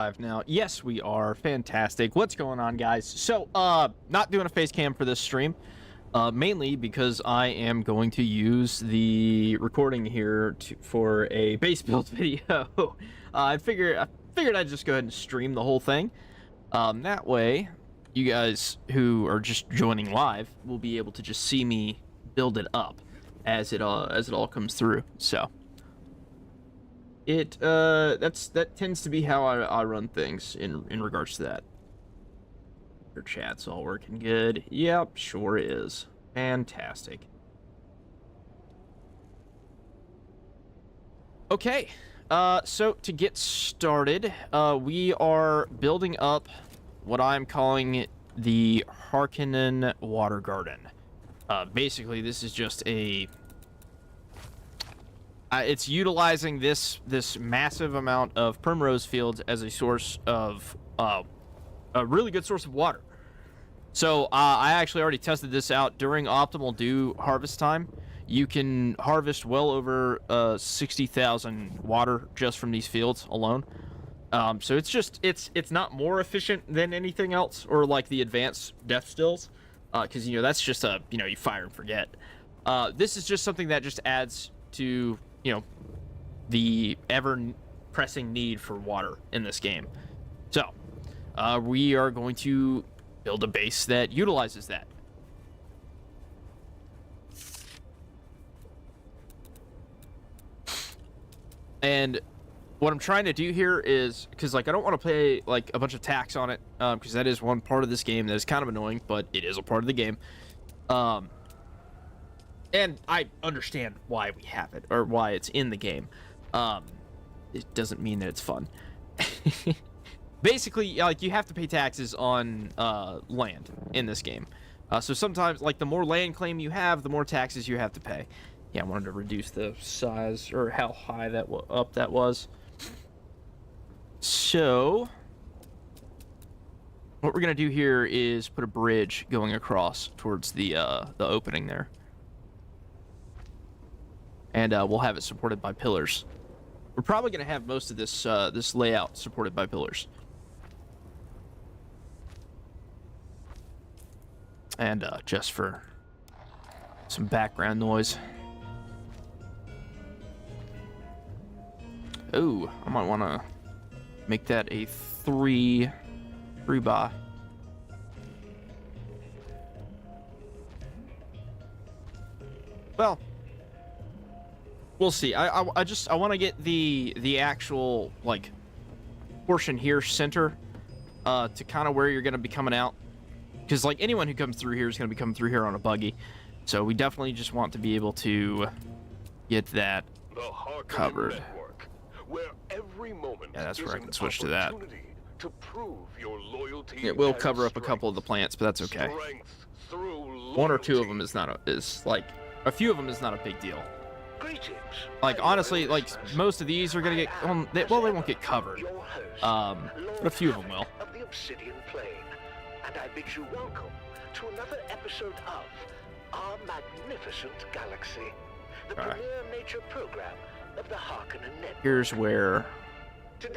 Live now. Yes, we are. Fantastic. What's going on, guys? So, not doing a face cam for this stream, mainly because I am going to use the recording here for a base build video. I figured I'd just go ahead and stream the whole thing. That way, you guys who are just joining live will be able to just see me build it up as it all comes through. So. That tends to be how I run things in regards to that. Your chat's all working good. Yep, sure is. Fantastic. Okay, so to get started, we are building up what I'm calling the Harkonnen Water Garden. Basically, this is just a... it's utilizing this massive amount of primrose fields as a source of a really good source of water. So I actually already tested this out during optimal dew harvest time. You can harvest well over 60,000 water just from these fields alone. So it's not more efficient than anything else, or like the advanced death stills, because that's just you fire and forget. This is just something that just adds to the ever-pressing need for water in this game. So, we are going to build a base that utilizes that. And what I'm trying to do here is, because, I don't want to pay, a bunch of tax on it, because that is one part of this game that is kind of annoying, but it is a part of the game. And I understand why we have it, or why it's in the game. It doesn't mean that it's fun. Basically, you have to pay taxes on land in this game. So sometimes, the more land claim you have, the more taxes you have to pay. Yeah, I wanted to reduce the size, or how high that was. So, what we're going to do here is put a bridge going across towards the opening there. And we'll have it supported by pillars. We're probably going to have most of this this layout supported by pillars. And just for some background noise. Oh, I might want to make that a 3 by. Well, we'll see. I want to get the actual portion here center to kind of where you're going to be coming out, because anyone who comes through here is going to be coming through here on a buggy, so we definitely just want to be able to get that covered. Network, where every moment yeah, that's where I can an switch to that. To prove your loyalty. It will cover up a couple of the plants, but that's okay. One or two of them is not a few of them is not a big deal. Honestly, most of these are gonna get they won't get covered. But a few of them will. Of the Obsidian Plain, and I bid you welcome to another episode of Our Magnificent Galaxy, the premier nature program of the Harkonnen Network. Here's where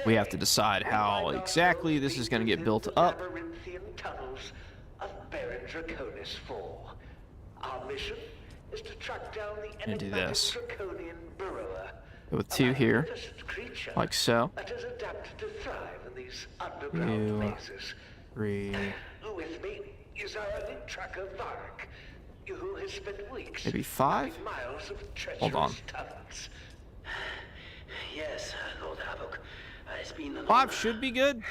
we have to decide how exactly this is gonna get built up. Labyrinthian tunnels of Baron Draconis 4. Our mission is to track down the And do this. Draconian burrower, Go with 2 here, like so. that has adapted to thrive in these underground mazes. 3, With me is our elite tracker Vark, who has spent weeks maybe 5. miles of treacherous Hold on. tunnels. Yes, Lord Havoc. It's been an 5 should be good.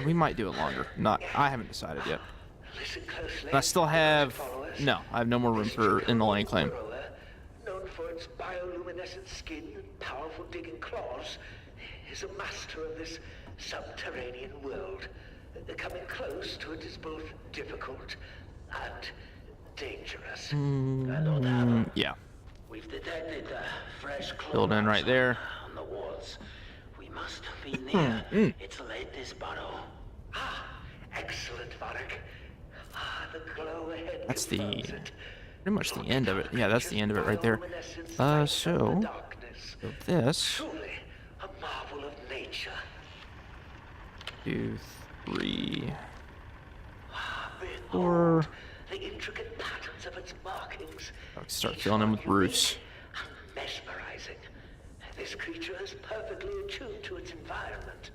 We might do it longer. I haven't decided yet. Listen closely. I still have I have no more room for in the land claim. Burrower, known for its bioluminescent skin and powerful digging claws, is a master of this subterranean world. Coming close to it is both difficult and dangerous. Lord Havoc, Yeah. we've detected fresh claws Build in right there. on the walls. We must be near its latest burrow. Excellent, Varric. The glow ahead. That's the confirms it. pretty much the end of it. Yeah, that's the end of it right there. So build this. Truly a marvel of nature. 2, 3, Behold 4. the intricate patterns of its markings. I'll start Each filling in one with roofs. unique and mesmerizing. This creature is perfectly attuned to its environment.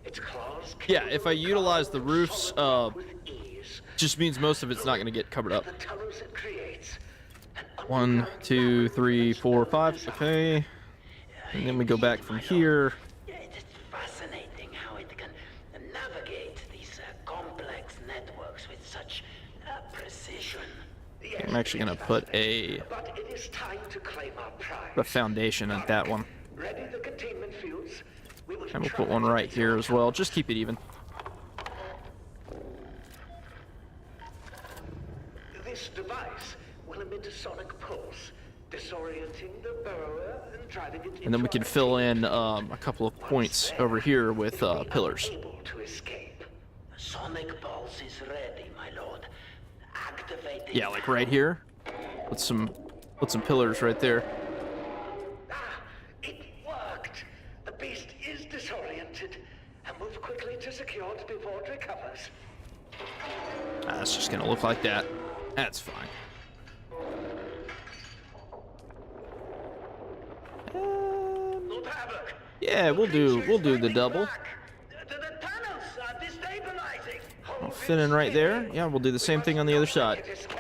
Its claws Yeah, if I utilize the roofs, with ease. just means most of it's not going to get covered up. The tunnels it creates. An 1, underground 2, 3, labyrinth 4, of 5. design. Okay. And then we go back from here. It's fascinating how it can navigate these complex networks with such precision. Yes, I'm actually going to put a but it is time to claim our prize. foundation at that one. Ready the containment fields. We will And we'll put one right here as well. Just keep it even. This device will emit a sonic pulse, disorienting the burrower and driving it into And then we can fill in a couple of points over here with pillars. Able to escape. The sonic pulse is ready, my lord. Activate it. Yeah, like right here. Put some pillars right there. Ah, it worked. The beast is disoriented. And move quickly to secure it before it recovers. It's just gonna look like that. That's fine. Lord Havoc. Yeah, we'll do the double. The tunnels are destabilizing. I'll fit in right there. Yeah, we'll do the same thing on the other side. It escape.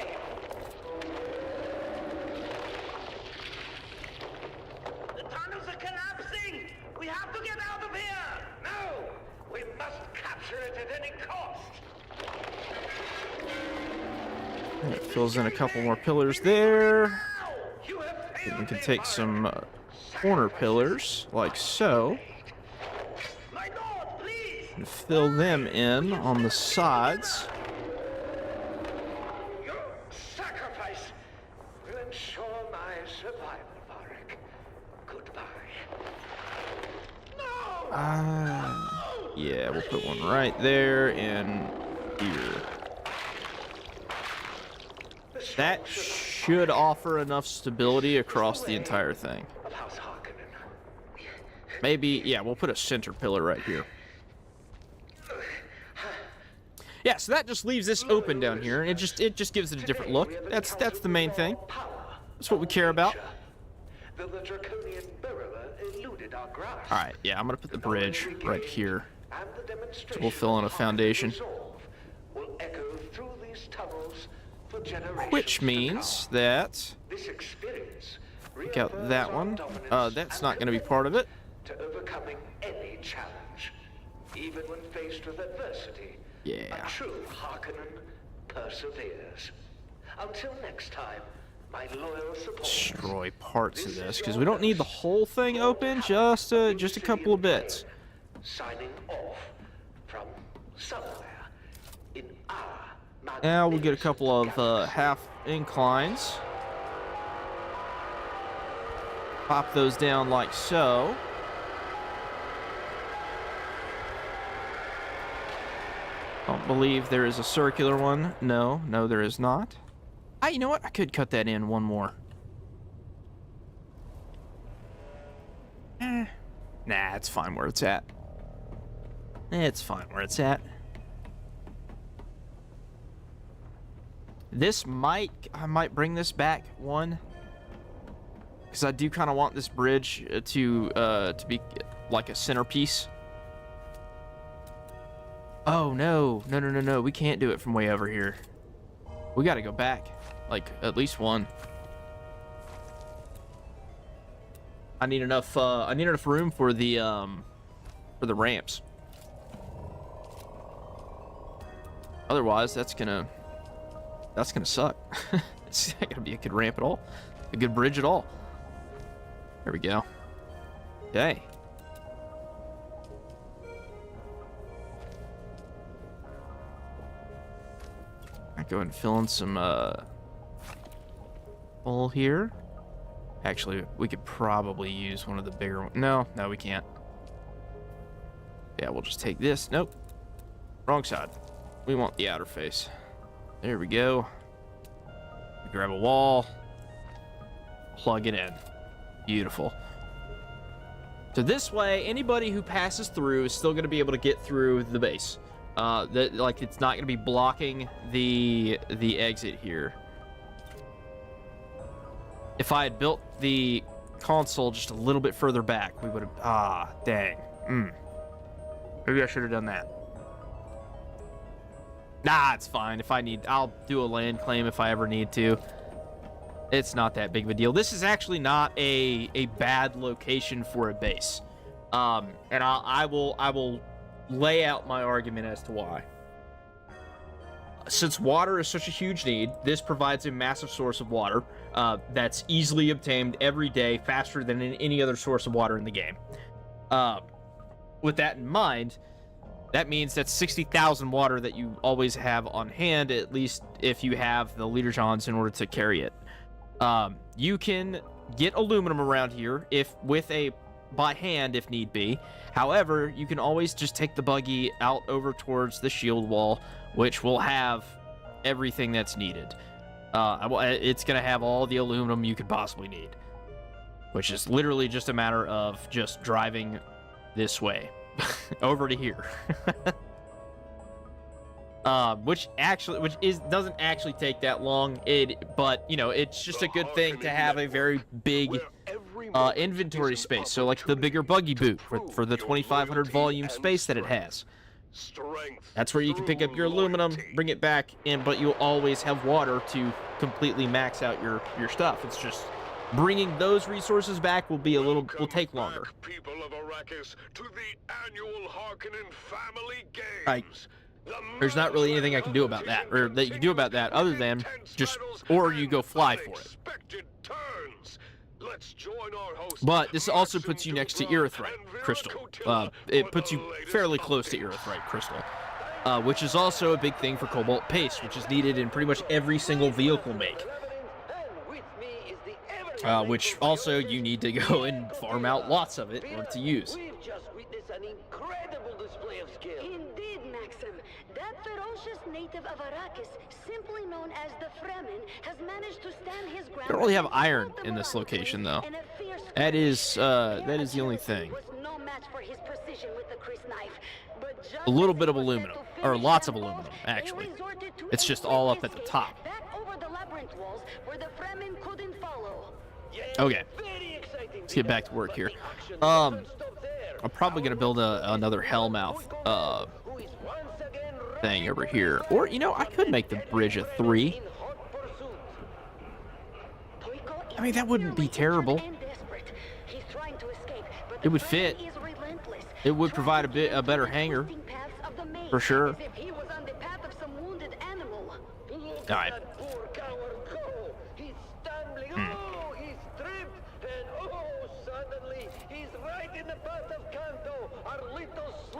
The tunnels are collapsing. We have to get out of here. No! We must capture it at any cost! And it fills in a couple more pillars there. You have And failed we can me, take some Varg. corner pillars, like so, My lord, please. and fill them in on the sides. Your sacrifice will ensure my survival, Varg. Goodbye. No! Yeah, we'll put one right there and here. That should offer enough stability across the entire thing. Of House Harkonnen. Maybe, yeah, we'll put a center pillar right here. Yeah, so that just leaves this open down here, and it just gives it a different look. That's the main thing. That's what we care about. Though the draconian burrower eluded our grasp. All right, yeah, I'm gonna put the bridge right here. And the demonstration We'll fill in a of foundation. resolve will echo through these tunnels for generations Which to means come. that This experience take out reaffirms that our one. dominance That's and not gonna be part of it. to overcoming any challenge, even when faced with adversity. Yeah. A true Harkonnen perseveres. Until next time, my loyal supporters. Destroy parts of this because we don't need the whole thing open. Just a couple of bits. Signing off from somewhere in our Now we'll get a couple of magnificent half inclines. Pop those down like so. Don't believe there is a circular one. No, there is not. You know what? I could cut that in one more. Nah, it's fine where it's at. It's fine where it's at. I might bring this back one, because I do kind of want this bridge to be like a centerpiece. Oh no, we can't do it from way over here. We got to go back, like at least one. I need enough room for the ramps. Otherwise, that's gonna suck. It's not gonna be a good ramp at all, a good bridge at all. There we go. Okay. I go ahead and fill in some hole here. Actually, we could probably use one of the bigger ones. No, we can't. Yeah, we'll just take this. Nope. Wrong side. We want the outer face. There we go. We grab a wall. Plug it in. Beautiful. So this way, anybody who passes through is still going to be able to get through the base. Like it's not going to be blocking the exit here. If I had built the console just a little bit further back, we would have... dang. Maybe I should have done that. Nah, it's fine. If I need... I'll do a land claim if I ever need to. It's not that big of a deal. This is actually not a bad location for a base. And I will lay out my argument as to why. Since water is such a huge need, this provides a massive source of water that's easily obtained every day, faster than in any other source of water in the game. With that in mind, that means that's 60,000 water that you always have on hand, at least if you have the Leader Johns in order to carry it. You can get aluminum around here by hand if need be. However, you can always just take the buggy out over towards the shield wall, which will have everything that's needed. It's going to have all the aluminum you could possibly need, which is literally just a matter of just driving this way over to here. Which doesn't actually take that long. But you know, it's just a good thing to have a very big inventory space. So like the bigger buggy boot for the 2,500 volume space that it has. That's where you can pick up your aluminum, bring it back in, but you'll always have water to completely max out your stuff. It's just bringing those resources back will take longer. People of Arrakis, to the annual Harkonnen family games. There's not really anything I can do about that, or that you can do about that, other than just, or you go fly for it. But this also puts you next to Erythrite Crystal. It puts you fairly close to Erythrite Crystal, which is also a big thing for Cobalt Paste, which is needed in pretty much every single vehicle make. Which also you need to go and farm out lots of it in order to use. We've just witnessed an incredible display of skill. Indeed, Maxim. That ferocious native of Arrakis, simply known as the Fremen, has managed to stand his ground. Don't really have iron in this location, though. That is the only thing. A little bit of aluminum, or lots of aluminum, actually. It's just all up at the top. Okay, let's get back to work here. I'm probably gonna build another Hellmouth thing over here, or you know, I could make the bridge a 3. I mean, that wouldn't be terrible. It would fit. It would provide a better hangar, for sure. All right.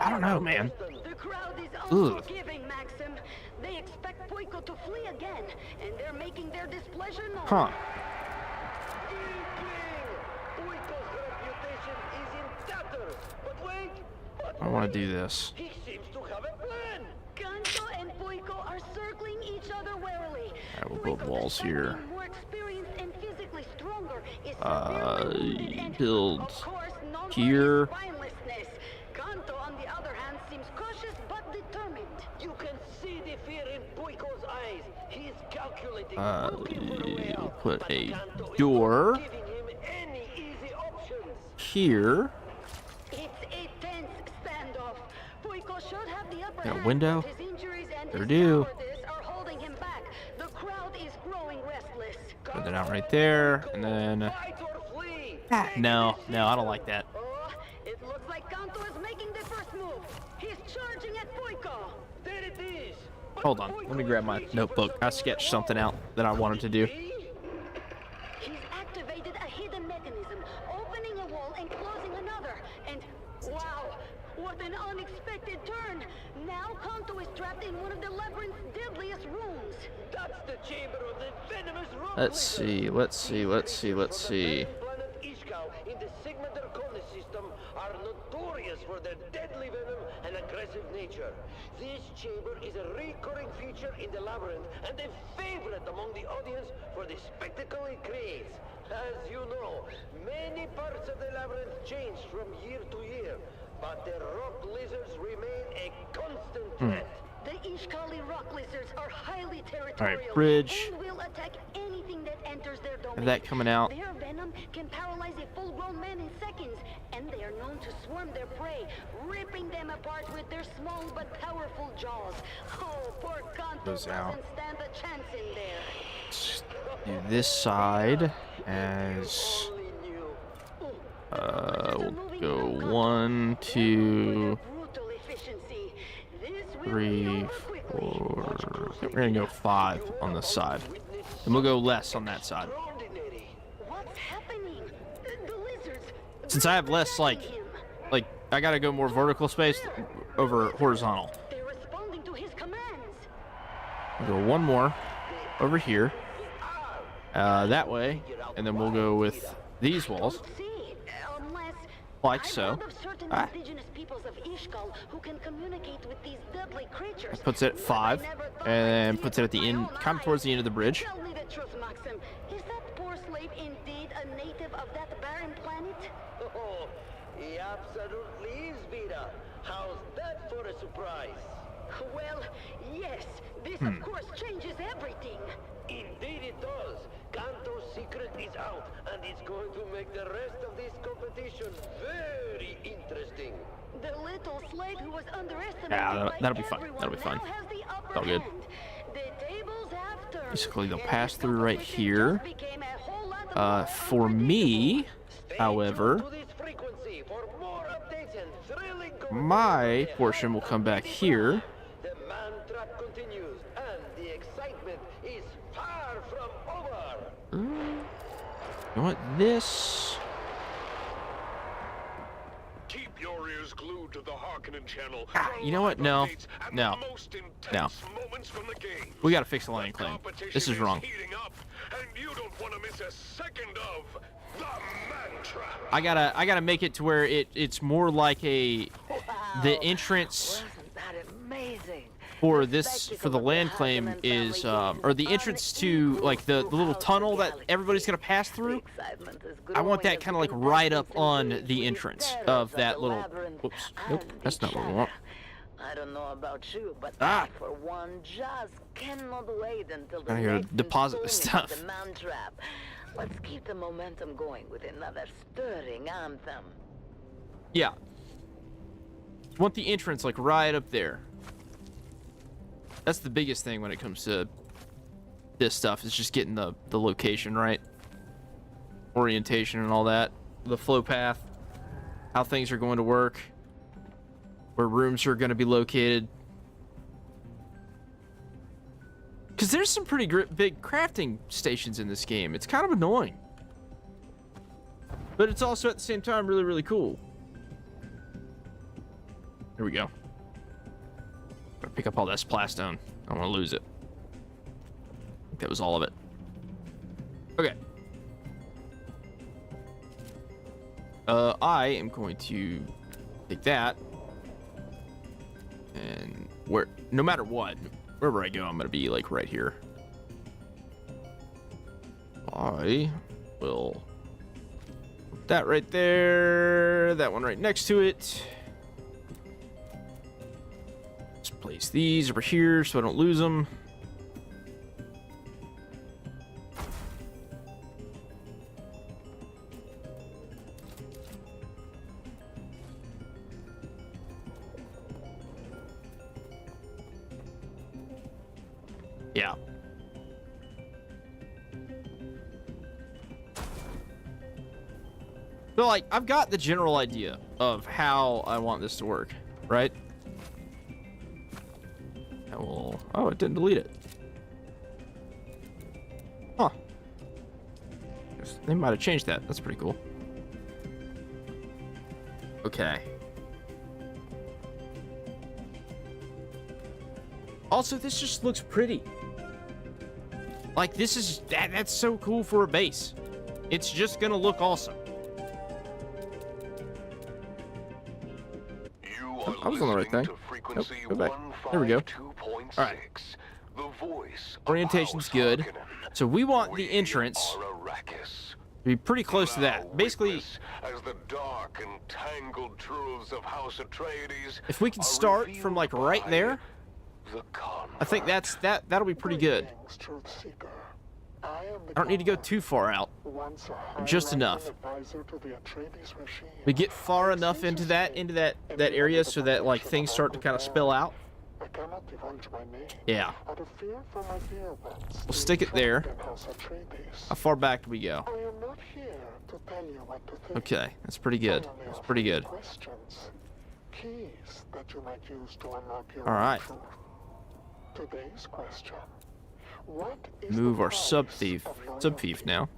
I don't know, man. The crowd is unforgiving, Maxim. They expect Poiko to flee again, and they're making their displeasure known. Huh. Poiko's reputation is in tatters. But wait, I want to do this. he seems to have a plan. Kanto and Poiko are circling each other warily. I will build walls here. More experienced and physically stronger is Build here. Kanto, on the other hand, seems cautious but determined. You can see the fear in Poiko's eyes. He is calculating. Put a door here. It's a tense standoff. Poiko should have the upper Got a hand, window. but his injuries and There his do. cowardice are holding him back. The crowd is growing restless. Put that out right there, and then. No, I don't like that. It looks like Kanto is making the first move. He's charging at Poiko. There it is. Hold on, let me grab my notebook. I sketched something out that I wanted to do. He's activated a hidden mechanism, opening a wall and closing another. And wow, what an unexpected turn. Now Kanto is trapped in one of the labyrinth's deadliest rooms. That's the chamber of the venomous rock. Let's see. In the Sigma Draconis system are notorious for their deadly venom and aggressive nature. This chamber is a recurring feature in the labyrinth and a favorite among the audience for the spectacle it creates. As you know, many parts of the labyrinth change from year to year, but the rock lizards remain a constant threat. The Ishkali rock lizards are highly territorial. Alright, bridge. And will attack anything that enters their domain. Have that coming out. Their venom can paralyze a full-grown man in seconds, and they are known to swarm their prey, ripping them apart with their small but powerful jaws. Oh, poor Kanto Goes out. doesn't stand a chance in there. Let's do this side as we'll go 1, 2, 3, 4. We're gonna go 5 on this side, and we'll go less on that side. What's happening? The lizards. Since I have less, like I gotta go more vertical space over horizontal. They're responding to his commands. We'll go one more over here, that way, and then we'll go with these walls, See, unless like I've so. heard of certain indigenous peoples of Ishkal who can communicate with these deadly creatures. Puts it at 5, But I never thought and then I'd see puts it it at the with my end, own kind of towards the end of the bridge. Tell me the truth, Maxim. Is that poor slave indeed a native of that barren planet? Oh, he absolutely is, Vida. How's that for a surprise? Well, yes. This, of course, changes everything. Indeed it does. Kanto's secret is out, and it's going to make the rest of this competition very interesting. The little slave who was underestimated Yeah, by that'll be fine. everyone That'll be fine. now has the upper All good. hand. The tables have turned, Basically, they'll and pass this through right competition here. just became a whole lot more For me, Stay however, tuned to this frequency for more updates and thrilling my portion will come back here. The man trap continues, and the excitement is far from over. You know what? This. Keep your ears glued to the Harkonnen channel. You know what? No. No. No. Moments from the game. We gotta fix the landing claim. This is wrong. Heating up, and you don't want to miss a second of the man trap. I gotta make it to where it's more like the entrance Wasn't that amazing? for the land claim is or the entrance to like the little tunnel that everybody's gonna pass through. I want that kind of like right up on the entrance of that little. Whoops. Nope. That's not what we want. I don't know about you, but Ah. I, for one, just cannot wait until the I gotta next deposit this installment stuff. of the man trap. Let's keep the momentum going with another stirring anthem. Yeah. Want the entrance like right up there. That's the biggest thing when it comes to this stuff, is just getting the location right. Orientation and all that. The flow path. How things are going to work. Where rooms are going to be located. Because there's some pretty big crafting stations in this game. It's kind of annoying. But it's also at the same time really, really cool. Here we go. Gotta pick up all that splastone. I don't want to lose it. I think that was all of it. Okay. I am going to take that. And no matter what, wherever I go, I'm gonna be like right here. I will put that right there, that one right next to it. Just place these over here so I don't lose them. Yeah. So, like, I've got the general idea of how I want this to work, right? I will... Oh, it didn't delete it. Huh. They might have changed that. That's pretty cool. Okay. Also, this just looks pretty. Like, this is... That's so cool for a base. It's just gonna look awesome. I was on the right thing. Nope, go back. There we go. Alright. Orientation's good. So we want the entrance Arrakis. Be pretty close to Now that. Basically, witness as the dark and tangled truths of House Atreides if we can are start from like revealed right by there, the I think convert. that'll be pretty good. Greetings, Truth Seeker. I am the I don't need to go Convert, too far out. once a Just high-ranking enough. advisor to the Atreides regime. We get far I enough see into to that say, that area under the so that like protection things of start to our kind of good spill man, out. I cannot divulge my name. Yeah. Out of fear for my dear ones. We'll stick it there. In House Atreides. How far back do we go? I am not here to tell you what to think. Okay, that's pretty good. I only That's offer pretty you good. Questions, keys that you might use to unlock your All right. truth. Today's question: what is Move the our price sub thief of loyalty? now.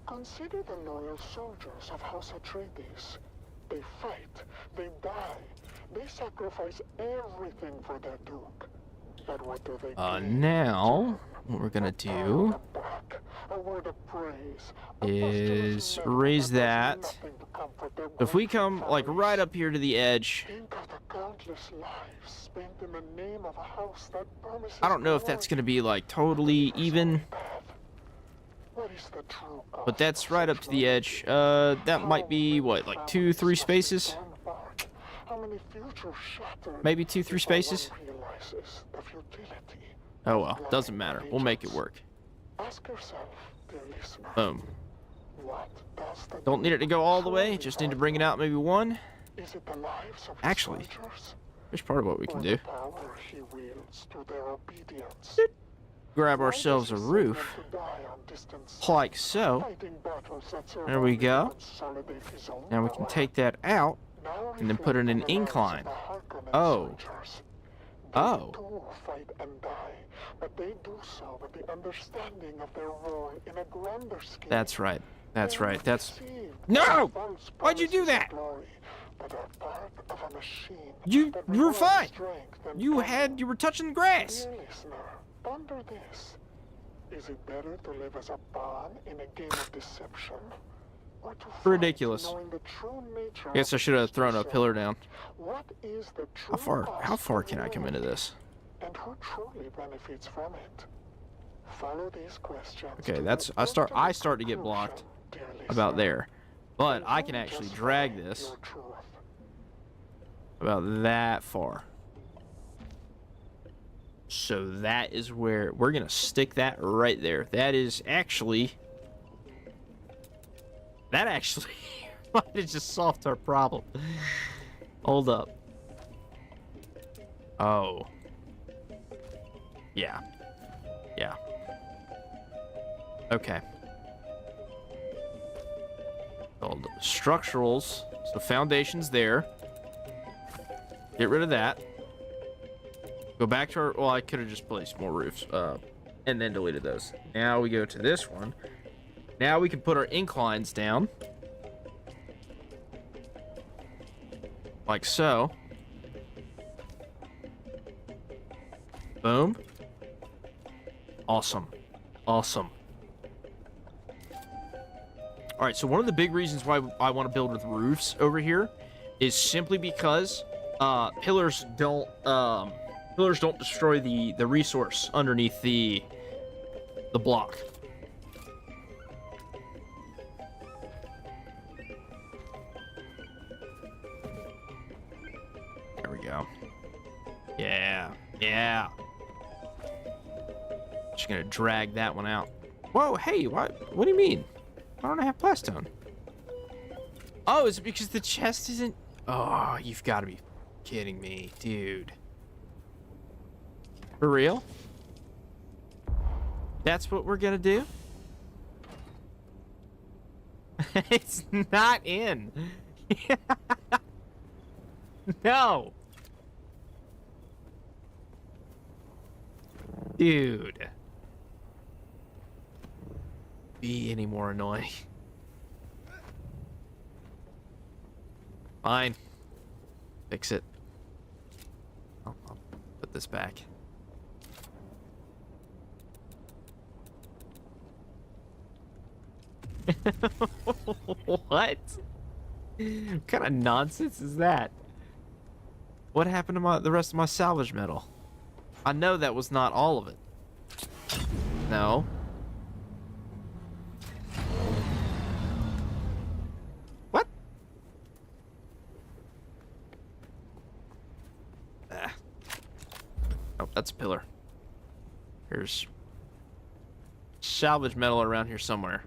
Consider the loyal soldiers of House Atreides. They fight, they die, they sacrifice everything for their duke. But what do they gain? Now what we're gonna A pat do on the back, a word of praise, a is posthumous raise medal that. does nothing to comfort their If we grieving come like families. right up here to the edge, Think of the countless lives spent in the name of a house that promises I don't know if that's glory. gonna be like totally even, What is the true but cost that's of right up such to the loyalty? edge. That might be what, like 2-3 spaces? How many futures shattered Maybe 2-3 before spaces? one realizes the futility Oh of well, blind doesn't matter. We'll make it allegiance? work. Ask yourself, dear listener, Boom. what does the Don't need it to go all the way. truly Just need to value? bring it out maybe one. Is it the lives of Actually, his soldiers, here's part of what we can or do. the power he wields to their obedience? Grab Why ourselves does a he send roof, them to die on distant like sides, so. fighting battles that serve There we only to go. consolidate his own Now we can power? take that out. Now and then put it in reflect on an the lives of incline. the Harkonnen Oh. soldiers. They Oh. too fight and die, but they do so with the understanding of their role in a grander scheme. That's right. That's They are right. That's deceived No! by false Why'd you do promises of that? glory, but are part of a machine You that were rewards fine. strength and You power. were touching the grass. Dear listener, ponder this. Is it better to live as a pawn in a game of deception? Or to fight Ridiculous. knowing the true nature Guess I of should have the thrown a mission? pillar down. What is the true How cost far of can I come into loyalty? this? And who truly benefits from it? Follow these questions. Okay, to that's their I start ultimate to get blocked conclusion, dear about listener. there. But And I you can actually just drag find this your truth. about that far. So that is where we're gonna stick that right there. That actually might have just solved our problem. Hold up. Oh. Yeah. Yeah. Okay. Called structurals. So foundations there. Get rid of that. Go back to our... Well, I could have just placed more roofs. And then deleted those. Now we go to this one. Now we can put our inclines down. Like so. Boom. Awesome. Awesome. Alright, so one of the big reasons why I want to build with roofs over here is simply because pillars don't destroy the resource underneath the block. There we go. Yeah. Yeah. Just gonna drag that one out. Whoa, hey, what do you mean? Why don't I have plastone? Oh, is it because the chest isn't... Oh, you've got to be kidding me, dude. For real? That's what we're gonna do? It's not in. No. Dude. Be any more annoying. Fine. Fix it. I'll put this back. What? What kind of nonsense is that? What happened to the rest of my salvage metal? I know that was not all of it. No. Oh, that's a pillar. There's salvage metal around here somewhere.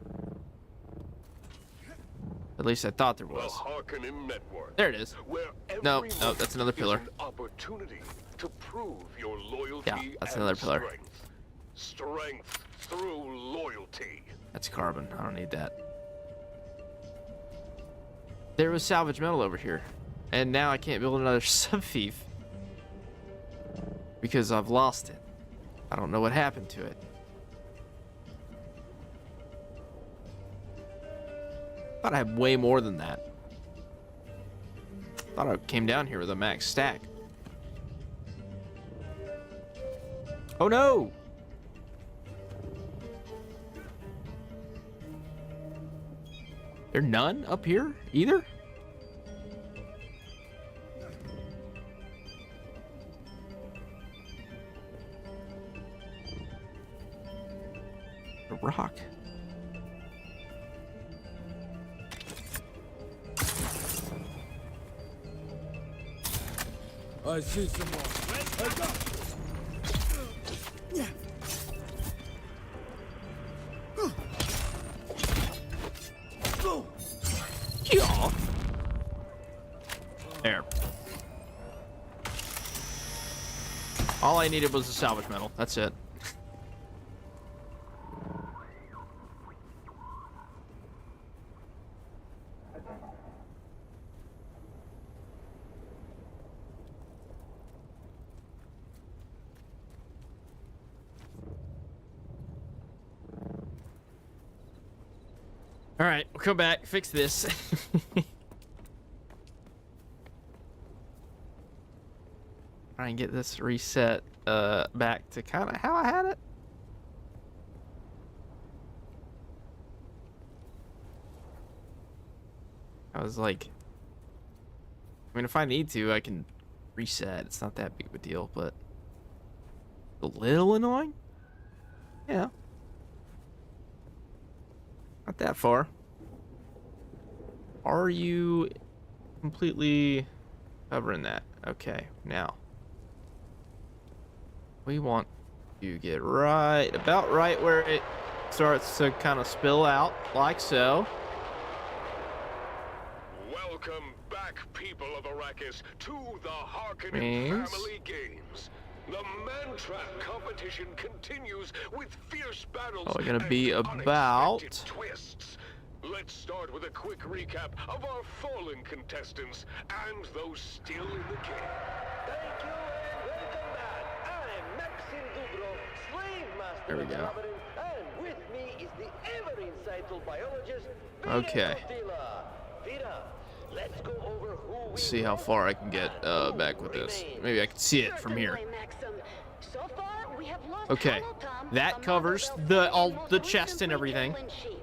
At least I thought there The was. Harkonnen network. There it is. Where No, every no, that's another move pillar. is an opportunity to prove your loyalty. Yeah, that's and another pillar. Strength. Strength through loyalty. That's carbon. I don't need that. There was salvage metal over here. And now I can't build another sub-thief. Because I've lost it. I don't know what happened to it. Thought I had way more than that. Thought I came down here with a max stack. Oh no! There none up here either? A rock. I see someone. I got Yeah. There. All I needed was the salvage metal. That's it. All right, we'll come back, fix this. Try and get this reset back to kind of how I had it. I was like, I mean, if I need to, I can reset. It's not that big of a deal, but a little annoying. Yeah. Not that far. Are you completely covering that? Okay, now. We want to get right, about right where it starts to kind of spill out, like so. Welcome back, people of Arrakis, to the Harkonnen Games. Family Games. The man-trap competition continues with fierce battles Oh, gonna and be about- unexpected twists. Let's start with a quick recap of our fallen contestants and those still in the game. Thank you and welcome back. I'm Maxim Dubrow, slave master There we of the go. labyrinth, and with me is the ever insightful biologist, Okay. Vira, let's go over who we See how far I can get back with this. Maybe I can see it from here. So far, we have lost Okay, Hollow Tom, that a covers mother of the- and all most the chest and recently everything. killed in chief.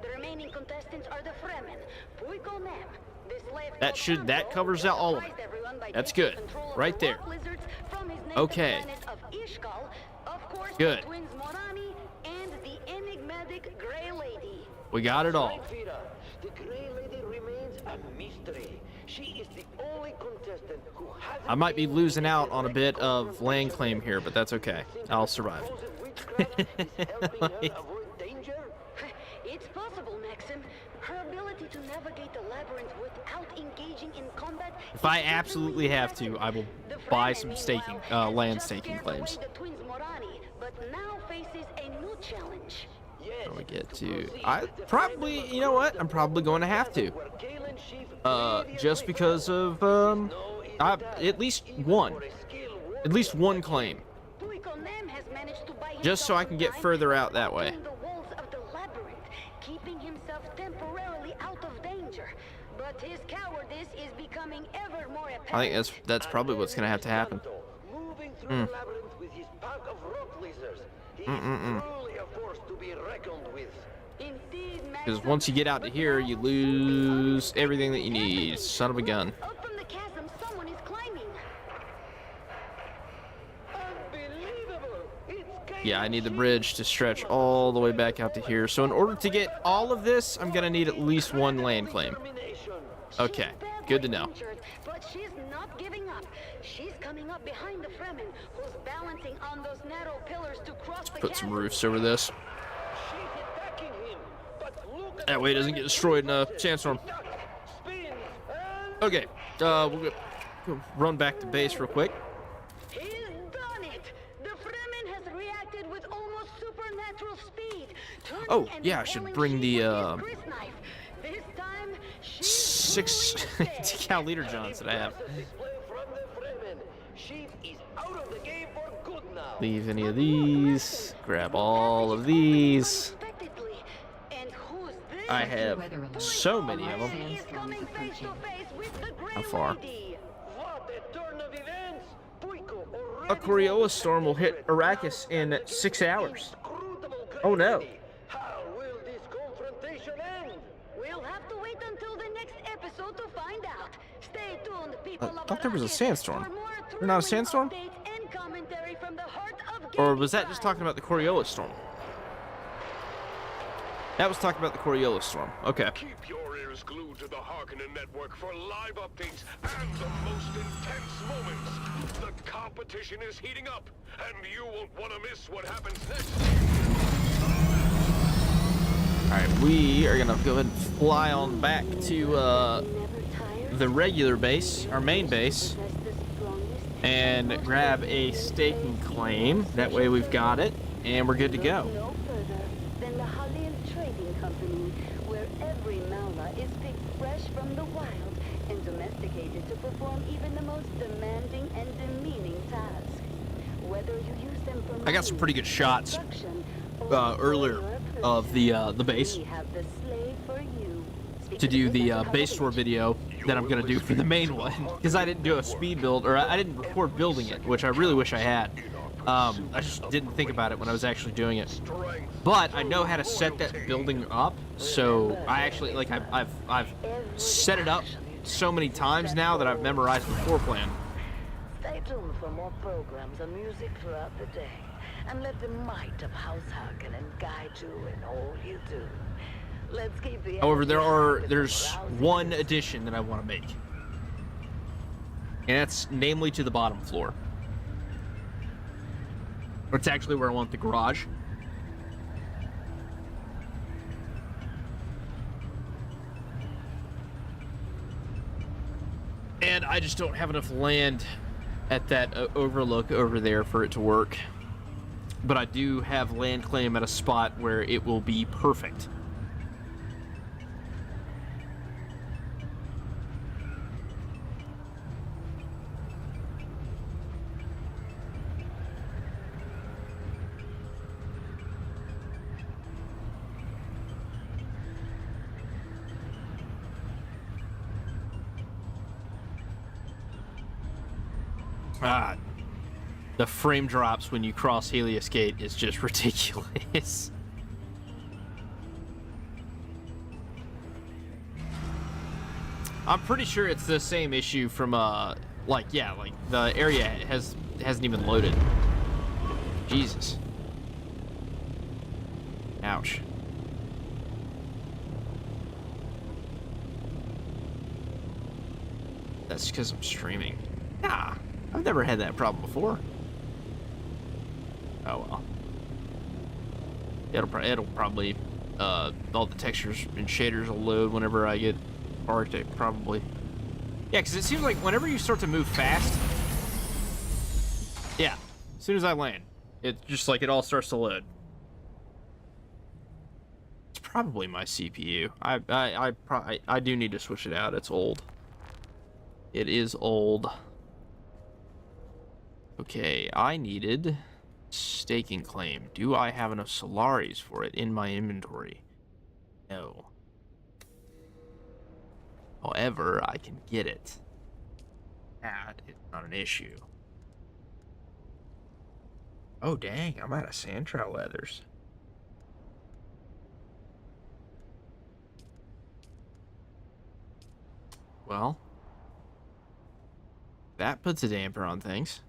The remaining contestants are the Fremen. Puikonem, the slave That called should- that Santo, covers who out all of surprised it. everyone by That's taking good. control of Right the there. rock lizards from his native Okay. planet of Ishkal. Of course, Good. the twins Morani and the enigmatic Grey Lady. We got it all. Right, Vira. The Grey Lady remains a mystery. She is the only contestant who hasn't I might be been losing out in on a bit of land claim here, but that's okay. I'll survive. supposed witchcraft is helping her avoid danger? It's possible, Maxim. Her ability to navigate the labyrinth without engaging in combat. If I absolutely have to, I will The buy Fremen, some staking, meanwhile, has land just staking scared away claims. the twins Morani, but now faces a new challenge. Yes. How we get to? proceed, I the probably, Fremen you know what? must I'm probably going to have to. where Galen Sheaf Just previously because was. of No easy task, at least even one, for a skilled at least warrior one like claim. Puikonem has managed to buy Just so himself I can some get time further out by that way. opening the walls of the labyrinth, keeping himself temporarily out of danger. But his cowardice is becoming ever more apparent. I think that's probably what's gonna have to happen. Moving through the labyrinth with his pack of rock lizards. He is truly a force to be reckoned with. Indeed, Because Maxim. once you get out to But here, now you something lose other everything that you is need. happening. Son of a gun. Look, up from the chasm, someone is climbing. Unbelievable! It's Yeah, I Galen need the Sheaf. bridge to stretch all the way back out to here. So in order to get all of this, I'm gonna need at least one land claim. Determination. Okay, She's badly good to know. injured, but she's not giving up. She's coming up behind the Fremen, who's balancing on those narrow pillars to cross the Put some chasm. roofs over this. She's attacking him, but look at That way it doesn't get destroyed in a sandstorm. spins and Okay, we'll go run back to base real quick. He's done it! The Fremen has reacted with almost supernatural speed. Turning Oh, and yeah, I should impelling bring sheep the, with his grist knife. This time, she's 6 decal leader johns that I have. display from the Fremen. She is out of the game for good now. Leave any of these. Grab all of these. unexpectedly. And who's this? I have so many of them. Is coming face to face with the Grey How far? Lady. What a turn of events! Puico already A Coriolis storm will hit Arrakis in 6 hours. inscrutable Oh no. gravity. How will this confrontation end? We'll have to wait until the next episode to find out. Stay tuned, people of thought there was a Arrakis, sandstorm. for more There's not a thrilling sandstorm? updates and commentary from the heart of Or gaming was that just time. talking about the Coriolis storm? That was talking about the Coriolis storm. Okay. Keep your ears glued to the Harkonnen network for live updates and the most intense moments. The competition is heating up, and you won't want to miss what happens next. Alright, we are gonna go ahead and fly on back to the regular base, our main base, and grab a staking claim. That way we've got it, and we're good to go. No further than the Hallian Trading Company, where every Maula is picked fresh from the wild and domesticated to perform even the most demanding and demeaning tasks. Whether you use them for I got some pretty good shots construction or earlier for your of the base we have the slave for you. to do the base tour video that I'm gonna do for the main one, because I didn't do a speed build, or I didn't record building it, which I really wish I had. I just didn't think about it when I was actually doing it. But I know how to set that building up, so I actually like I've set it up so many times now that I've memorized the floor plan. Stay tuned for more programs and music throughout the day. And let the might of House Harkonnen guide you in all you do. Let's keep the However, energy there's high with one rousing addition that I want to make, and that's namely to the bottom floor. It's actually where I want the garage. And I just don't have enough land at that overlook over there for it to work. But I do have land claim at a spot where it will be perfect. Ah, the frame drops when you cross Helios Gate is just ridiculous. I'm pretty sure it's the same issue from like the area hasn't even loaded. Jesus. Ouch. That's because I'm streaming. Nah, I've never had that problem before. Oh well. It'll probably all the textures and shaders will load whenever I get Arctic, probably. Yeah, because it seems like whenever you start to move fast, yeah, as soon as I land, it's just like it all starts to load. It's probably my CPU. I do need to switch it out. It's old. It is old. Okay, I needed staking claim. Do I have enough Solaris for it in my inventory? No. However, I can get it. That is not an issue. Oh dang, I'm out of sand trout leathers. Well, that puts a damper on things.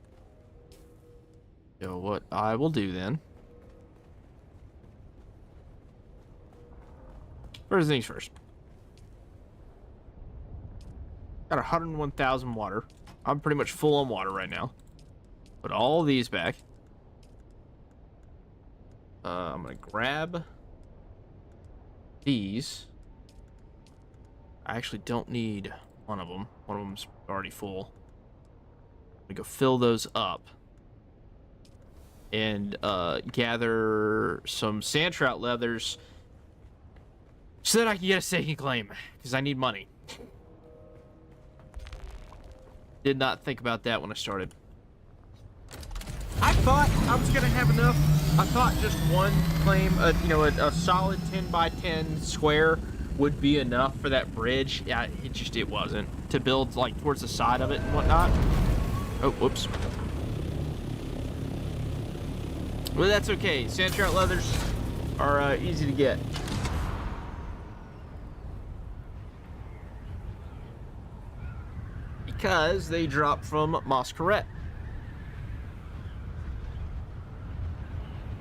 So what I will do then, first things first. Got 101,000 water. I'm pretty much full on water right now. Put all these back. I'm gonna grab these. I actually don't need one of them. One of them's already full. I'm gonna go fill those up. And gather some sand trout leathers so that I can get a staking claim, because I need money. Did not think about that when I started. I thought I was gonna have enough. I thought just one claim, you know, a solid 10 by 10 square would be enough for that bridge. Yeah, it wasn't, to build like towards the side of it and whatnot. Oh, whoops. Well, that's okay. Sand trout leathers are easy to get. Because they drop from Masquerade.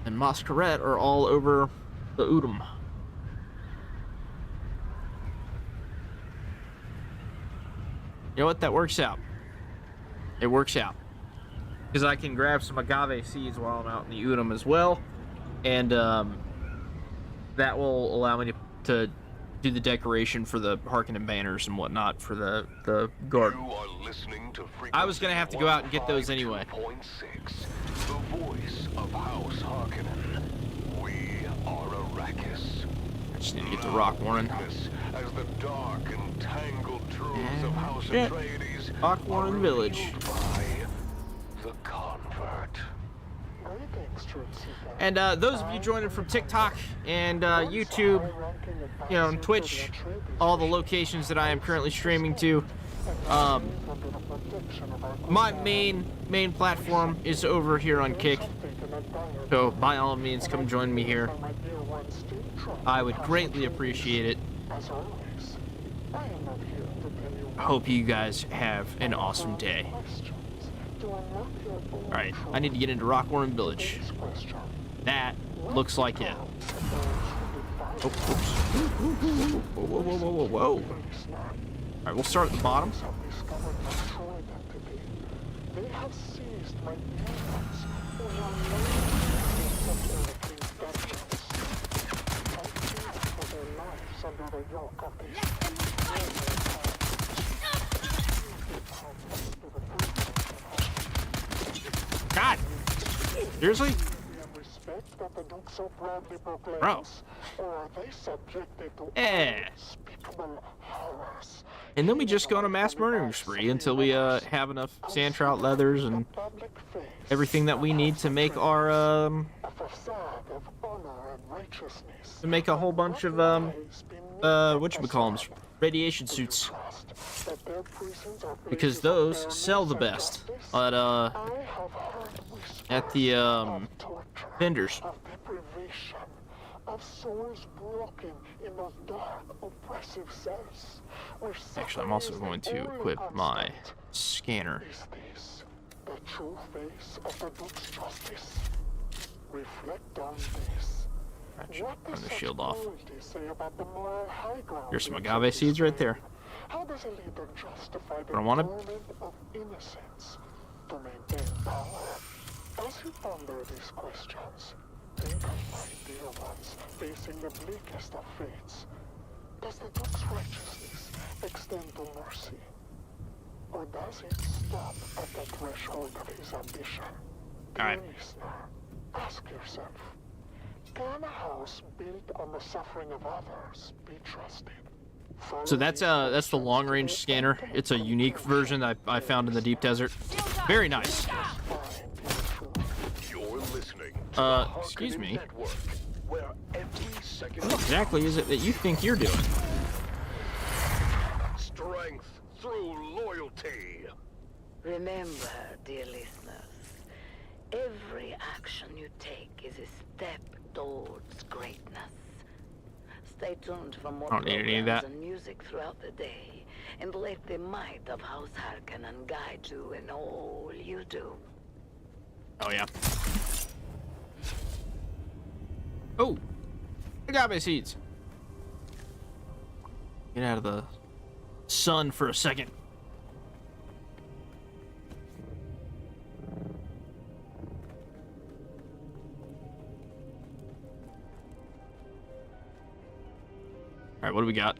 And Masquerade are all over the Udom. You know what? That works out. It works out. Because I can grab some agave seeds while I'm out in the Udom as well. And that will allow me to do the decoration for the Harkonnen banners and whatnot for the garden. You are listening to I was gonna have to go out and get those anyway. 152.6, the voice of House Harkonnen. We are Arrakis. I just need to get to Rock Warren. As the dark and tangled truths of House Atreides Rock Warren Village. by the convert. And those of you joining from TikTok and YouTube, you know, and Twitch, all the locations that I am currently streaming to, my main platform is over here on Kick. So by all means, come join me here. I would greatly appreciate it. Hope you guys have an awesome day. Alright, I need to get into Rock Warren Village. That looks like it. Oh, oops. Whoa. Alright, we'll start at the bottom. They have seized my parents who are for their lives under the yoke of these. God! Seriously? That the Duke so proudly proclaims, Bro. or are they subjected to unspeakable horrors? And then we just go on a mass murdering spree until we have enough sand trout leathers and everything that we need to make our A facade of honor and righteousness. to make a whole bunch of whatchamacallums, radiation suits, because those sell the best at the vendors. Of deprivation, of souls broken in those dark, oppressive cells. Actually, I'm also going to equip my scanner. Is this the true face of the Duke's justice? Reflect on this. What Turn does the such shield off. cruelty say about the moral high ground? Here's some agave seeds right there. How does a leader justify the I wanted. torment of innocence to maintain power? As you ponder these questions, think of my dear ones facing the bleakest of fates. Does the Duke's righteousness extend to mercy? Or does it stop at the threshold of his ambition? Alright. Dear listener, ask yourself, can a house built on the suffering of others be trusted? So that's the long range scanner. It's a unique version that I found in the deep desert. Very nice. You're listening to the Excuse Harkonnen me. Network, where every second What exactly is it that you think you're doing? strength through loyalty. Remember, dear listeners, every action you take is a step towards greatness. Stay tuned for more I don't need any of that. programs and music throughout the day, and let the might of House Harkonnen guide you in all you do. Oh yeah. Oh, agave seeds. Get out of the sun for a second. right, what do we got?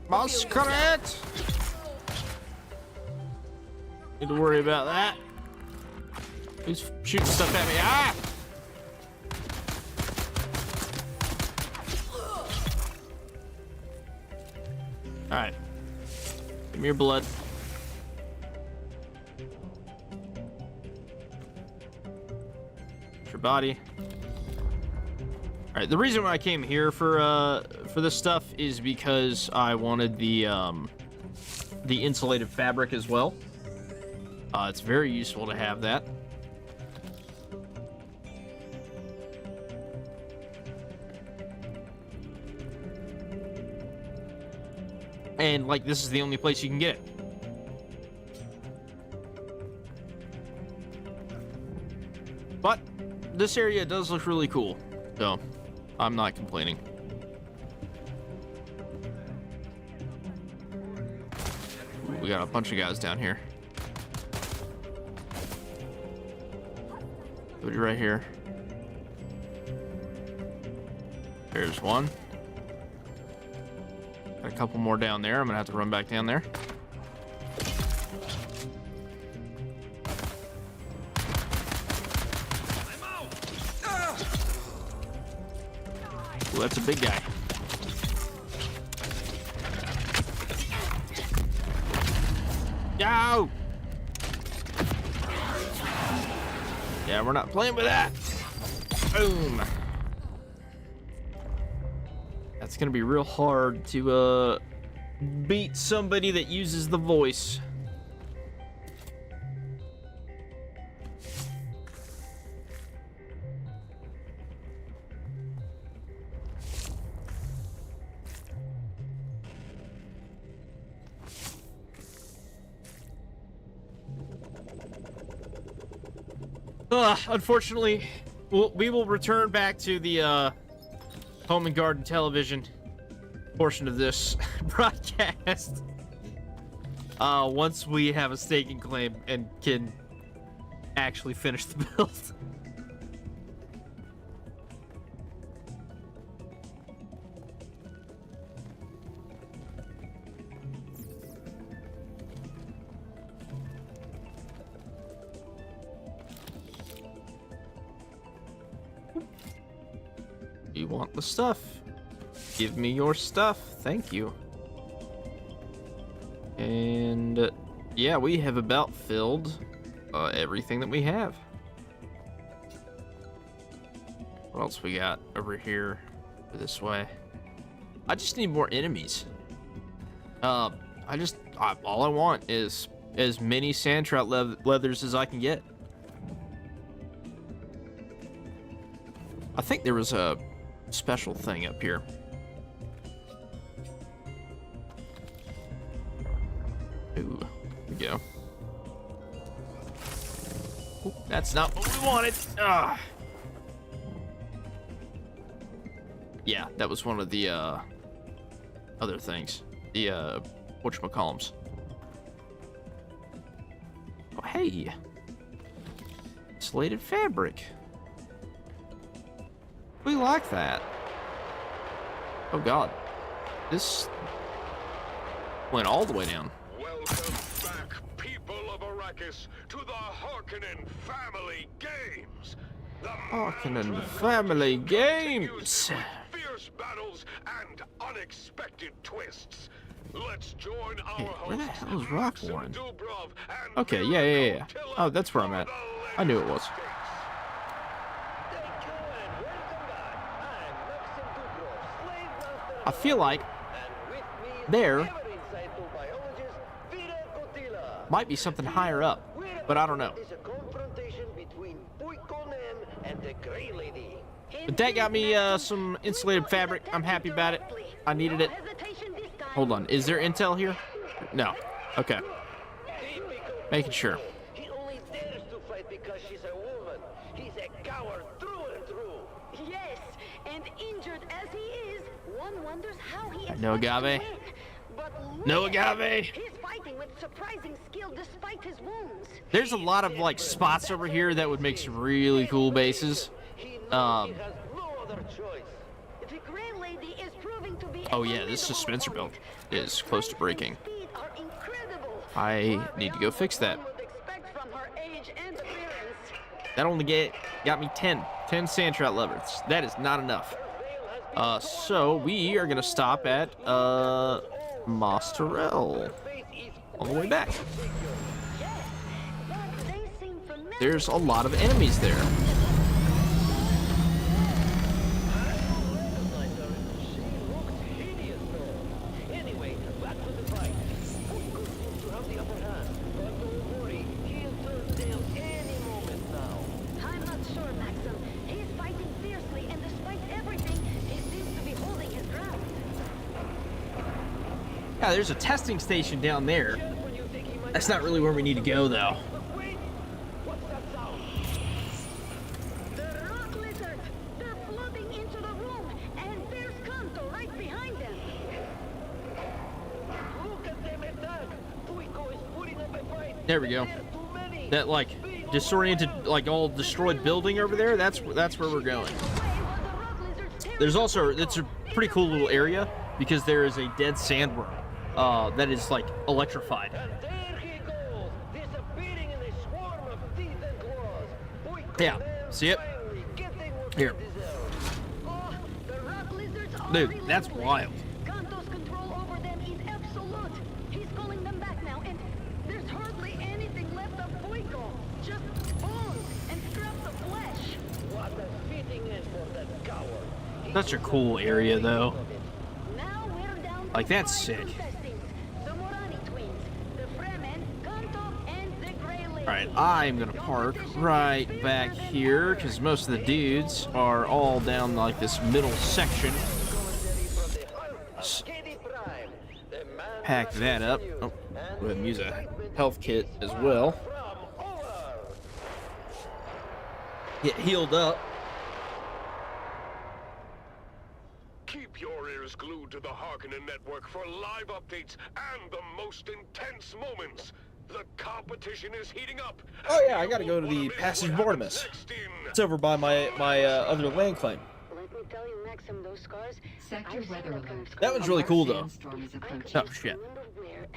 Masquerade! Need to worry about that. Who's shooting stuff at me? Ah! Alright. Give me your blood. Your body. Alright, the reason why I came here for this stuff is because I wanted the insulated fabric as well. It's very useful to have that. And, like, this is the only place you can get it. But this area does look really cool, so I'm not complaining. We got a bunch of guys down here. Put you right here. There's one. Got a couple more down there. I'm gonna have to run back down there. Ooh, that's a big guy. Yo! Yeah, we're not playing with that. Boom. That's gonna be real hard to beat somebody that uses the voice. Unfortunately, we will return back to the Home and Garden Television portion of this broadcast once we have a staking claim and can actually finish the build. You want the stuff? Give me your stuff. Thank you. And yeah, we have about filled everything that we have. What else we got over here this way? I just need more enemies. All I want is as many sand trout leathers as I can get. I think there was a special thing up here. Ooh, here we go. Ooh, that's not what we wanted. Ah. Yeah, that was one of the other things. The whatchamacallums. Oh, hey. Insulated fabric. We like that. Oh god. This went all the way down. Welcome back, people of Arrakis, to the Harkonnen family games. The Harkonnen family games. Fierce battles and unexpected twists. Let's join our Hey, where the hosts, hell is Max Rockborn? and Dubrov, and Okay, yeah. Oh, that's where I'm at. I knew it was. I feel like there might be something higher up, but I don't know. But that got me some insulated fabric. I'm happy about it. I needed it. Hold on. Is there intel here? No. Okay. Making sure. He only dares to fight because she's a woman. He's a coward through and through. wonders how he expects No to agave. win. But No look at him. agave. He's fighting with surprising skill despite his wounds. There's a lot of like spots over here that would make some really cool bases. He knows Um, he has no other choice. The Grey Lady is proving to be Oh a yeah, this formidable dispenser belt opponent. is close to breaking. Her strength and speed are incredible. I Far need to go beyond fix what that. one would expect from her age and appearance. That only got me 10 sand trout levers. That is not enough. So we are gonna stop at Mosterel all the way back. But they seem familiar. There's a lot of enemies there. She looks hideous though. Anyway, back to the fight. Good seems to have the upper hand. But don't worry, he'll turn tail any moment now. I'm not sure, Maxim. He's fighting fiercely, and despite everything, he seems to be holding his ground. Yeah, there's a testing station down there. Just when you think he might That's not really where we need to go though. But wait! What's that sound? The rock lizards! They're flooding into the room, and there's Kanto right behind them. Look at them attack! Tuiko is putting up a fight. There we go. There are too many. That like disoriented, like all destroyed building over there. That's where we're going. Away while the rock lizards tear There's into also Tuiko. it's a pretty cool little area because there is a dead sandworm that is like electrified. And there he goes, disappearing in a swarm of teeth and claws. Tuiko Yeah, there see it? finally getting what Here. he deserves. Oh, the rock lizards are Dude, relentless. that's wild. Kanto's control over them is absolute. He's calling them back now, and there's hardly anything left of Tuiko. Just bones and scraps of flesh. What a fitting end for that coward. He Such a is cool the area very though. of it. Now we're down to Like, that's 5 sick. contestants. The Morani twins, the Fremen, Kanto, and the Grey Lady. All right, I'm gonna park right back here because most of the dudes are all down like this middle section. S- Katie Prime, the man Pack that up. Oh, go ahead and use a health kit as well. from over. Get healed up. Keep your ears glued to the Harkonnen network for live updates and the most intense moments. The competition is heating up. Oh, yeah, I and gotta you go won't to the wanna miss Passage what happens Mortimus. next in It's over by my other land claim. Let me tell you, Maxim, those scars. Sector I've seen weather that kind alert. of That one's really cool though. Sandstorm is I approaching. Oh shit. remember where.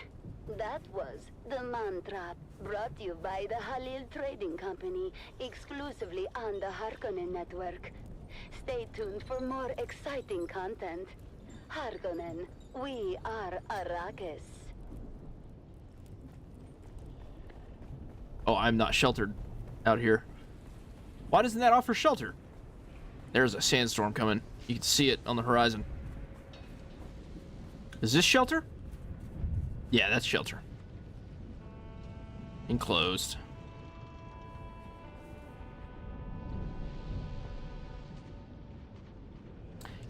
That was the mantra brought to you by the Halil Trading Company, exclusively on the Harkonnen network. Stay tuned for more exciting content. Harkonnen, we are Arrakis. Oh, I'm not sheltered out here. Why doesn't that offer shelter? There's a sandstorm coming. You can see it on the horizon. Is this shelter? Yeah, that's shelter. Enclosed.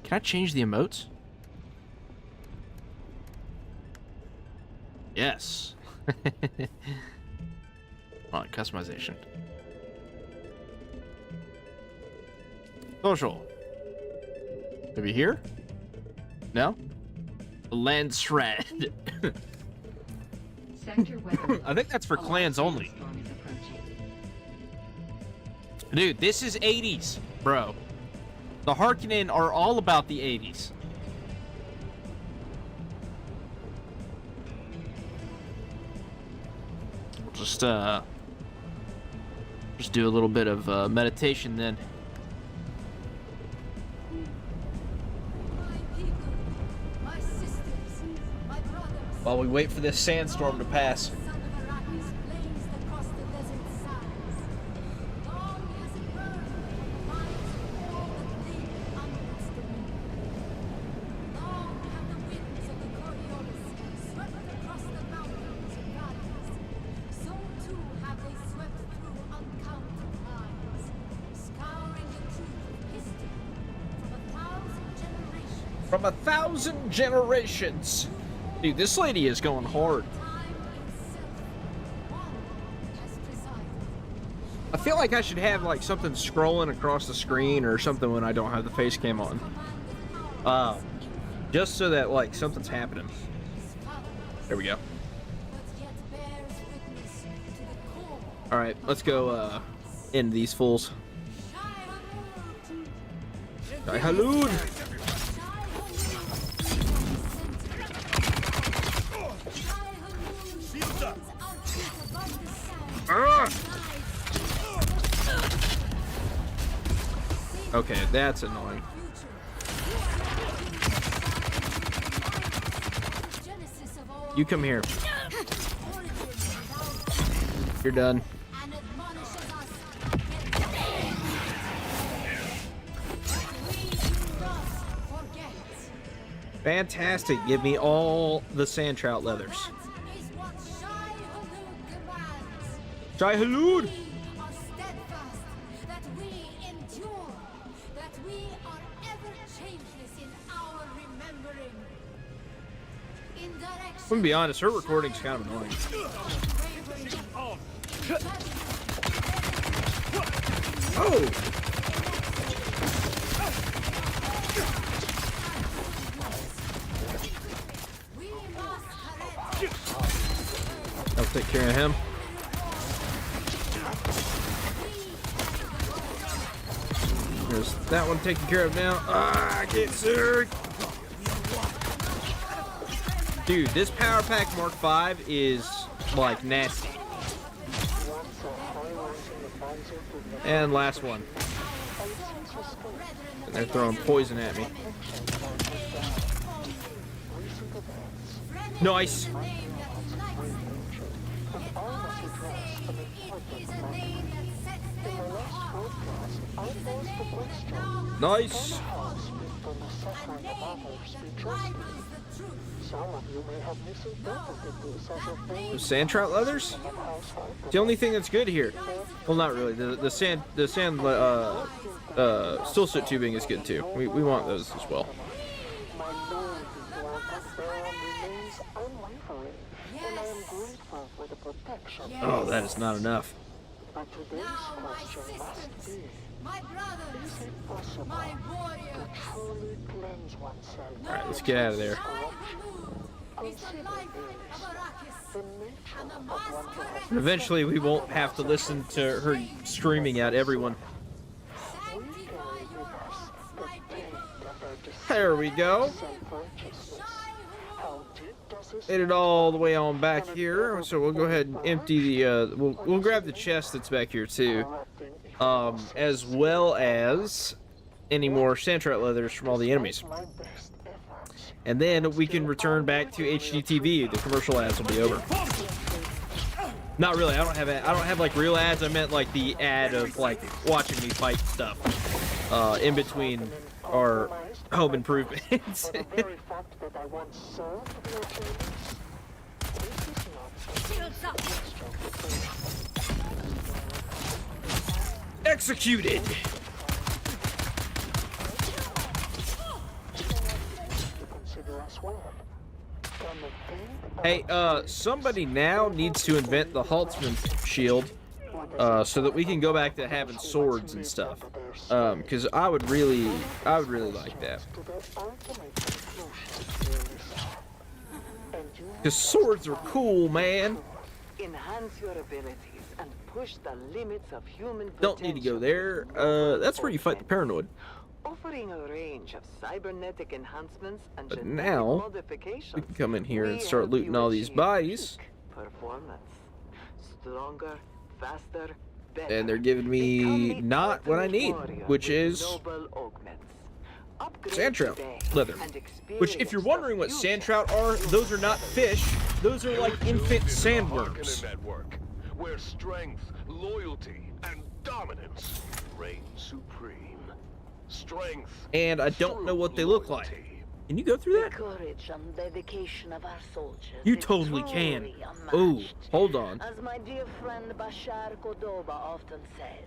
Can I change the emotes? Yes. On customization. Social. Maybe here? No? Land shred. Sector weather. I think that's for clans only. Sandstorm is approaching. Dude, this is 80s, bro. The Harkonnen are all about the 80s. Just do a little bit of meditation then. My people, my sisters, my brothers. While we wait for this sandstorm to pass. Son of Arrakis blazed across the desert sands. Long as it burned, minds of all that live amongst the wind. Long have the winds of the Coriolis swept across the mountains of valleys. So too have they swept through uncounted minds, scouring the truth of history from 1,000 generations. From 1,000 generations. Dude, this lady is going hard. Time itself, one has presided. I feel like I should have like something scrolling across the screen or something when I don't have the face cam on. Just so that, like, something's happening. There we go. Alright, let's go, end these fools. Shai Halud! Okay, that's annoying. You come here. You're done. Fantastic. Give me all the sand trout leathers. Shai Halud! I'm gonna be honest, her recording's kind of annoying. Oh! I'll take care of him. There's that one taken care of now. Ah, I get sick! Dude, this Power Pack Mark V is, like, nasty. And last one. And they're throwing poison at me. Nice! Nice! Those sand trout leathers? The only thing that's good here. Well, not really. The sand still soot tubing is good too. We want those as well. Oh, that is not enough. But today's question must be, my brothers, is it possible my to warriors. truly cleanse oneself? Alright, let's get out of there. Is the life of Arrakis, The nature and the of one who has And eventually we won't have to listen to her screaming at everyone. sanctify your hearts, my people. There we go. self-righteousness. How deep does this Made it all the way on back here, so we'll go ahead and empty the, we'll grab the chest that's back here too. As well as any more sand trout leathers from all the enemies. my best efforts? And then we can return back to HGTV. The commercial ads will be over. Not really. I don't have like real ads. I meant like the ad of like watching me fight stuff in between our home improvements. For the very fact that I once served your trainings? This is not Shields up. Executed. to consider as well. Can the thing Hey, somebody now needs to invent the Haltzman shield, so that we can go back to having swords and stuff. Because I would really like that. to their ultimate conclusion, dear listener. And you Because swords are cool, man. Enhance your abilities and push the limits of human Don't need to go there. That's where you fight the paranoid. Offering a range of cybernetic enhancements and But genetic now, modifications, we can come in here and we start help looting you all these achieve bodies. peak performance. Stronger, faster, better. And they're giving me Become the not what I ultimate need, warrior which with is noble augments. Upgrade sand trout today leather. and Which, if you're experience wondering the what sand future. trout are, those are not fish. Those are like infant sandworms. Harkonnen network, where strength, loyalty, and dominance reign supreme. Strength. And I don't know what they look like. loyalty. Can you go through The that? courage and dedication of our soldiers. You is totally can. truly Ooh, unmatched. hold on. As my dear friend Bashar Cordoba often says,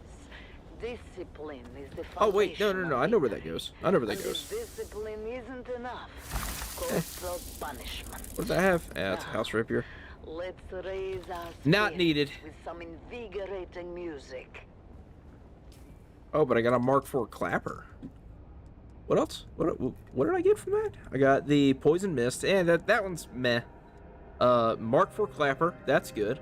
discipline is the Oh wait, no, foundation no. of I know where that victory. goes. I know where that And goes. if discipline isn't enough, corporal punishment. What does that have? Ah, it's a house rapier. Let's raise our Not spirits needed. with some invigorating music. Oh, but I got a Mark IV clapper. What else? What did I get from that? I got the Poison Mist, and that one's meh. Mark for Clapper, that's good.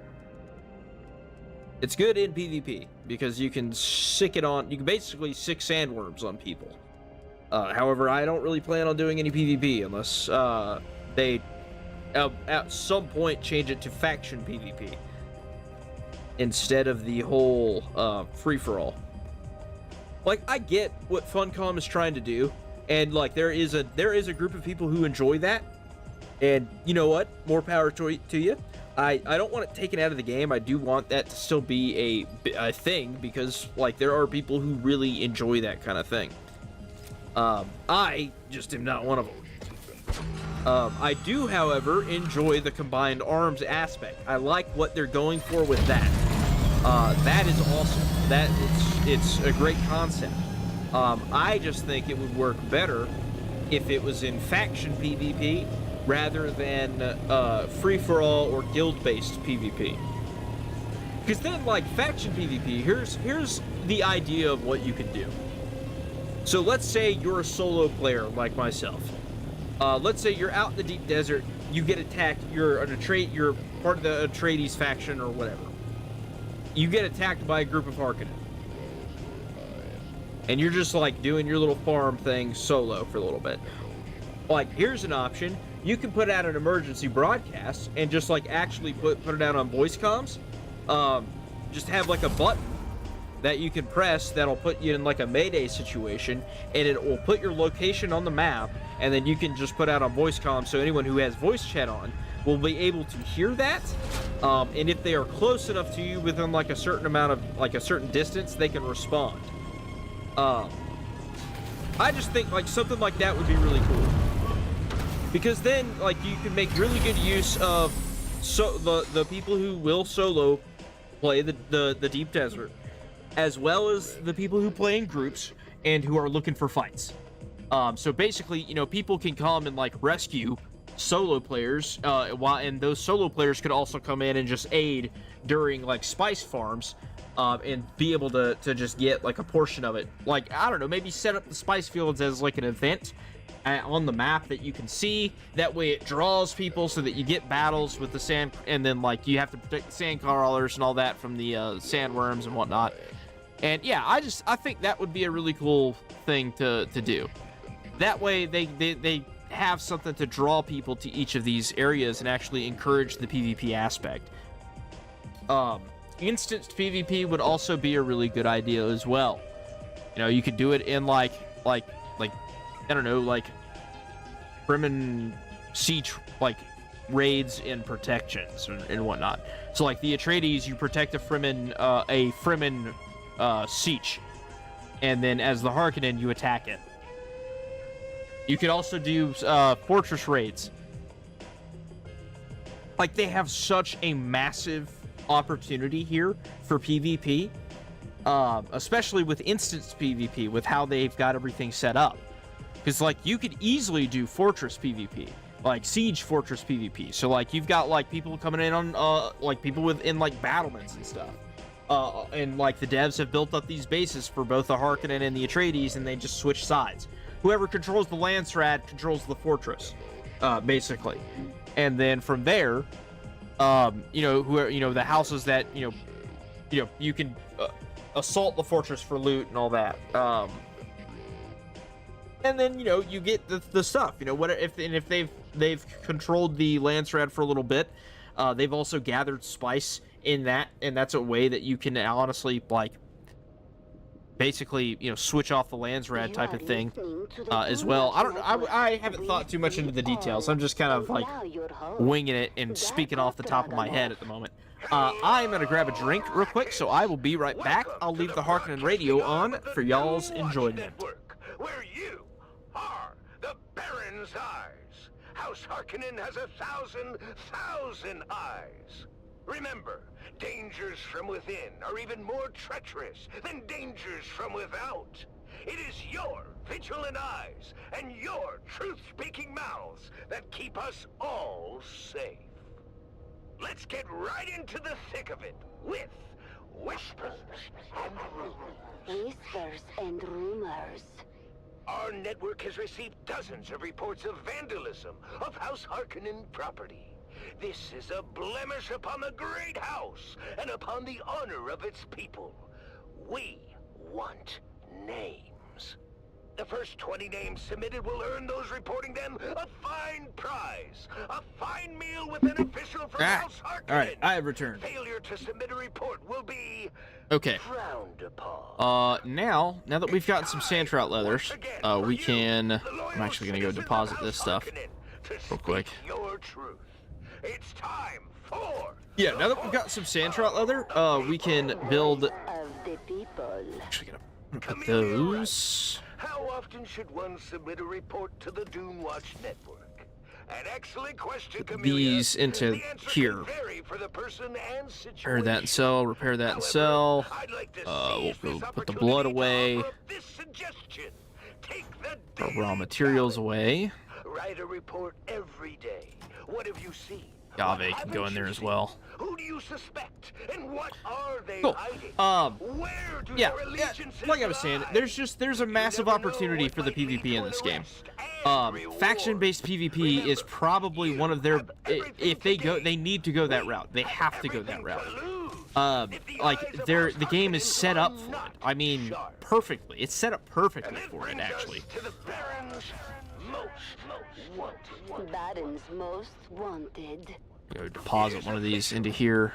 It's good in PvP because you can sick it on. You can basically sick sandworms on people. However, I don't really plan on doing any PvP unless they at some point change it to faction PvP instead of the whole free for all. Like, I get what Funcom is trying to do, and like there is a group of people who enjoy that, and you know what? More power to you. I don't want it taken out of the game. I do want that to still be a thing because like there are people who really enjoy that kind of thing. I just am not one of them. I do, however, enjoy the combined arms aspect. I like what they're going for with that. That is awesome. It's a great concept. I just think it would work better if it was in faction PvP rather than free-for-all or guild-based PvP. Because then, like, faction PvP, here's the idea of what you can do. So let's say you're a solo player like myself. Let's say you're out in the deep desert, you get attacked, you're part of the Atreides faction or whatever. You get attacked by a group of Harkonnen. And you're just like doing your little farm thing solo for a little bit. Like, here's an option. You can put out an emergency broadcast and just like actually put it out on voice comms. Just have like a button that you can press that'll put you in like a mayday situation, and it will put your location on the map, and then you can just put out on voice comms so anyone who has voice chat on will be able to hear that. And if they are close enough to you within like a certain amount of like a certain distance, they can respond. I just think like something like that would be really cool, because then like you can make really good use of the people who will solo play the deep desert, as well as the people who play in groups and who are looking for fights. So basically, you know, people can come and like rescue solo players, and those solo players could also come in and just aid during like spice farms, and be able to just get like a portion of it. Like, I don't know, maybe set up the spice fields as like an event on the map that you can see. That way it draws people so that you get battles with the sand, and then like you have to protect the sand crawlers and all that from the sandworms and whatnot. And yeah, I think that would be a really cool thing to do. That way they have something to draw people to each of these areas and actually encourage the PvP aspect. Instanced PvP would also be a really good idea as well. You know, you could do it in like I don't know, like Fremen siege like raids and protections and whatnot. So like the Atreides, you protect a Fremen siege, and then as the Harkonnen, you attack it. You could also do fortress raids. Like, they have such a massive opportunity here for PvP, especially with instance PvP, with how they've got everything set up. Because, like, you could easily do fortress PvP, like siege fortress PvP. So, like, you've got, like, people coming in on, like, people within, like, battlements and stuff. And, like, the devs have built up these bases for both the Harkonnen and the Atreides, and they just switch sides. Whoever controls the Landsrad controls the fortress, basically. And then from there, you know, the houses that, you can assault the fortress for loot and all that. And then, you know, you get the stuff, you know, if they've controlled the Landsrad for a little bit, they've also gathered spice in that, and that's a way that you can honestly, like, basically, you know, switch off the Landsrad type of thing, as well. I haven't thought too much into the details. I'm just kind of, like, winging it and speaking off the top of my head at the moment. I'm gonna grab a drink real quick, so I will be right back. I'll leave the Harkonnen radio on for y'all's enjoyment. Where you are the Baron's eyes. House Harkonnen has 1,000,000 eyes. Remember, dangers from within are even more treacherous than dangers from without. It is your vigilant eyes and your truth-speaking mouths that keep us all safe. Let's get right into the thick of it with Whispers and Rumors. Whispers and rumors. Our network has received dozens of reports of vandalism of House Harkonnen property. This is a blemish upon the great house and upon the honor of its people. We want names. The first 20 names submitted will earn those reporting them a fine prize. A fine meal with an official from House Harkonnen. All right, I have returned. Failure to submit a report will be Okay. frowned upon. Now that we've gotten some sand trout leathers, we can. I'm actually gonna go deposit this stuff real quick. Your truth. It's time for. Yeah, now that we've got some sand trout leather, we can build. Of the people. Actually, gonna put those. How often should one submit a report to the Dune Watch Network? An excellent question, Camellia. These into The answer here. can vary for the person and situation. Repair that and sell. Repair that and sell. I'd like to We'll seize this put the opportunity blood to away. offer up this suggestion. Take the Our raw daily materials ballot. away. Write a report every day. What have you seen? Yave What can go in haven't there you as seen? well. Who do you suspect? And what are they Cool. hiding? Where do Yeah, their allegiances like I was saying, lie? there's a massive never know opportunity what for the might lead PvP to in an this game. arrest and reward. Faction-based PvP is Remember, probably one of their. have everything If they to go, gain. they need to go that We route. They have to go that everything route. to lose. If the Like eyes of the House game is Harkonnen set up are for it. not I mean, sharp. perfectly. It's set up perfectly And that for it, brings us actually. to the Baron's most wanted. Baron's most wanted. Go deposit one of these into here.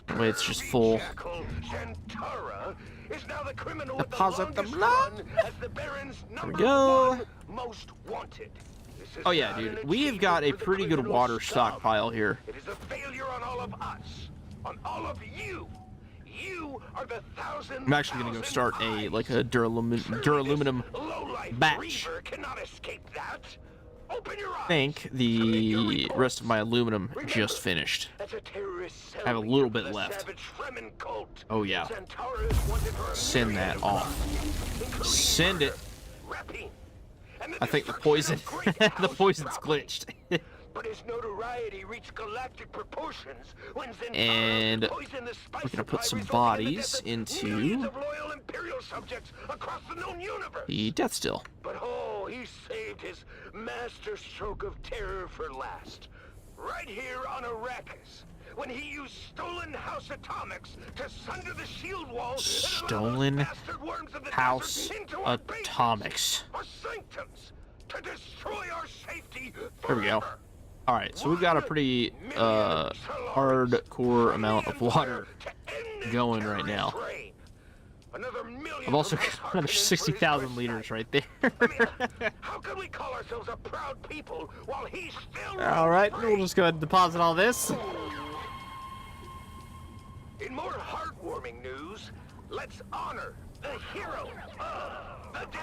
That Way it's just scurvy full. jackal, Zantara, is now the criminal with the Deposit the longest blood. run as the Baron's we number go. one most wanted. This is Oh yeah, not dude. an We have got a achievement for the pretty good criminal water scum. stockpile here. It is a failure on all of us, on all of you. You are the thousand. I'm actually gonna go start a duraluminum batch. Cannot escape that. Open your eyes. I think the rest of my aluminum just finished. That's a terrorist cell I have a little leader bit for the left. savage Fremen cult. Oh yeah. Zantara is wanted for a Send myriad that of off. crimes, including Send murder, it. rapine, and I think the destruction poison, of great the house poison's property. glitched. But his notoriety reached galactic proportions when Zantara And poisoned the spice we're gonna put supply, some resulting in the bodies death of into millions of loyal Imperial subjects across the known universe. the death still. But oh, he saved his master stroke of terror for last. Right here on Arrakis, when he used stolen house atomics to sunder the shield wall. Stolen house atomics. Our sanctums, to destroy our safety. There we go. forever. All right, so we've got a pretty hardcore amount of water going right now. I've also got another 60,000 liters right there. How can we call ourselves a proud people while he's still All right, we'll just go ahead and deposit all this. In more heartwarming news, let's honor the hero of the day.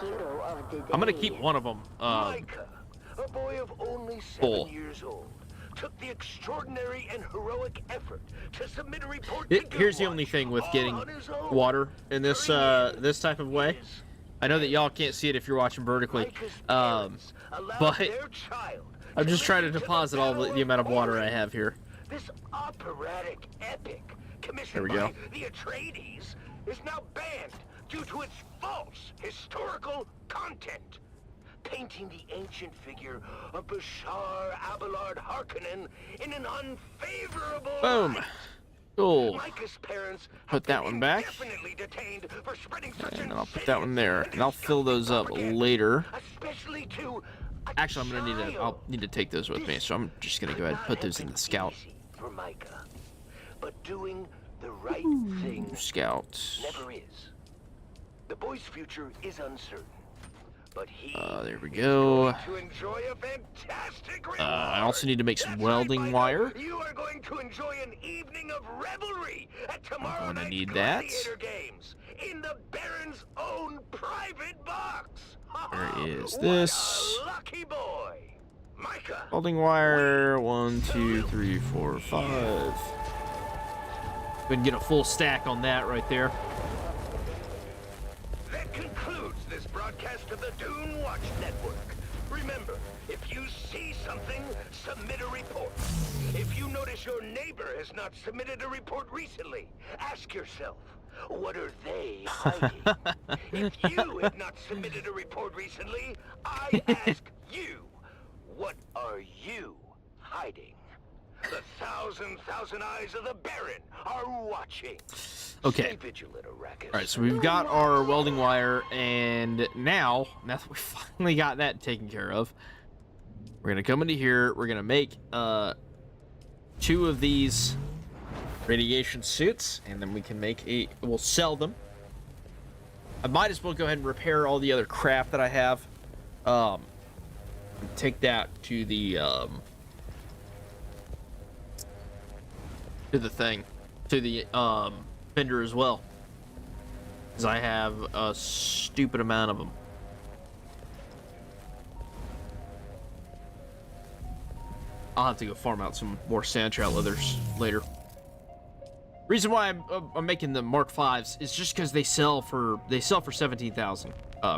Hero of the day. I'm gonna keep one of them. Micah, a boy of only 7 full. years old, took the extraordinary and heroic effort to submit a report to Here's the Dune only Watch thing with getting on his own. water in this this type of way. Is I know that y'all can't see it if you're watching vertically, Micah's parents allowed but their child I'm just trying to listen deposit all the amount of water I Battle have here. This operatic epic, commissioned There we go. by the Atreides, is now banned due to its false historical content, painting the ancient figure of Bashar Abelard Harkonnen in an unfavorable Boom. light. Cool. Micah's parents Put have that been one back. indefinitely detained for spreading such And I'll put that one there, insidious and I'll fill those up propaganda, later. especially to a Actually, I'm gonna child. I'll need to take those with me, so I'm just gonna go ahead and put those in the scout. For Micah, but doing the right thing Scout. never is. The boy's future is uncertain, but he There we is go. going to enjoy a fantastic reward. I also need to make some That's welding right, wire. Micah. You are going to enjoy an evening of revelry at tomorrow gonna night's need that. Gladiator Games in the Baron's own private box. There is What this. a lucky boy, Micah. Welding wire. 1, 2, 3, 4, 5. We can get a full stack on that right there. That concludes this broadcast of the Dune Watch Network. Remember, if you see something, submit a report. If you notice your neighbor has not submitted a report recently, ask yourself, What are they hiding? If you have not submitted a report recently, I ask you, what are you hiding? The thousand eyes of the Baron are watching. Okay. Stay vigilant, Arrakis. All right, so we've got our welding wire, and now that we finally got that taken care of, we're gonna come into here. We're gonna make 2 of these radiation suits, and then we can make we'll sell them. I might as well go ahead and repair all the other crap that I have. Take that to the vendor as well, because I have a stupid amount of them. I'll have to go farm out some more sand trout leathers later. Reason why I'm making the Mark 5s is just because they sell for 17,000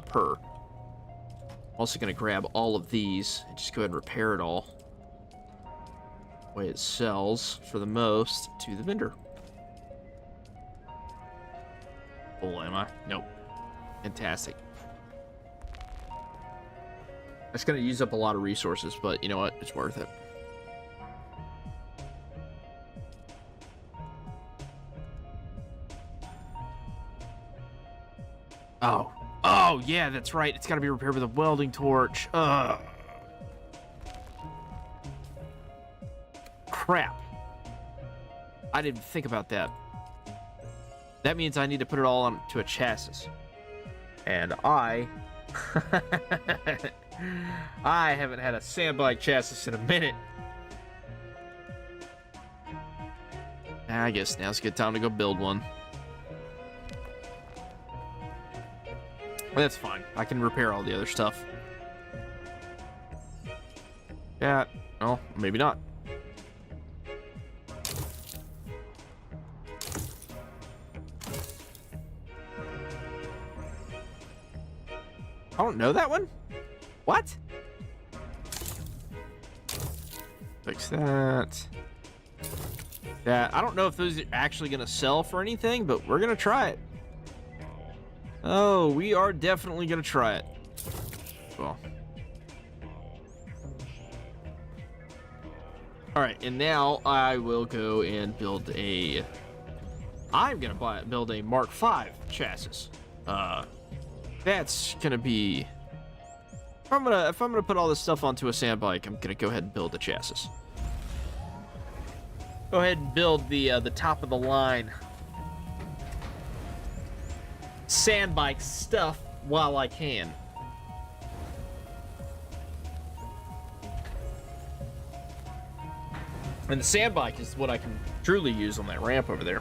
per. I'm also gonna grab all of these and just go ahead and repair it all. Way it sells for the most to the vendor. Full am I? Nope. Fantastic. That's gonna use up a lot of resources, but you know what? It's worth it. Oh, yeah, that's right. It's got to be repaired with a welding torch. Crap. I didn't think about that. That means I need to put it all onto a chassis. And I haven't had a sandbike chassis in a minute. I guess now's a good time to go build one. That's fine. I can repair all the other stuff. Yeah. Well, maybe not. I don't know that one? What? Fix that. That. I don't know if those are actually going to sell for anything, but we're going to try it. Oh, we are definitely going to try it. Well. Alright, and now I will go and build a... I'm going to build a Mark 5 chassis. That's going to be... If I'm gonna put all this stuff onto a sand bike, I'm going to go ahead and build the chassis. Go ahead and build the top of the line sand bike stuff while I can. And the sand bike is what I can truly use on that ramp over there.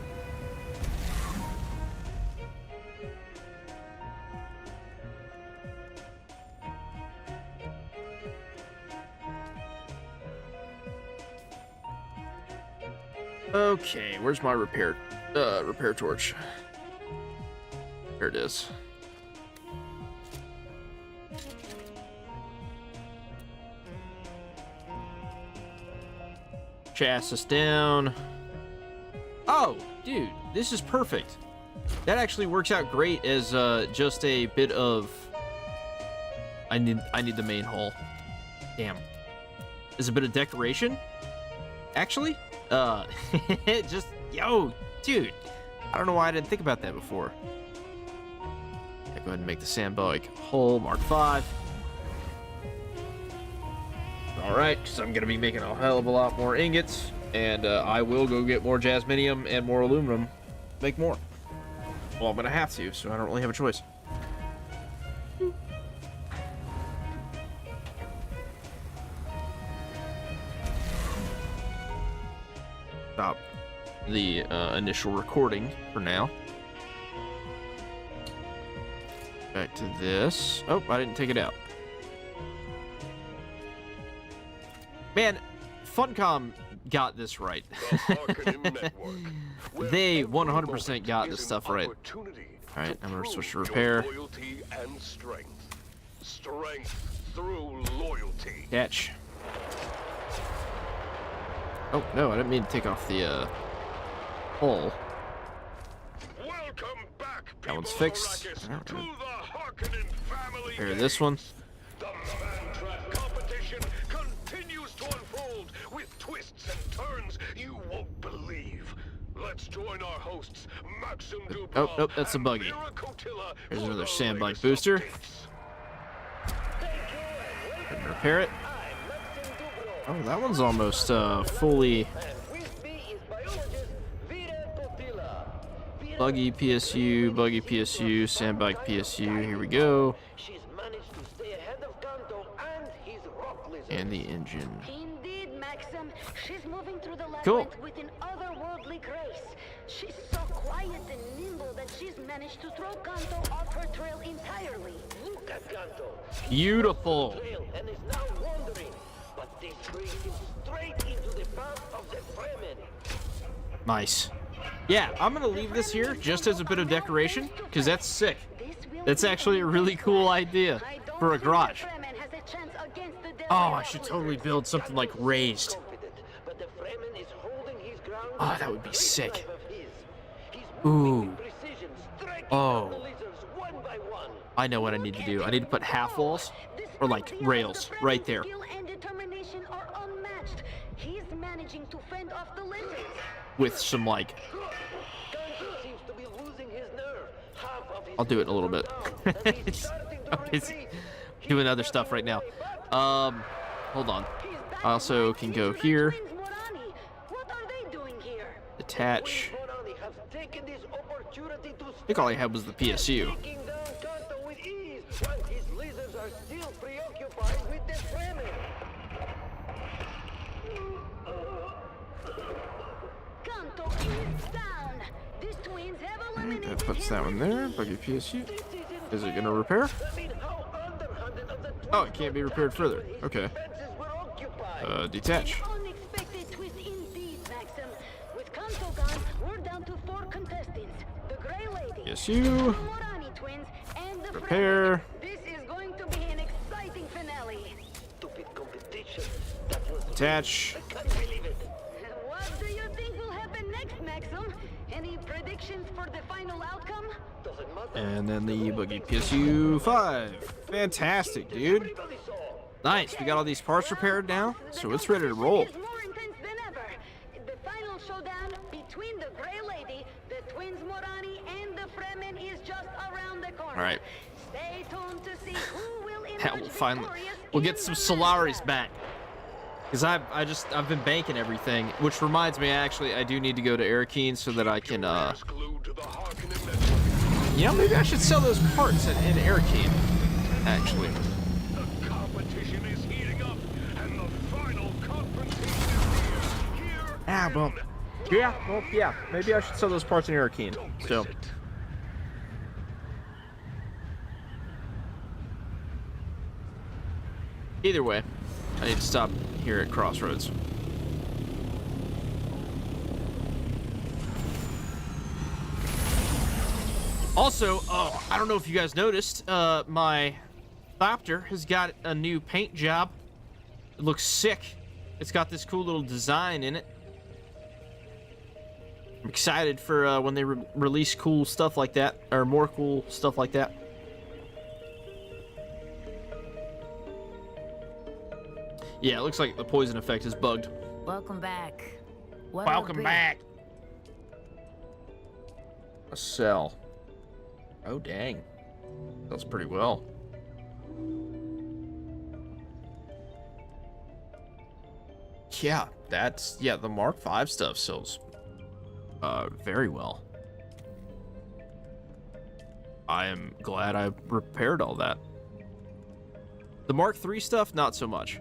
Okay, where's my repair torch? There it is. Chassis down. Oh, dude, this is perfect. That actually works out great as just a bit of... I need the main hull. Damn. Is a bit of decoration? Actually? Just... Yo, dude. I don't know why I didn't think about that before. Go ahead and make the sand bike hull Mark 5. Alright, because I'm going to be making a hell of a lot more ingots. And I will go get more jasminium and more aluminum. Make more. Well, I'm going to have to, so I don't really have a choice. Stop the initial recording for now. Back to this. Oh, I didn't take it out. Man, Funcom got this right. They 100% got this stuff right. Alright, I'm going to switch to repair. Loyalty and strength. Strength through loyalty. Catch. Oh, no, I didn't mean to take off the hull. Welcome back, That one's people of fixed. Arrakis, Alright. to the Harkonnen family. Here, this one. The fan trap competition continues to unfold with twists and turns you won't believe. Let's join our hosts, Maxim Dubrow. Oh, nope, that's a and buggy. Mira Kotila Here's for another the sandbike latest booster. updates. Can repair it. Oh, that one's almost fully buggy PSU, sandbike PSU. Here we go. She's managed to stay ahead of Kanto and his rock lizard. And the engine. Indeed, Maxim. She's moving through the Cool. labyrinth with an otherworldly grace. She's so quiet and nimble that she's managed to throw Kanto off her trail entirely. Look at Kanto. Beautiful. Trail and is now wandering, but this brings him straight into the path of the Fremen. Nice. Yeah, I'm gonna leave this here just as a bit of decoration, because that's sick. That's actually a really cool idea for a garage. Oh, I should totally build something like raised. But the Fremen is holding his ground. Oh, that would be with sick. drive of his. He's Ooh. moving with precision, striking down the Oh. lizards one by one. I know what I need to do. I need to put half walls or like rails right there. Skill and determination are unmatched. He's managing to fend off the lizards. With some like, Kanto seems to be losing his nerve. Half of his I'll do it in a little bit. down, and he's starting to I'm busy retreat. doing other stuff right now. Hold on. I also can go here, What are they doing here? attach. Morani has taken this opportunity to I think all I had was the PSU. taking down Kanto with ease, while his lizards are still preoccupied with the Fremen. Kanto is down. These twins have eliminated That puts him. that one there. Buggy PSU. Is it gonna repair? I mean, how underhanded of the Oh, it can't be repaired further. Okay. defenses were occupied. Detach. An unexpected twist indeed, Maxim. With Kanto gone, we're down to 4 contestants. The Grey Lady, PSU. the Morani twins, and the Repair. Fremen. This is going to be an exciting finale. Stupid competition. That was Attach. I can't believe it. What do you think will happen next, Maxim? Any predictions for the final outcome? Doesn't matter. And then the buggy PSU 5. Fantastic, dude. Everybody saw. Nice. We got all these parts repaired now, The so it's ready to roll. competition is more intense than ever. The final showdown between the Grey Lady, the twins Morani, and the Fremen is just around the corner. All right. Stay tuned to see who will emerge That will finally. victorious We'll in get some the Solaris matchup. back. Because I've been banking everything, which reminds me, actually, I do need to go to Arrakis so that I can, Is glued to the Harkonnen network. you know, maybe I should sell those parts in Arrakis, actually. The competition is heating up, and the final confrontation is here. Ah, well, yeah, maybe I should sell those parts in Arrakis. So, either way, I need to stop here at Crossroads. Also, oh, I don't know if you guys noticed, my Thopter has got a new paint job. It looks sick. It's got this cool little design in it. I'm excited for when they release cool stuff like that, or more cool stuff like that. Yeah, it looks like the poison effect is bugged. Welcome back. Welcome back. A cell. Oh, dang. Sells pretty well. Yeah, the Mark V stuff sells very well. I am glad I repaired all that. The Mark III stuff, not so much.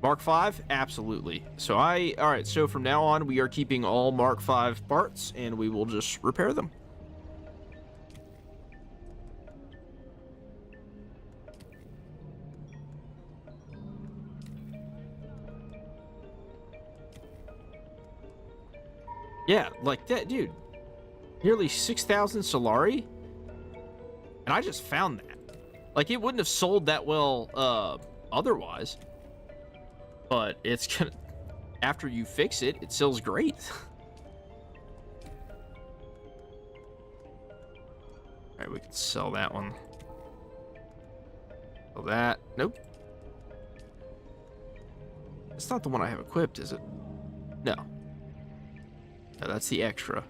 Mark V, absolutely. So alright, so from now on, we are keeping all Mark V parts, and we will just repair them. Yeah, like that, dude. Nearly 6,000 Solari? And I just found that. Like, it wouldn't have sold that well, otherwise. But it's gonna... After you fix it, it sells great. Alright, we can sell that one. Sell that. Nope. It's not the one I have equipped, is it? No. No, that's the extra.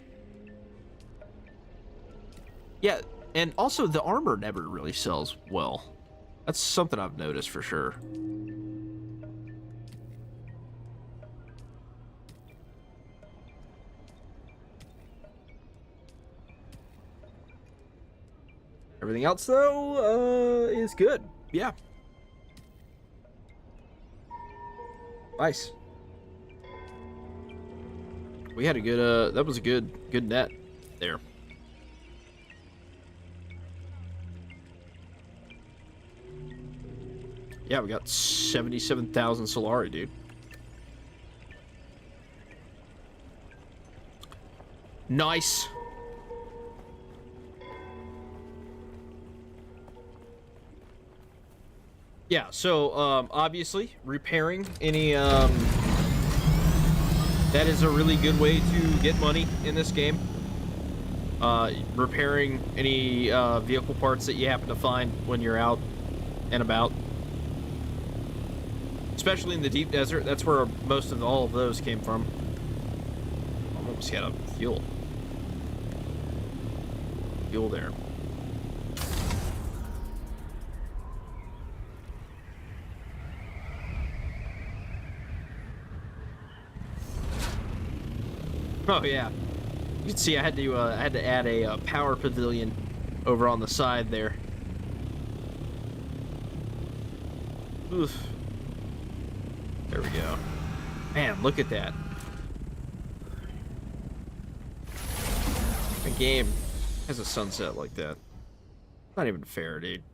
Yeah, and also the armor never really sells well. That's something I've noticed for sure. Everything else, though, is good. Yeah. Nice. We had a good, that was a good net there. Yeah, we got 77,000 Solari, dude. Nice. Yeah, so, obviously, repairing any, that is a really good way to get money in this game. Repairing any, vehicle parts that you happen to find when you're out and about. Especially in the deep desert, that's where most of all of those came from. I'm almost out of fuel. Fuel there. Oh yeah, you can see I had to add a power pavilion over on the side there. Oof. There we go. Man, look at that. A game has a sunset like that. Not even fair, dude.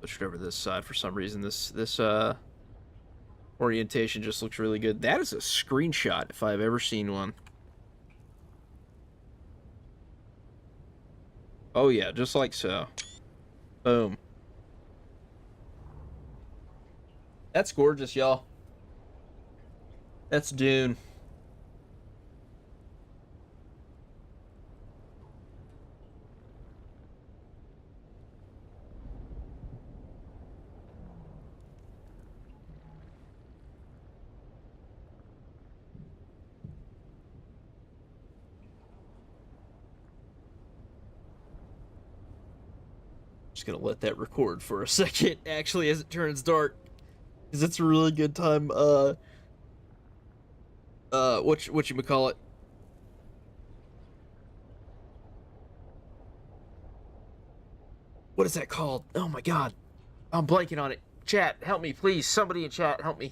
Pushed over this side for some reason. This orientation just looks really good. That is a screenshot if I've ever seen one. Oh yeah, just like so. Boom. That's gorgeous, y'all. That's Dune. Just gonna let that record for a second, actually, as it turns dark. Because it's a really good time, whatchamacallit? What is that called? Oh my god. I'm blanking on it. Chat, help me, please. Somebody in chat, help me.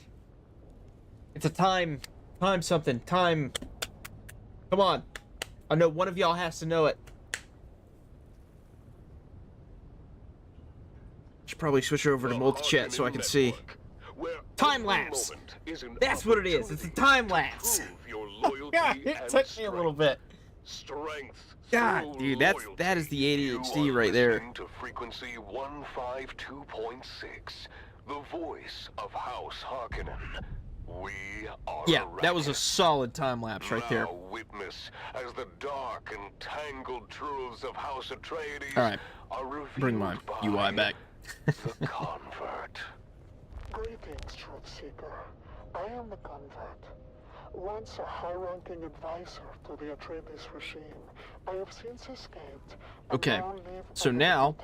It's a time something. Come on. I know one of y'all has to know it. Should probably switch over to multi-chat so I can see. Time lapse. That's what it is. It's a time lapse. God, it took me a little bit. God, dude, that is the ADHD right there. To frequency 152.6, the voice of House Harkonnen. We are yeah, that was a solid time lapse right there. Now witness as the dark and tangled truths of House Atreides are revealed. Bring my UI back. The convert. Greetings, Truthseeker. I am the convert. Once a high-ranking advisor to the Atreides regime, I have since escaped. Okay, so now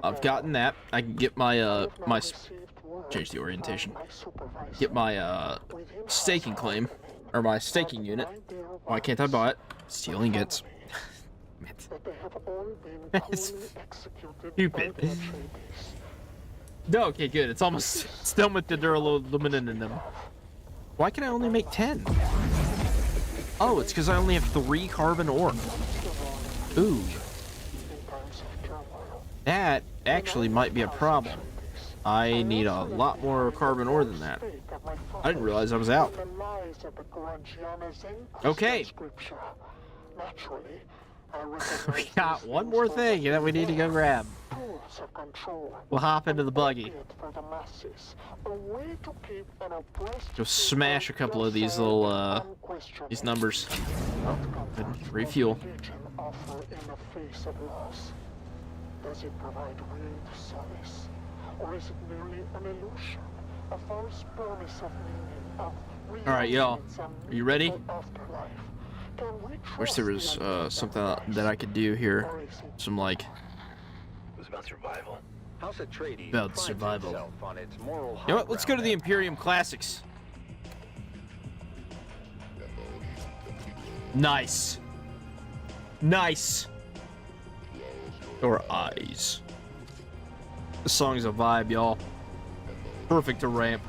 I've gotten that. I can get my change the orientation. Get my staking claim, or my staking unit. Why can't I buy it? Stealing gets. That's stupid. No, okay, good. It's almost still with the duralumin in them. Why can I only make 10? Oh, it's because I only have 3 carbon ore. Ooh. That actually might be a problem. I need a lot more carbon ore than that. I didn't realize I was out. Okay. We got one more thing that we need to go grab. We'll hop into the buggy. Go smash a couple of these little, these numbers. Oh, Free does fuel. religion offer in the face of loss? Does it provide real solace? Or is it merely an illusion? A false promise of meaning, of All right, y'all. reunion in some Are you ready? mythical afterlife? Can we Wish trust there the was ideas something of Christ? that I could do here. Or is it Some like It was about survival. House Atreides About prides survival. itself on its moral You know what? Let's go to the high Imperium Classics. Nice. Nice. Your eyes. This song's a vibe, y'all. Perfect to ramp.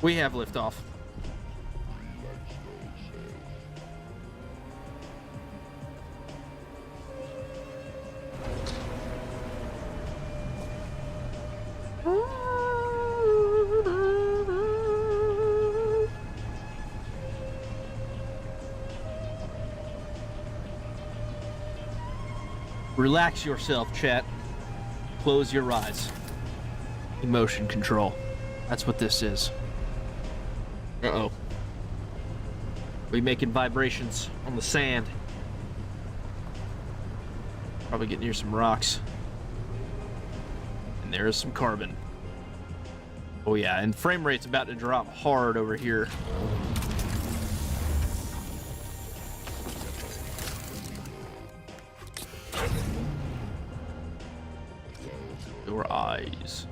We have liftoff. Relax yourself, chat. Close your eyes. Emotion control. That's what this is. Uh-oh. We making vibrations on the sand. Probably get near some rocks. And there is some carbon. Oh yeah, and frame rate's about to drop hard over here. Your eyes.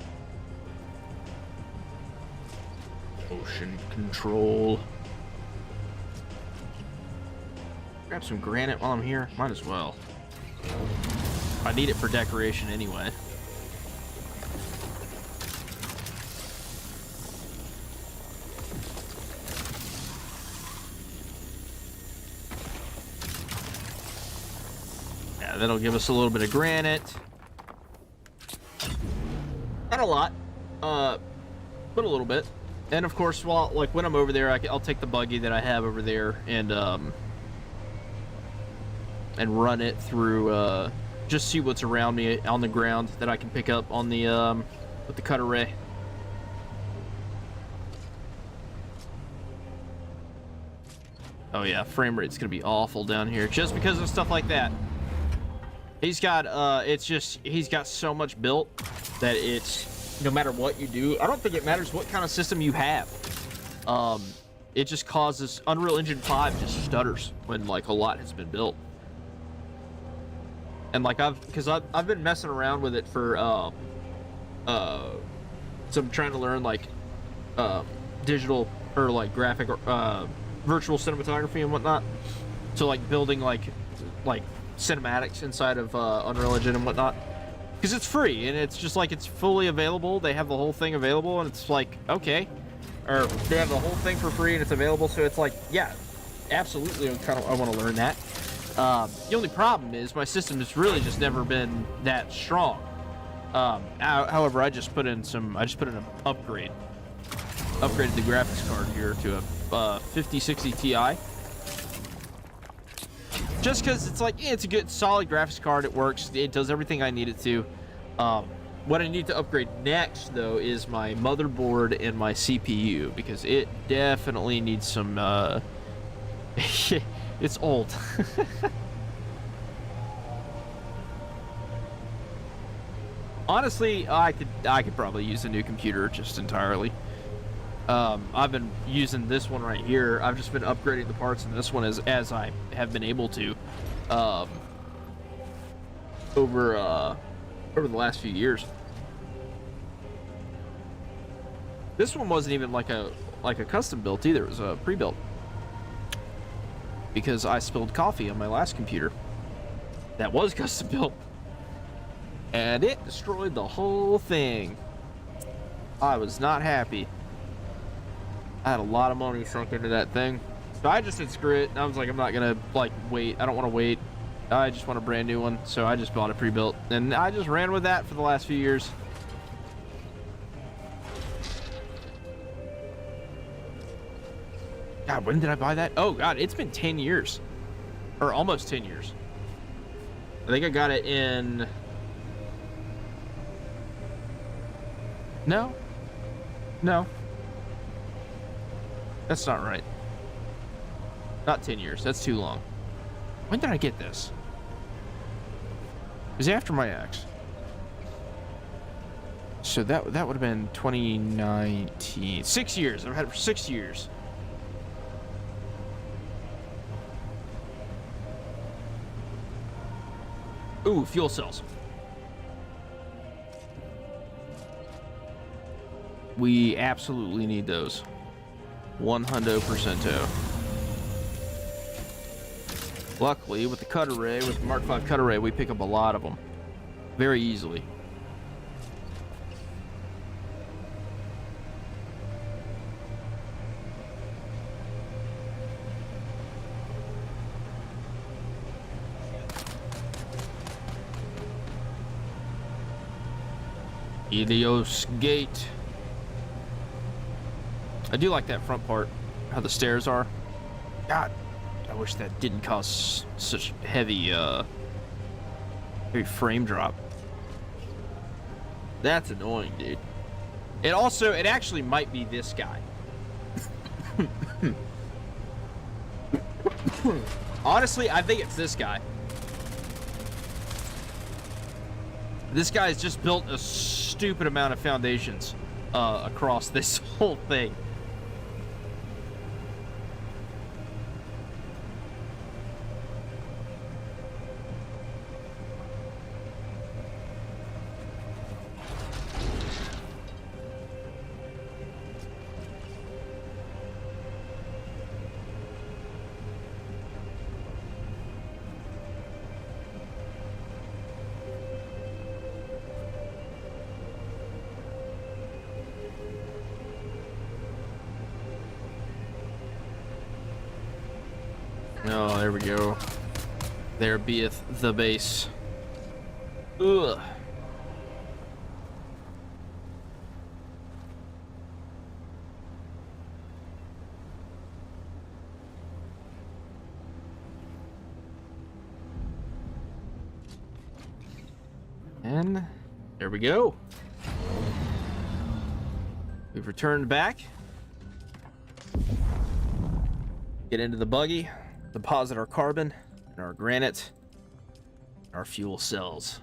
Motion control. Grab some granite while I'm here. Might as well. I need it for decoration anyway. Yeah, that'll give us a little bit of granite. Not a lot, but a little bit. And of course, while when I'm over there, I'll take the buggy that I have over there and run it through, just see what's around me on the ground that I can pick up on the with the cutter ray. Oh yeah, frame rate's gonna be awful down here just because of stuff like that. He's got he's got so much built that it's no matter what you do, I don't think it matters what kind of system you have. It just causes Unreal Engine 5 just stutters when like a lot has been built. And like I've been messing around with it for so I'm trying to learn like digital or like graphic or virtual cinematography and whatnot. So like building like cinematics inside of Unreal Engine and whatnot, because it's free and it's just like it's fully available. They have the whole thing available and it's like, okay, or they have the whole thing for free and it's available, so it's like, yeah, absolutely, I want to learn that. The only problem is my system has really just never been that strong. However, I just put in an upgrade. Upgraded the graphics card here to a 5060 Ti. Just because it's like, yeah, it's a good solid graphics card. It works. It does everything I need it to. What I need to upgrade next, though, is my motherboard and my CPU, because it definitely needs some. It's old. Honestly, I could probably use a new computer just entirely. I've been using this one right here. I've just been upgrading the parts in this one as I have been able to over the last few years. This one wasn't even like a custom built either. It was a pre-built, because I spilled coffee on my last computer that was custom built, and it destroyed the whole thing. I was not happy. I had a lot of money sunk into that thing. So I just said screw it. And I was like, I'm not gonna wait. I don't want to wait. I just want a brand new one. So I just bought a pre-built. And I just ran with that for the last few years. God, when did I buy that? Oh God, it's been 10 years. Or almost 10 years. I think I got it in... No. That's not right. Not 10 years. That's too long. When did I get this? It was after my ex. So that would have been 2019. 6 years. I've had it for 6 years. Ooh, fuel cells. We absolutely need those. 100%. Luckily, with the cut array, with the Mark V cut array, we pick up a lot of them very easily. Helios Gate. I do like that front part, how the stairs are. God, I wish that didn't cause such heavy frame drop. That's annoying, dude. It actually might be this guy. Honestly, I think it's this guy. This guy's just built a stupid amount of foundations across this whole thing. Oh, there we go. There beeth the base. Ugh. And there we go. We've returned back. Get into the buggy. Deposit our carbon and our granite and our fuel cells.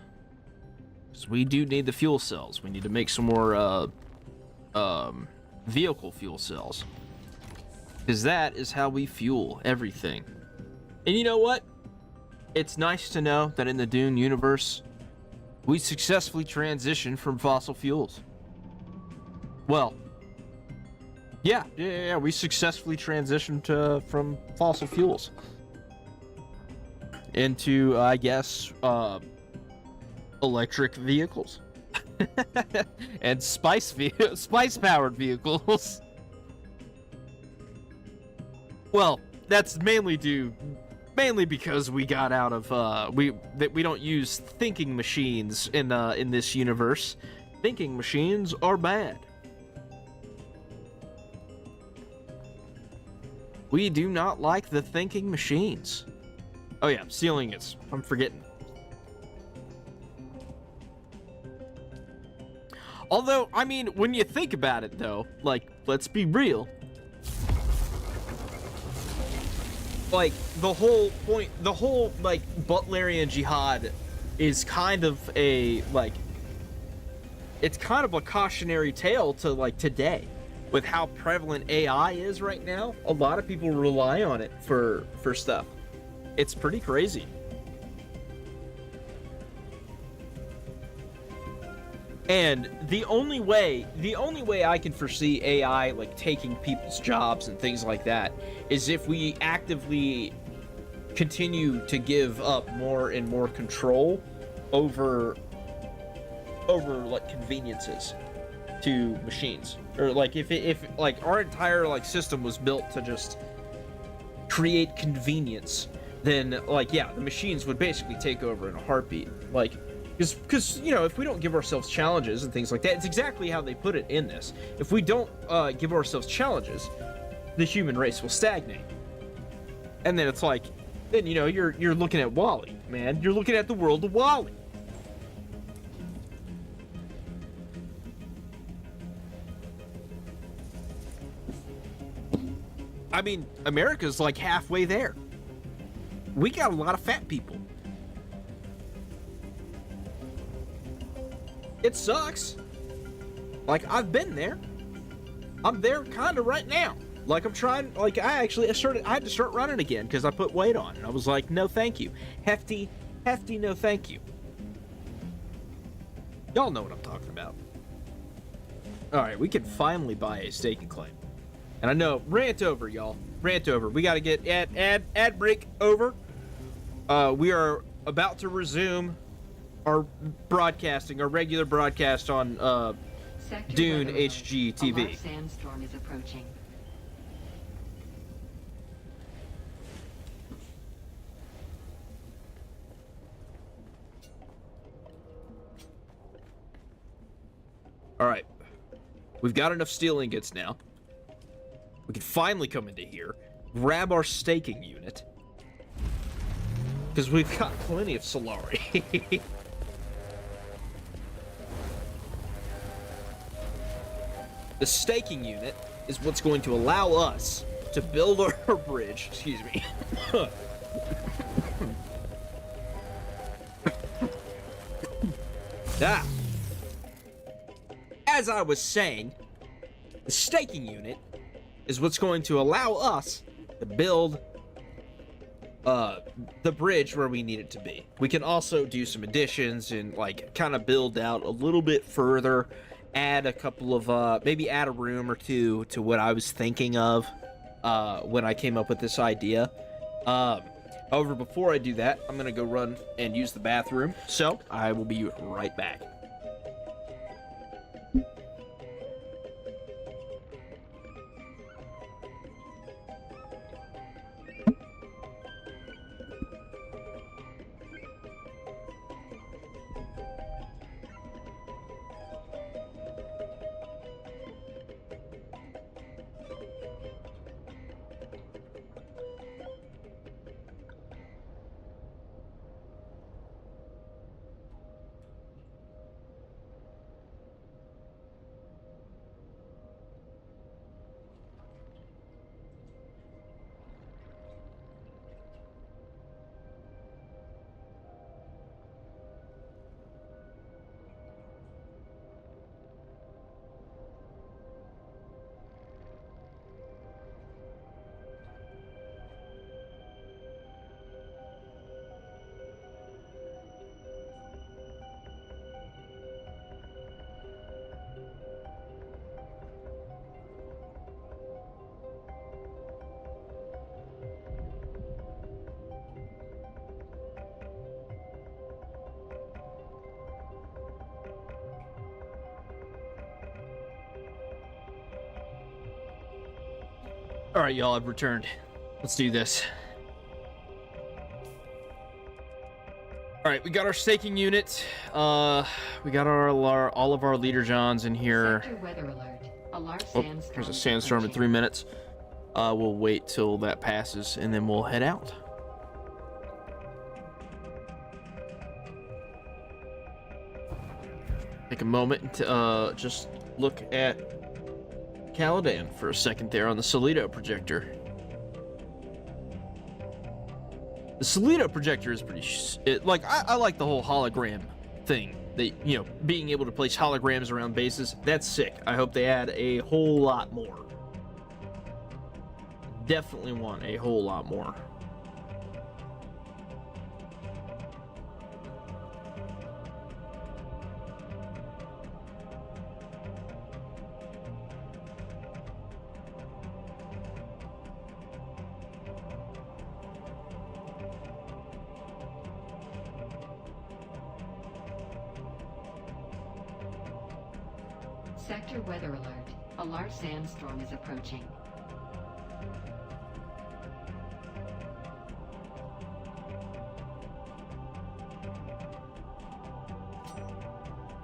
Because we do need the fuel cells. We need to make some more vehicle fuel cells. Because that is how we fuel everything. And you know what? It's nice to know that in the Dune universe, we successfully transitioned from fossil fuels. Well, yeah, we successfully transitioned from fossil fuels into, I guess, electric vehicles and spice-powered vehicles. Well, that's mainly because we got out of we don't use thinking machines in this universe. Thinking machines are bad. We do not like the thinking machines. Oh yeah, stealing is. I'm forgetting. Although, I mean, when you think about it though, like, let's be real. Like, the whole point, like, Butlerian jihad is kind of a, like, it's kind of a cautionary tale to, like, today. With how prevalent AI is right now, a lot of people rely on it for stuff. It's pretty crazy. And the only way I can foresee AI like taking people's jobs and things like that is if we actively continue to give up more and more control over like conveniences to machines. Or like if like our entire like system was built to just create convenience, then like yeah, the machines would basically take over in a heartbeat. Like because you know, if we don't give ourselves challenges and things like that, it's exactly how they put it in this. If we don't give ourselves challenges, the human race will stagnate. And then it's like, then you know, you're looking at WALL-E, man. You're looking at the world of WALL-E. I mean, America's like halfway there. We got a lot of fat people. It sucks. Like, I've been there. I'm there kind of right now. Like, I'm trying, like, I had to start running again because I put weight on. And I was like, no thank you. Hefty, no thank you. Y'all know what I'm talking about. Alright, we can finally buy a staking claim. And I know, rant over, y'all. Rant over. We gotta get ad break over. We are about to resume our broadcasting, our regular broadcast on Dune HGTV. Sandstorm is approaching. Alright. We've got enough steel ingots now. We can finally come into here, grab our staking unit. Because we've got plenty of Solari. The staking unit is what's going to allow us to build our bridge. Excuse me. Ah. As I was saying, the staking unit is what's going to allow us to build the bridge where we need it to be. We can also do some additions and like kind of build out a little bit further, add a couple of maybe add a room or two to what I was thinking of when I came up with this idea. However, before I do that, I'm gonna go run and use the bathroom, so I will be right back. All right, y'all, I've returned. Let's do this. All right, we got our staking unit. We got all of our leader johns in here. Sector weather alert. A large Oh, sandstorm there's a is sandstorm in approaching. 3 minutes. We'll wait till that passes and then we'll head out. Take a moment to just look at Caladan for a second there on the Solido projector. The Solido projector is pretty I like the whole hologram thing. That, you know, being able to place holograms around bases, that's sick. I hope they add a whole lot more. Definitely want a whole lot more. Sector weather alert. A large sandstorm is approaching.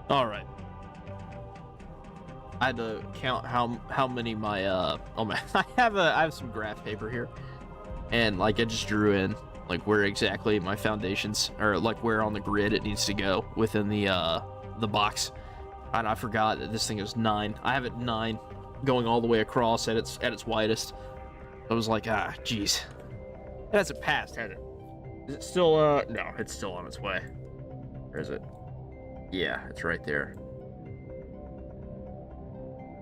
All right. I had to count how many my oh man, I have some graph paper here, and like I just drew in like where exactly my foundations, or like where on the grid it needs to go within the box. And I forgot that this thing is 9. I have it 9 going all the way across at its widest. I was like, jeez. It hasn't passed, has it? Is it still, no, it's still on its way. Where is it? Yeah, it's right there.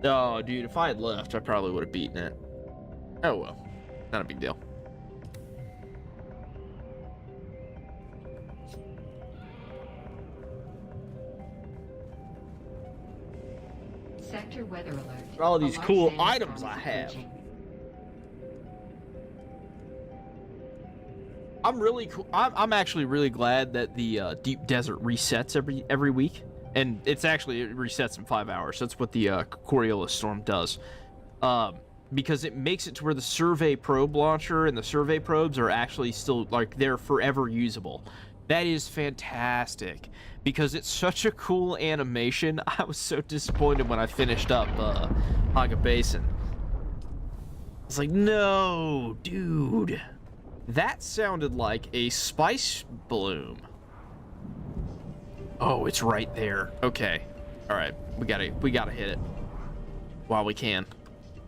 Oh, dude, if I had left, I probably would have beaten it. Oh, well. Not a big deal. Sector weather alert. All these A cool large items sandstorm I is have. approaching. I'm really cool. I'm actually really glad that the deep desert resets every week, and it resets in 5 hours. That's what the Coriolis storm does, because it makes it to where the survey probe launcher and the survey probes are actually still like they're forever usable. That is fantastic because it's such a cool animation. I was so disappointed when I finished up Haga Basin. It's like, no, dude. That sounded like a spice bloom. Oh, it's right there. Okay. All right. We gotta hit it while we can.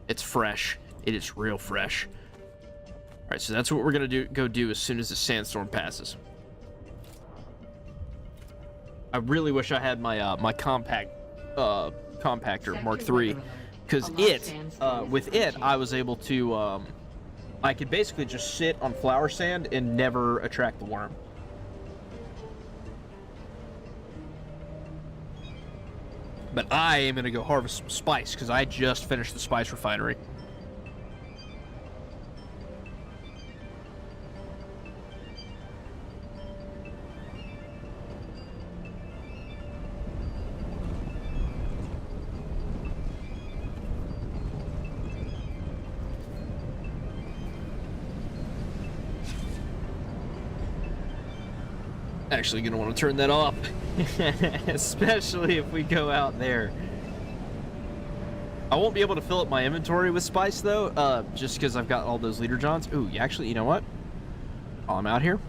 It's fresh. It is real fresh. All right, so that's what we're gonna go do as soon as the sandstorm passes. I really wish I had my my compactor Mark III, because with it I was able to I could basically just sit on flower sand and never attract the worm. But I am gonna go harvest some spice because I just finished the spice refinery. Actually gonna want to turn that off, especially if we go out there. I won't be able to fill up my inventory with spice though, just because I've got all those leader johns. Ooh, actually, you know what? While I'm out here,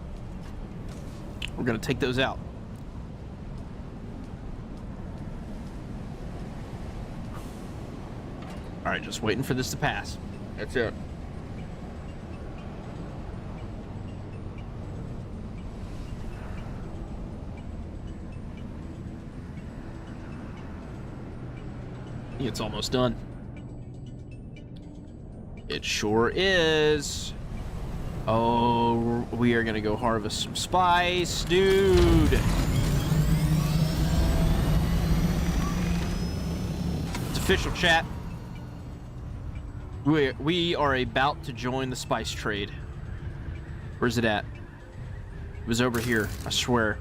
we're gonna take those out. All right, just waiting for this to pass. That's it. It's almost done. It sure is. Oh, we are gonna go harvest some spice, dude. It's official, chat. We are about to join the spice trade. Where's it at? It was over here, I swear.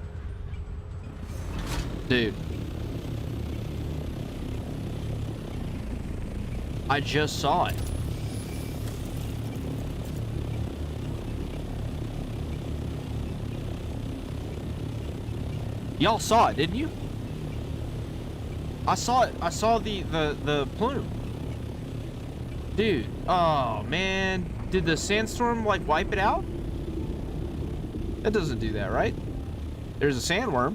Dude. I just saw it. Y'all saw it, didn't you? I saw it. I saw the plume. Dude, oh man. Did the sandstorm like wipe it out? That doesn't do that, right? There's a sandworm.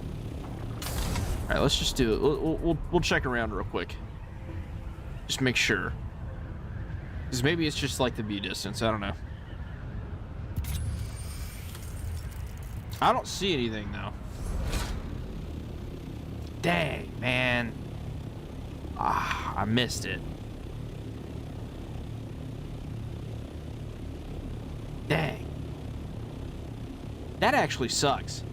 All right, let's just do it. We'll check around real quick. Just make sure. Because maybe it's just like the view distance. I don't know. I don't see anything, though. Dang, man. Ah, I missed it. Dang. That actually sucks.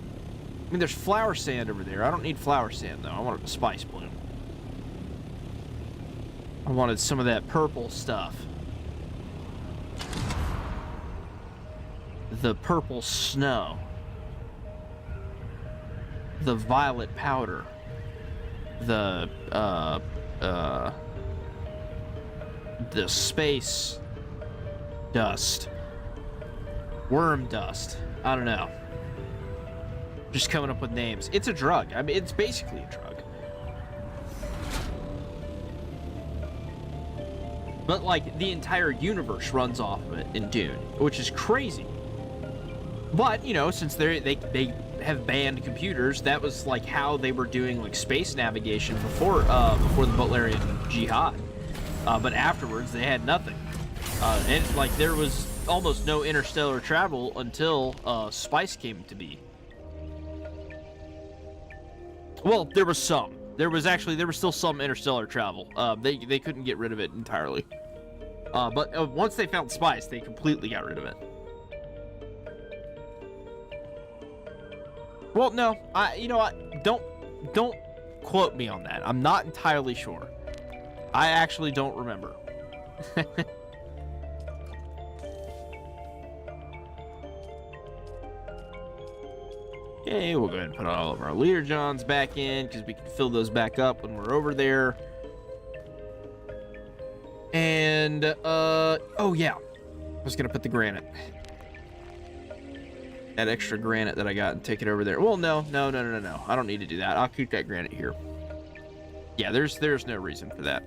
I mean, there's flower sand over there. I don't need flower sand, though. I want a spice bloom. I wanted some of that purple stuff. The purple snow. The violet powder. The space dust. Worm dust. I don't know. Just coming up with names. It's a drug. I mean, it's basically a drug. But, like, the entire universe runs off of it in Dune, which is crazy. But, you know, since they have banned computers, that was, like, how they were doing, like, space navigation before the Butlerian Jihad. But afterwards, they had nothing. And like there was almost no interstellar travel until spice came to be. Well, there was some. There was still some interstellar travel. They couldn't get rid of it entirely. But once they found spice, they completely got rid of it. Well, no, you know what? Don't quote me on that. I'm not entirely sure. I actually don't remember. Okay, we'll go ahead and put all of our leader johns back in because we can fill those back up when we're over there. And oh yeah, I was gonna put the granite, that extra granite that I got, and take it over there. Well, no. I don't need to do that. I'll keep that granite here. Yeah, there's no reason for that.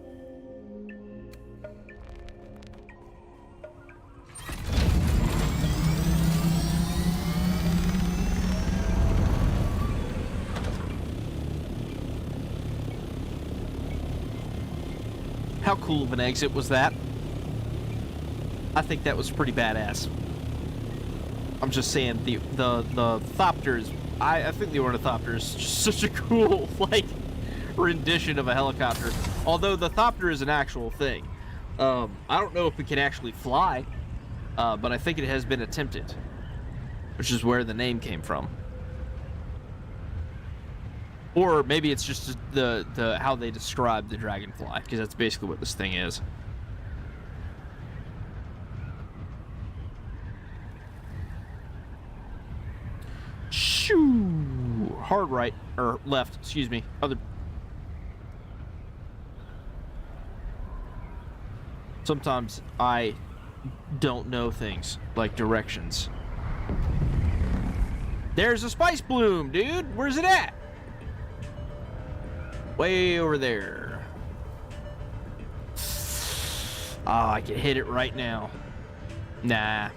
How cool of an exit was that? I think that was pretty badass. I'm just saying, the Thopters, I think the Ornithopter is just such a cool, like, rendition of a helicopter. Although the Thopter is an actual thing. I don't know if it can actually fly, but I think it has been attempted, which is where the name came from. Or maybe it's just the how they describe the dragonfly, because that's basically what this thing is. Shoo! Hard right, or left, excuse me. Other. Sometimes I don't know things like directions. There's a spice bloom, dude. Where's it at? Way over there. I can hit it right now. Nah,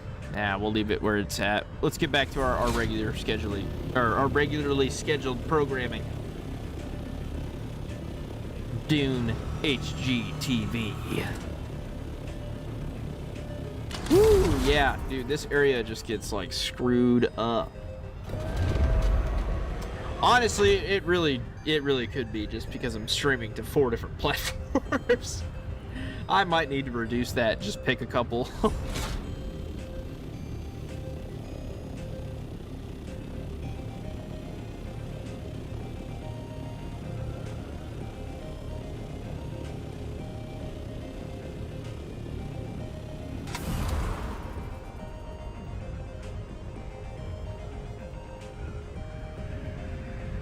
we'll leave it where it's at. Let's get back to our regular scheduling, or our regularly scheduled programming. Dune HGTV. Woo, yeah, dude, this area just gets like screwed up. Honestly, it really could be just because I'm streaming to 4 different platforms. I might need to reduce that, just pick a couple.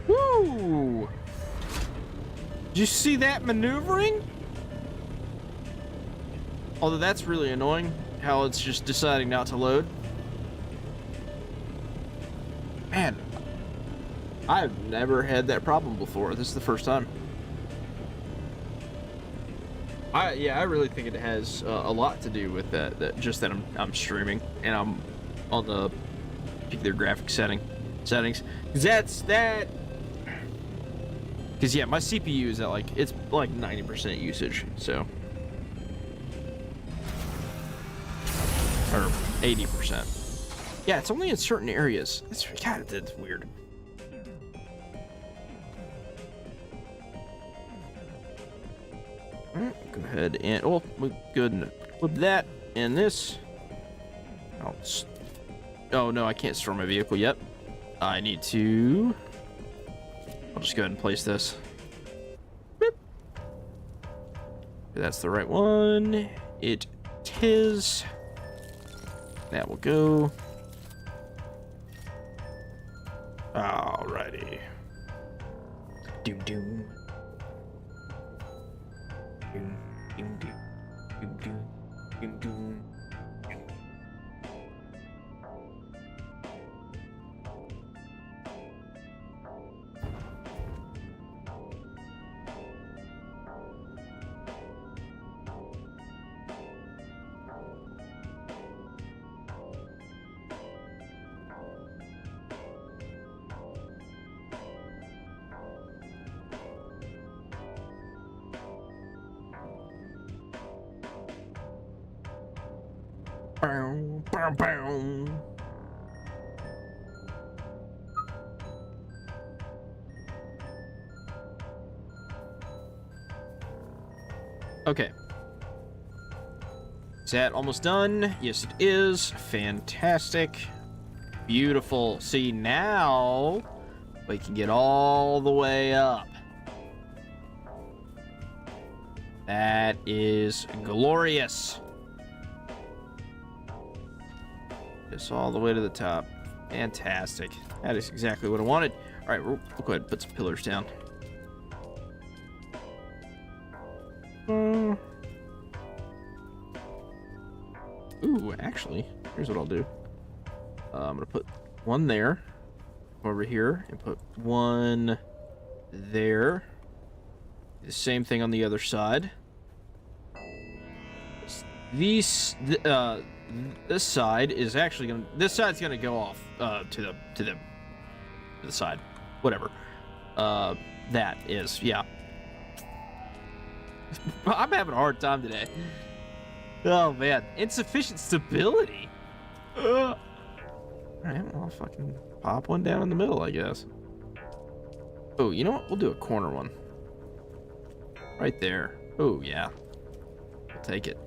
Woo! Did you see that maneuvering? Although that's really annoying, how it's just deciding not to load. Man, I've never had that problem before. This is the first time. I really think it has a lot to do with that just that I'm streaming and I'm on the particular graphic settings. Because yeah, my CPU is at it's like 90% usage, so. Or 80%. Yeah, it's only in certain areas. God, that's weird. Go ahead and we'll go ahead and flip that and this. Oh no, I can't store my vehicle yet. I need to. I'll just go ahead and place this. Boop. That's the right one. It is. That will go. Alrighty. Doom doom. Doom doom doom doom doom doom doom. Bow, bow, bow. Okay. Is that almost done? Yes, it is. Fantastic. Beautiful. See, now we can get all the way up. That is glorious. Just all the way to the top. Fantastic. That is exactly what I wanted. All right, we'll go ahead and put some pillars down. Ooh, actually, here's what I'll do. I'm gonna put one there, over here, and put one there. The same thing on the other side. This side is actually gonna. This side's gonna go off to the side, whatever. That is, yeah. I'm having a hard time today. Oh man, insufficient stability. All right, I'll fucking pop one down in the middle, I guess. Oh, you know what? We'll do a corner one. Right there. Oh, yeah. I'll take it.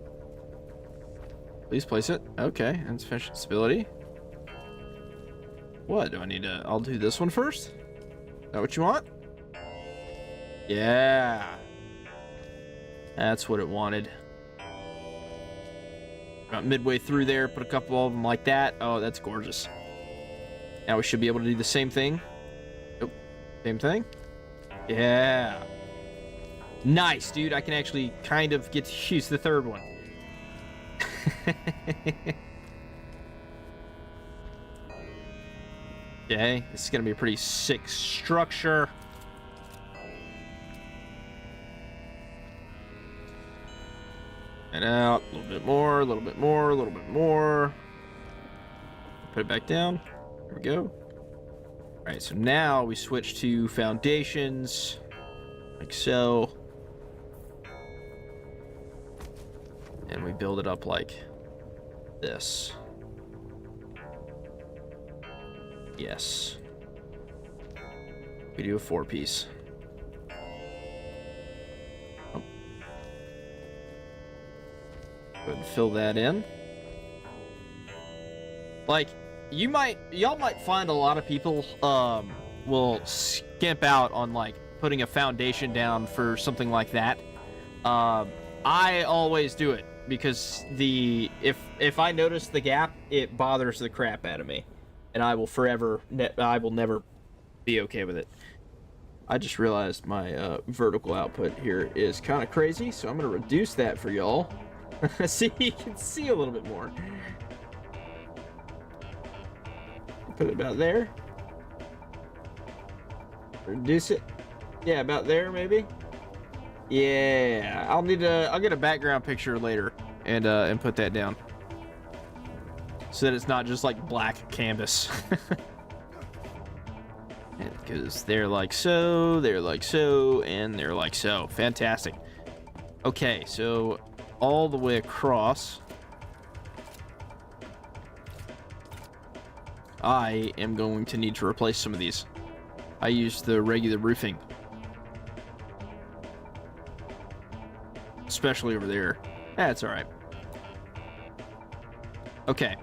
Please place it. Okay, insufficient stability. What do I need to... I'll do this one first. Is that what you want? Yeah. That's what it wanted. About midway through there, put a couple of them like that. Oh, that's gorgeous. Now we should be able to do the same thing. Oh, same thing. Yeah. Nice, dude. I can actually kind of get to use the third one. Okay, this is going to be a pretty sick structure. And out, a little bit more, a little bit more, a little bit more. Put it back down. There we go. All right, so now we switch to foundations, like so. And we build it up like this. Yes. We do a 4-piece. Oh. Go ahead and fill that in. Like, y'all might find a lot of people will skimp out on like putting a foundation down for something like that. I always do it because if I notice the gap, it bothers the crap out of me, and I will never be okay with it. I just realized my vertical output here is kind of crazy, so I'm gonna reduce that for y'all. See, you can see a little bit more. Put it about there. Reduce it. Yeah, about there maybe. Yeah, I'll get a background picture later and put that down so that it's not just like black canvas. Because they're like so, they're like so, and they're like so. Fantastic. Okay, so all the way across. I am going to need to replace some of these. I used the regular roofing. Especially over there. That's all right. Okay.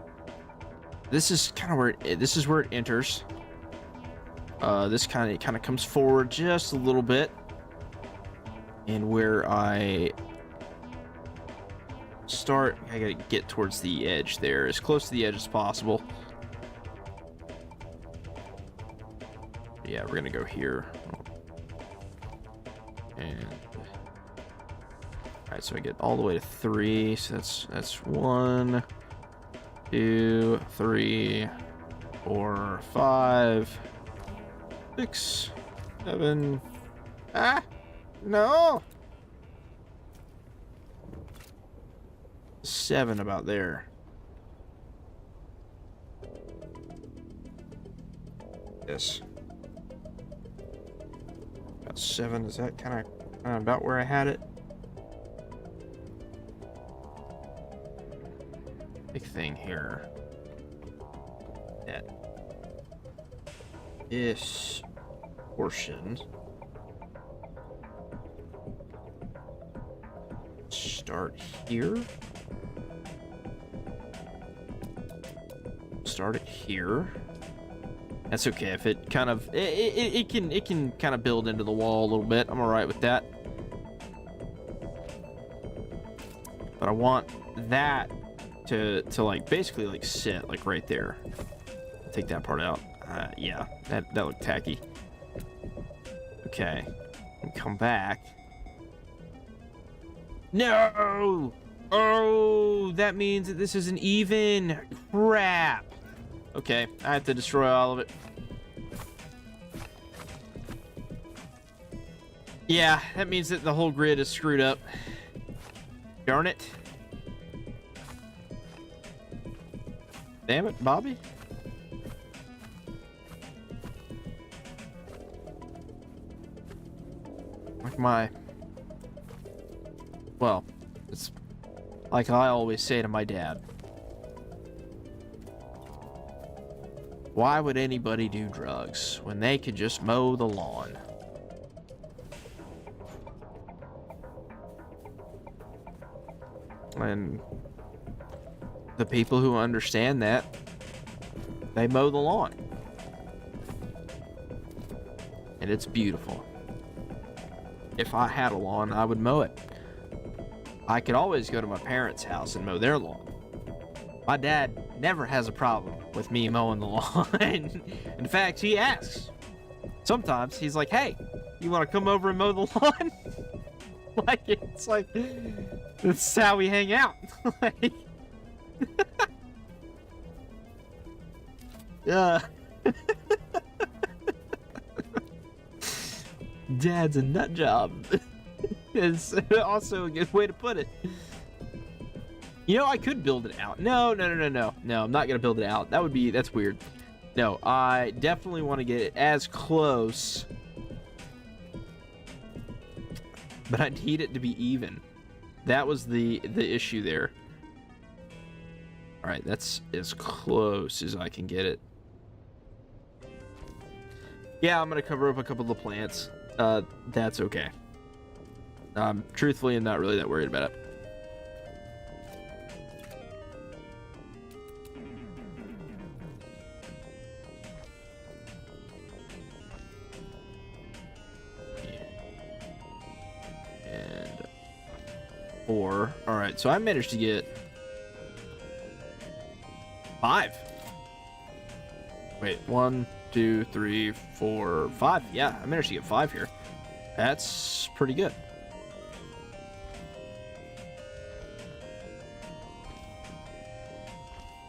This is kind of where it enters. This kind of comes forward just a little bit. And where I start, I gotta get towards the edge there, as close to the edge as possible. Yeah, we're gonna go here. And alright, so I get all the way to 3. So that's 1, 2, 3, 4, 5, 6, 7. Ah! No! 7 about there. Yes. About 7. Is that kind of about where I had it? I thing here. That this portion start here. Start it here. That's okay if it kind of it can kind of build into the wall a little bit. I'm all right with that. But I want that to like basically like sit like right there. Take that part out. Yeah, that looked tacky. Okay, and come back. No! Oh, that means that this isn't even. Crap. Okay, I have to destroy all of it. Yeah, that means that the whole grid is screwed up. Darn it. Damn it, Bobby. Like my... Well, it's like I always say to my dad. Why would anybody do drugs when they could just mow the lawn? And the people who understand that, they mow the lawn. And it's beautiful. If I had a lawn, I would mow it. I could always go to my parents' house and mow their lawn. My dad never has a problem with me mowing the lawn. In fact, he asks. Sometimes he's like, hey, you want to come over and mow the lawn? Like, it's like, that's how we hang out. Like, yeah. Dad's a nut job. It's also a good way to put it. You know, I could build it out. No, I'm not gonna build it out. That's weird. No, I definitely want to get it as close, but I need it to be even. That was the issue there. All right, that's as close as I can get it. Yeah, I'm gonna cover up a couple of the plants. That's okay. Truthfully, I'm not really that worried about it. And 4. All right, so I managed to get 5. Wait, 1, 2, 3, 4, 5. Yeah, I managed to get 5 here. That's pretty good.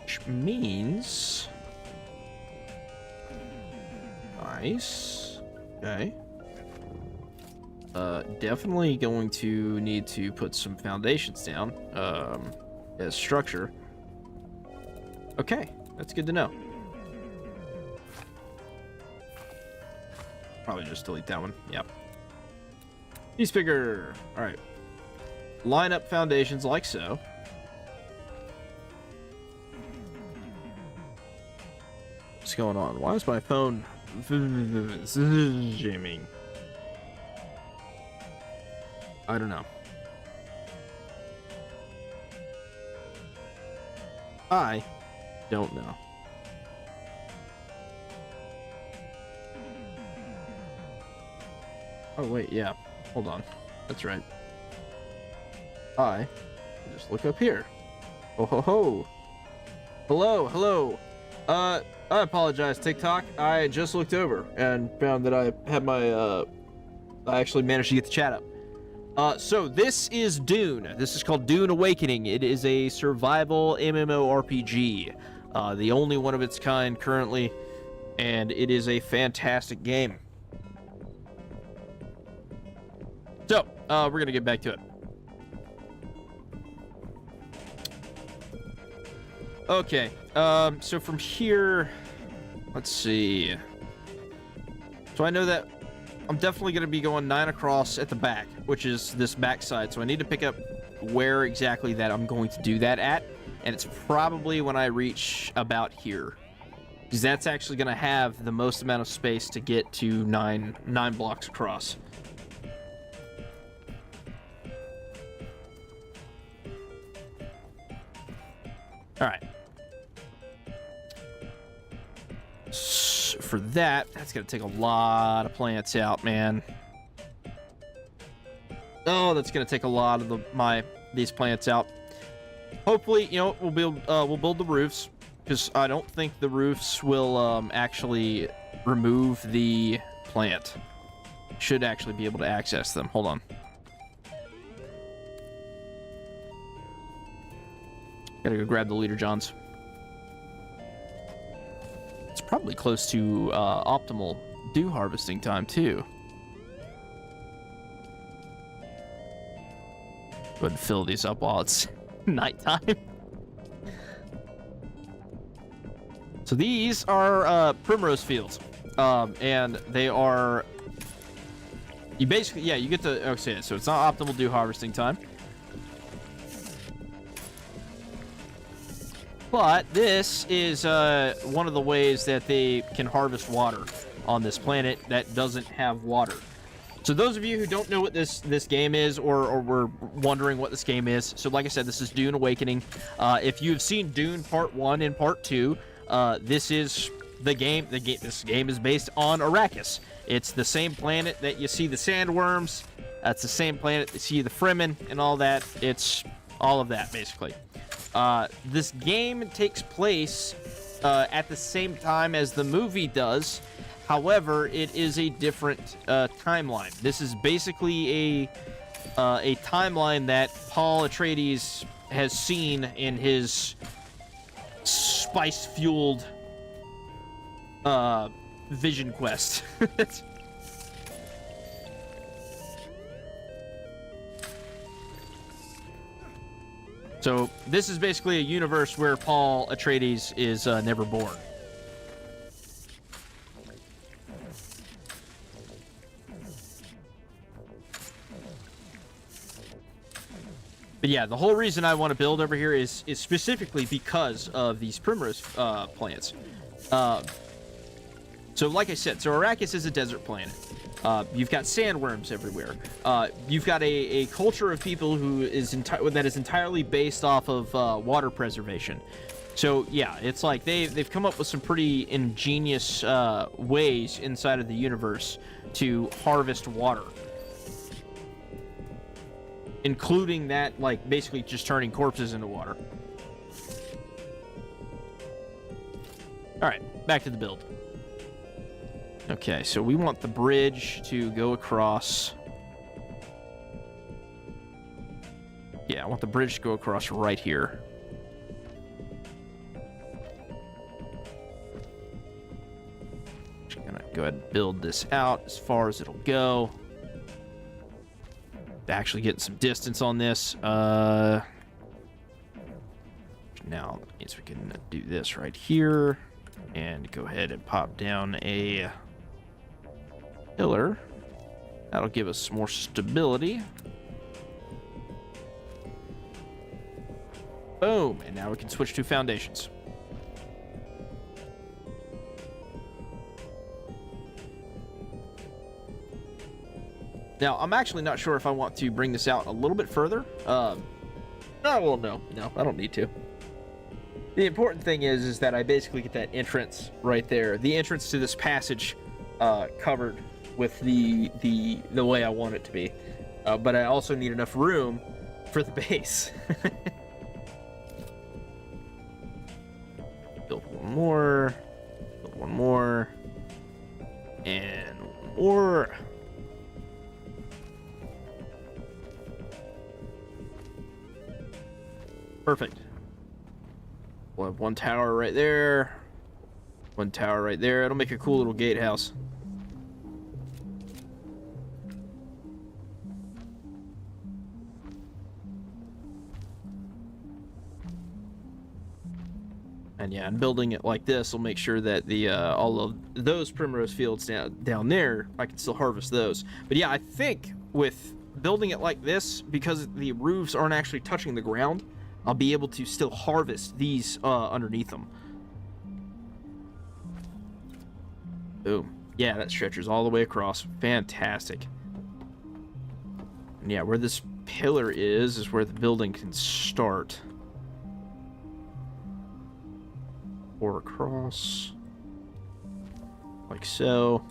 Which means... Nice. Okay. Definitely going to need to put some foundations down, as structure. Okay, that's good to know. Probably just delete that one. Yep. Piece bigger. All right. Line up foundations like so. What's going on? Why is my phone jamming? I don't know. I don't know. Oh, wait, yeah. Hold on. That's right. I just look up here. Oh, ho, ho. Hello, hello. I apologize, TikTok. I just looked over and found that I had my, I actually managed to get the chat up. So this is Dune. This is called Dune Awakening. It is a survival MMORPG. The only one of its kind currently, and it is a fantastic game. So, we're gonna get back to it. Okay, so from here, let's see. So I know that I'm definitely gonna be going 9 across at the back, which is this back side. So I need to pick up where exactly that I'm going to do that at, and it's probably when I reach about here, because that's actually going to have the most amount of space to get to nine blocks across. All right. For that, that's going to take a lot of plants out, man. Oh, that's going to take a lot of these plants out. Hopefully, you know, we'll build the roofs, because I don't think the roofs will actually remove the plant. Should actually be able to access them. Hold on. Gotta go grab the leader johns. It's probably close to optimal dew harvesting time too. Go ahead and fill these up while it's nighttime. So these are primrose fields, and they are. You basically, yeah, you get to. Okay, so it's not optimal dew harvesting time. But this is one of the ways that they can harvest water on this planet that doesn't have water. So those of you who don't know what this game is, or were wondering what this game is, so like I said, this is Dune Awakening. If you've seen Dune Part 1 and Part 2, this is the game. This game is based on Arrakis. It's the same planet that you see the sandworms. That's the same planet that you see the Fremen and all that. It's all of that, basically. This game takes place at the same time as the movie does. However, it is a different timeline. This is basically a timeline that Paul Atreides has seen in his spice-fueled vision quest. So this is basically a universe where Paul Atreides is never born. But yeah, the whole reason I want to build over here is specifically because of these primrose plants. So like I said, so Arrakis is a desert planet. You've got sandworms everywhere. You've got a culture of people who is that is entirely based off of water preservation. So yeah, it's like they've come up with some pretty ingenious ways inside of the universe to harvest water, including that, like, basically just turning corpses into water. All right, back to the build. Okay, so we want the bridge to go across. Yeah, I want the bridge to go across right here. Just gonna go ahead and build this out as far as it'll go. Actually getting some distance on this. Now that means we can do this right here and go ahead and pop down a pillar. That'll give us more stability. Boom, and now we can switch to foundations. Now, I'm actually not sure if I want to bring this out a little bit further. No, I don't need to. The important thing is that I basically get that entrance right there, the entrance to this passage, covered with the way I want it to be. But I also need enough room for the base. Build one more, and one more. Perfect. We'll have one tower right there. One tower right there. It'll make a cool little gatehouse. And yeah, and building it like this will make sure that the all of those primrose fields down there, I can still harvest those. But yeah, I think with building it like this, because the roofs aren't actually touching the ground, I'll be able to still harvest these underneath them. Boom. Yeah, that stretches all the way across. Fantastic. And yeah, where this pillar is where the building can start. Or across. Like so.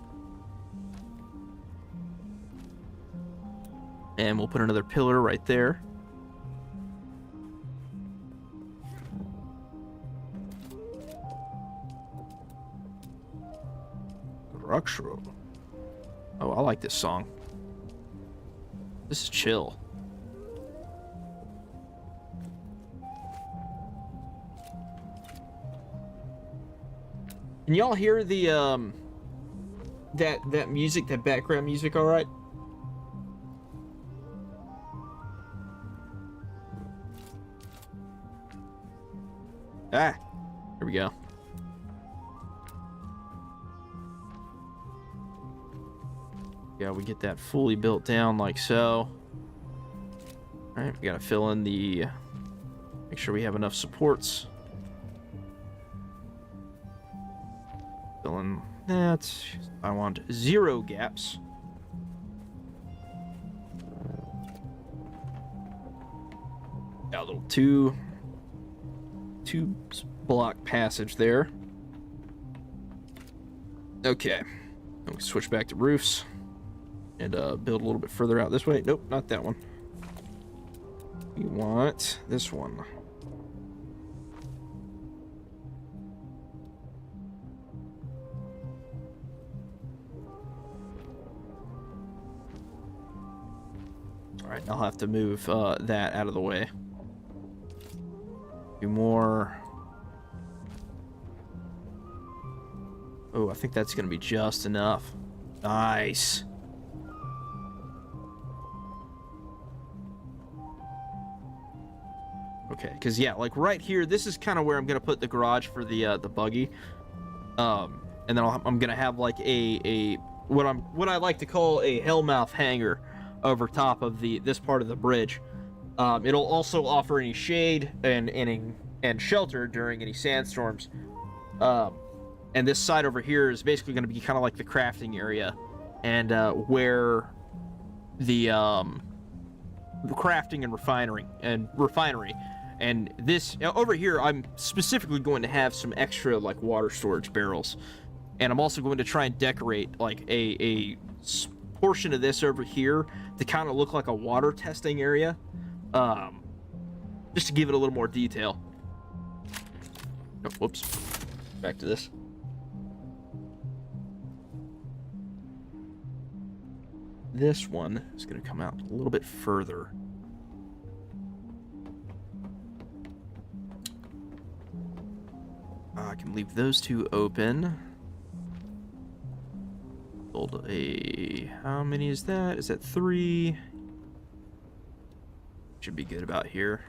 And we'll put another pillar right there. Structural. Oh, I like this song. This is chill. Can y'all hear the that music, that background music, all right? Ah, here we go. Yeah, we get that fully built down like so. All right, we gotta fill in the, make sure we have enough supports. Fill in that. I want 0 gaps. Got a little two block passage there. Okay, we switch back to roofs and build a little bit further out this way. Nope, not that one. We want this one. All right, I'll have to move that out of the way. Do more. Oh, I think that's going to be just enough. Nice. Okay, because yeah, like right here, this is kind of where I'm going to put the garage for the buggy. And then I'm going to have like what I like to call a hellmouth hangar over top of this part of the bridge. It'll also offer any shade and shelter during any sandstorms. And this side over here is basically going to be kind of like the crafting area, and where the crafting and refinery. And this over here, I'm specifically going to have some extra like water storage barrels, and I'm also going to try and decorate like a portion of this over here to kind of look like a water testing area, just to give it a little more detail. Oh, whoops. Back to this. This one is going to come out a little bit further. I can leave those two open. Build a... How many is that? Is that 3? Should be good about here.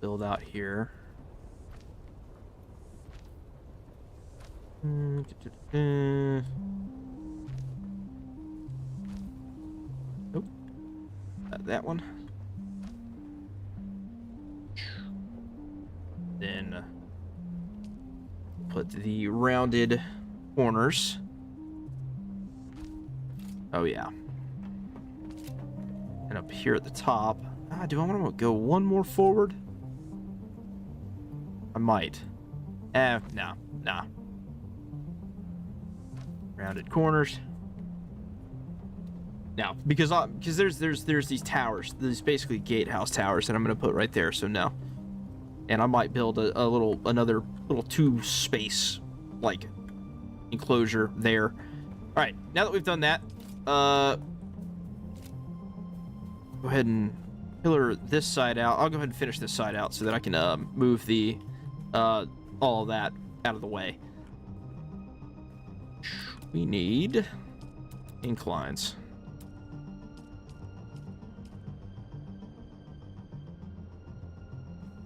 Build out here. Nope. That one. Then put the rounded corners. Oh yeah. And up here at the top. Do I want to go one more forward? I might. No. Nah. Rounded corners. Now, because there's these towers, these basically gatehouse towers that I'm gonna put right there. So no, and I might build another little 2 space like enclosure there. All right, now that we've done that, go ahead and pillar this side out. I'll go ahead and finish this side out so that I can move the all of that out of the way. We need inclines.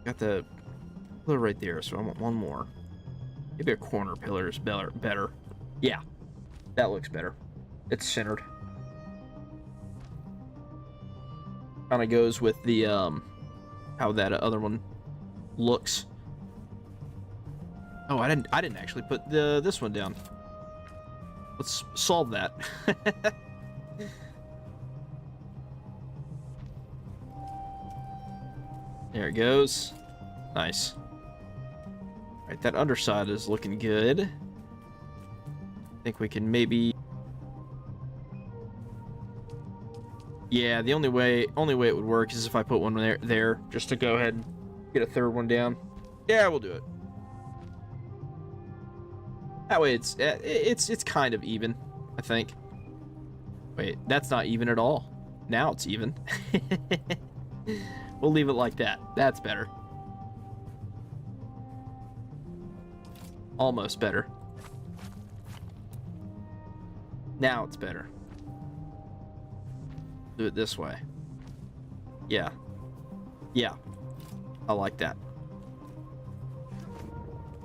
Got the pillar right there, so I want one more. Maybe a corner pillar is better. Yeah, that looks better. It's centered. Kind of goes with the how that other one looks. Oh, I didn't actually put this one down. Let's solve that. There it goes. Nice. All right, that underside is looking good. I think we can maybe... Yeah, the only way it would work is if I put one there just to go ahead and get a third one down. Yeah, we'll do it. That way it's kind of even, I think. Wait, that's not even at all. Now it's even. We'll leave it like that. That's better. Almost better. Now it's better. Do it this way. Yeah. Yeah. I like that.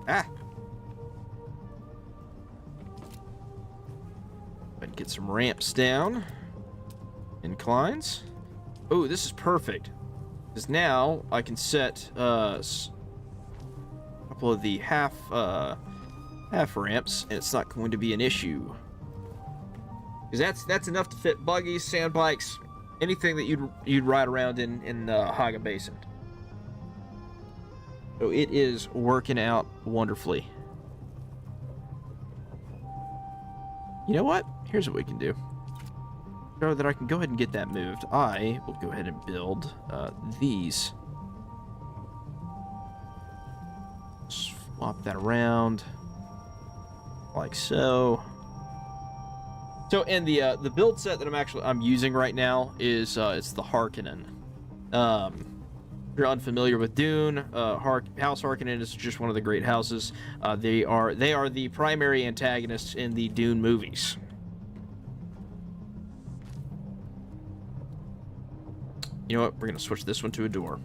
Ah! And get some ramps down. Inclines. Oh, this is perfect. Because now I can set a couple of the half ramps, and it's not going to be an issue. Because that's enough to fit buggies, sand bikes, anything that you'd ride around in Haga Basin. So it is working out wonderfully. You know what? Here's what we can do. So that I can go ahead and get that moved, I will go ahead and build these. Swap that around like so. So, and the build set that I'm using right now is it's the Harkonnen. If you're unfamiliar with Dune, House Harkonnen is just one of the great houses. They are the primary antagonists in the Dune movies. You know what? We're gonna switch this one to a door.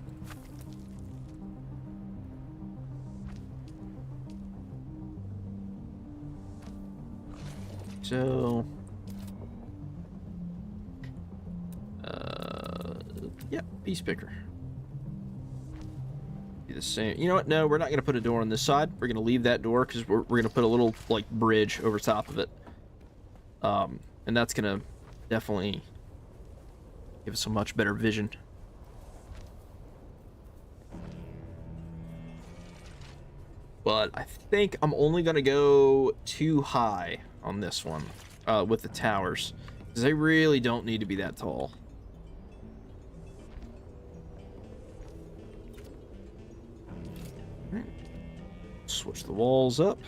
So, yeah, piece picker. Be the same. You know what? No, we're not gonna put a door on this side. We're gonna leave that door because we're gonna put a little like bridge over top of it. And that's gonna definitely give us a much better vision. But I think I'm only gonna go too high on this one with the towers, because they really don't need to be that tall. All right. Switch the walls up.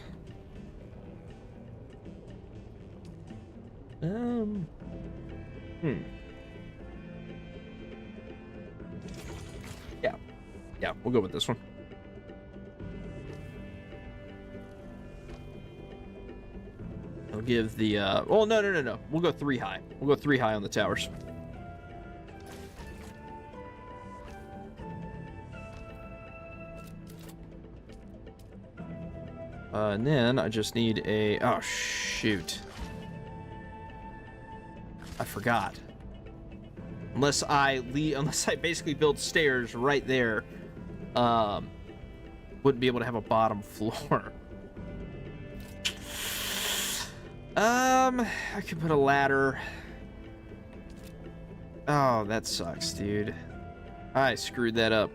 Yeah, we'll go with this one. I'll give the, well, no. We'll go 3 high. We'll go 3 high on the towers. And then I just need a, oh, shoot. I forgot. Unless I basically build stairs right there, wouldn't be able to have a bottom floor. I could put a ladder. Oh, that sucks, dude. I screwed that up.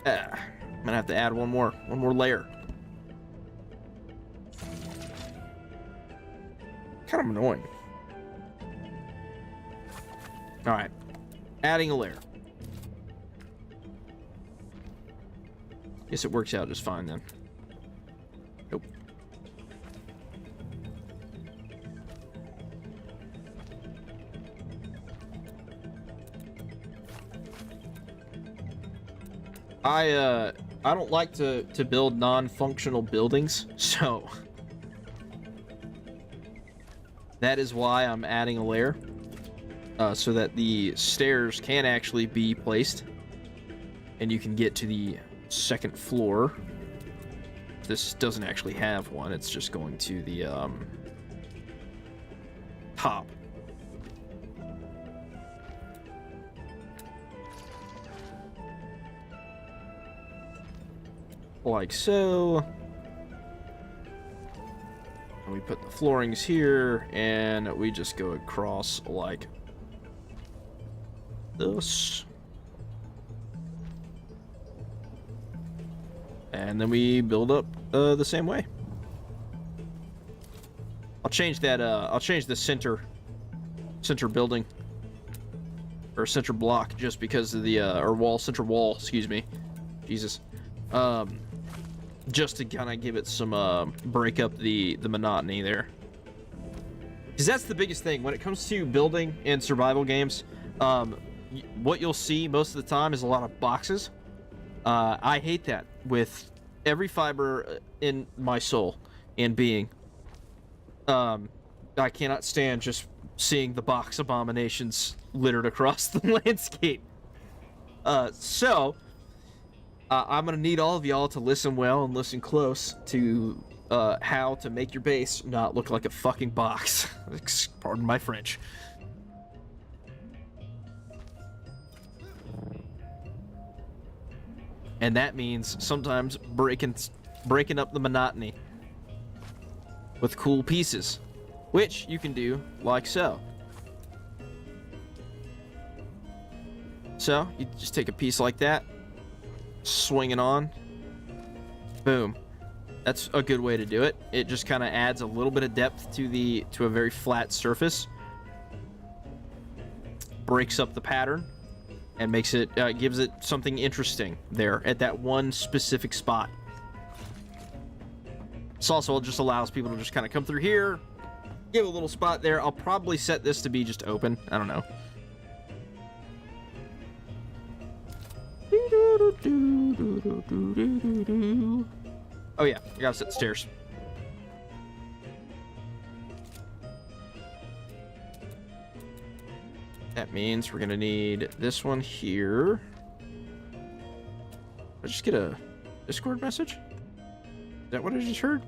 I'm gonna have to add one more layer. Kind of annoying. All right, adding a layer. Guess it works out just fine then. Nope. I don't like to build non-functional buildings, so that is why I'm adding a layer, so that the stairs can actually be placed and you can get to the second floor. This doesn't actually have one, it's just going to the top. like so. And we put the floorings here, and we just go across like this. And then we build up the same way. I'll change that. I'll change the center building or center block just because of the or center wall. Excuse me, Jesus. Just to kind of give it some break up the monotony there. Because that's the biggest thing when it comes to building in survival games. What you'll see most of the time is a lot of boxes. I hate that with every fiber in my soul and being. I cannot stand just seeing the box abominations littered across the landscape. So I'm gonna need all of y'all to listen well and listen close to how to make your base not look like a fucking box. Pardon my French. And that means sometimes breaking up the monotony with cool pieces, which you can do like so. So you just take a piece like that, swing it on, boom. That's a good way to do it. It just kind of adds a little bit of depth to a very flat surface, breaks up the pattern, and makes it gives it something interesting there at that one specific spot. This also just allows people to just kind of come through here, give a little spot there. I'll probably set this to be just open. I don't know. Oh yeah, I gotta set the stairs. That means we're gonna need this one here. Did I just get a Discord message? Is that what I just heard?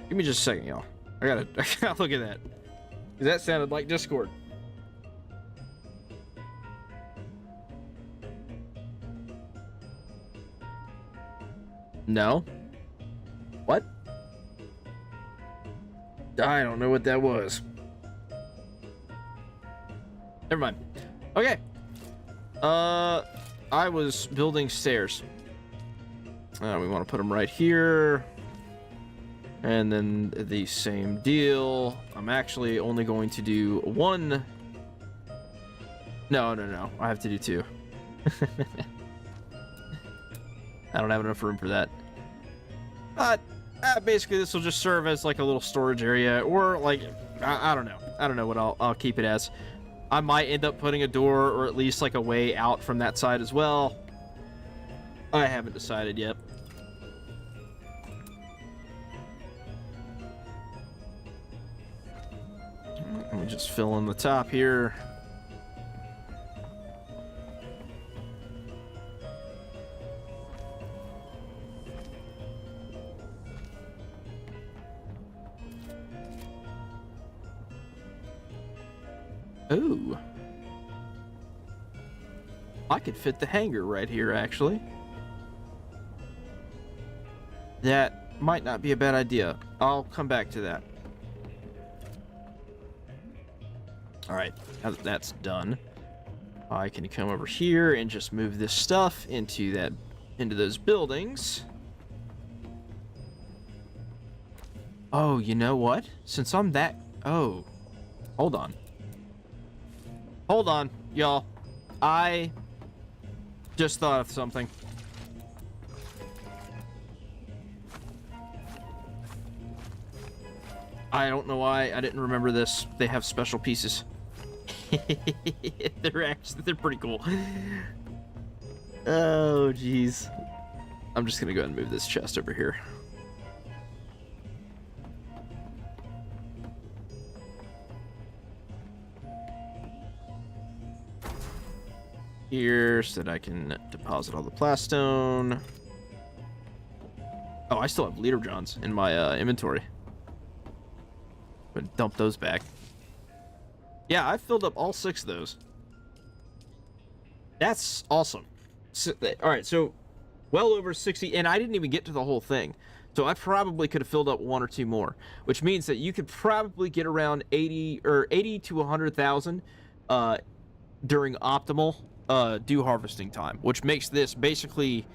Give me just a second, y'all. I gotta look at that. 'Cause that sounded like Discord. No. What? I don't know what that was. Never mind. Okay. I was building stairs. We want to put them right here. And then the same deal. I'm actually only going to do one. No. I have to do two. I don't have enough room for that. But basically this will just serve as like a little storage area, or like I don't know. I don't know what I'll keep it as. I might end up putting a door or at least like a way out from that side as well. I haven't decided yet. Let me just fill in the top here. Ooh. I could fit the hangar right here, actually. That might not be a bad idea. I'll come back to that. Alright, now that that's done, I can come over here and just move this stuff into those buildings. Oh, you know what? Since I'm that... Oh. Hold on. Hold on, y'all. I just thought of something. I don't know why I didn't remember this. They have special pieces. They're pretty cool. Oh, jeez. I'm just gonna go ahead and move this chest over here. Here, so that I can deposit all the plastone. Oh, I still have leader johns in my inventory. But dump those back. Yeah, I filled up all 6 of those. That's awesome. So, all right, so well over 60, and I didn't even get to the whole thing. So I probably could have filled up 1 or 2 more, which means that you could probably get around 80 to 100,000 during optimal dew harvesting time, which makes this basically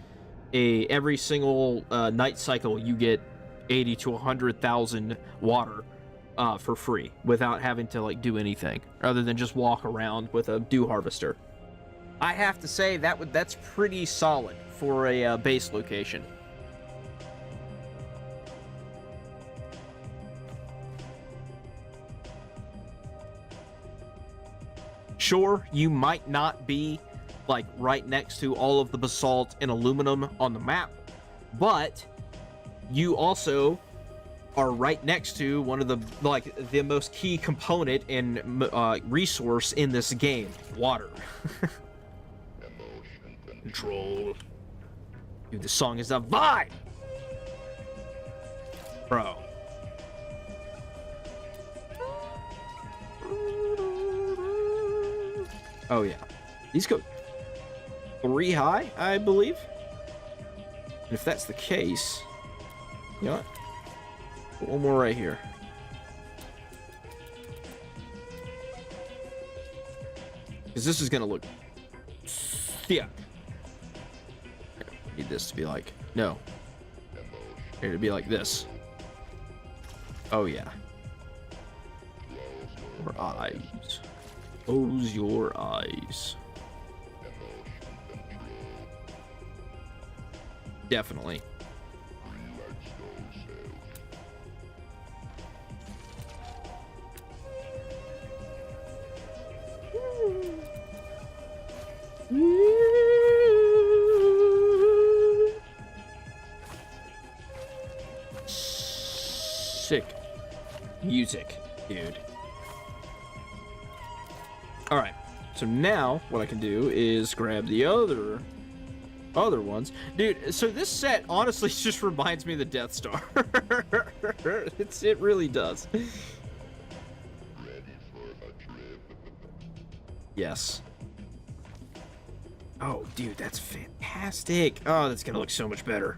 every single night cycle you get 80 to 100,000 water for free without having to like do anything other than just walk around with a dew harvester. I have to say that's pretty solid for a base location. Sure, you might not be like right next to all of the basalt and aluminum on the map, but you also are right next to one of the most key component and resource in this game, water. Control. Dude, this song is a vibe, bro. Oh yeah, these go 3 high, I believe. And if that's the case, you know what? Put 1 more right here. Because this is gonna look, yeah. I need this to be like, no. Here to be like this. Oh yeah. Your eyes. Close your eyes. Definitely. Sick music, dude. All right, so now what I can do is grab the other ones, dude. So this set honestly just reminds me of the Death Star. It really does. Yes. Oh, dude, that's fantastic. Oh, that's gonna look so much better.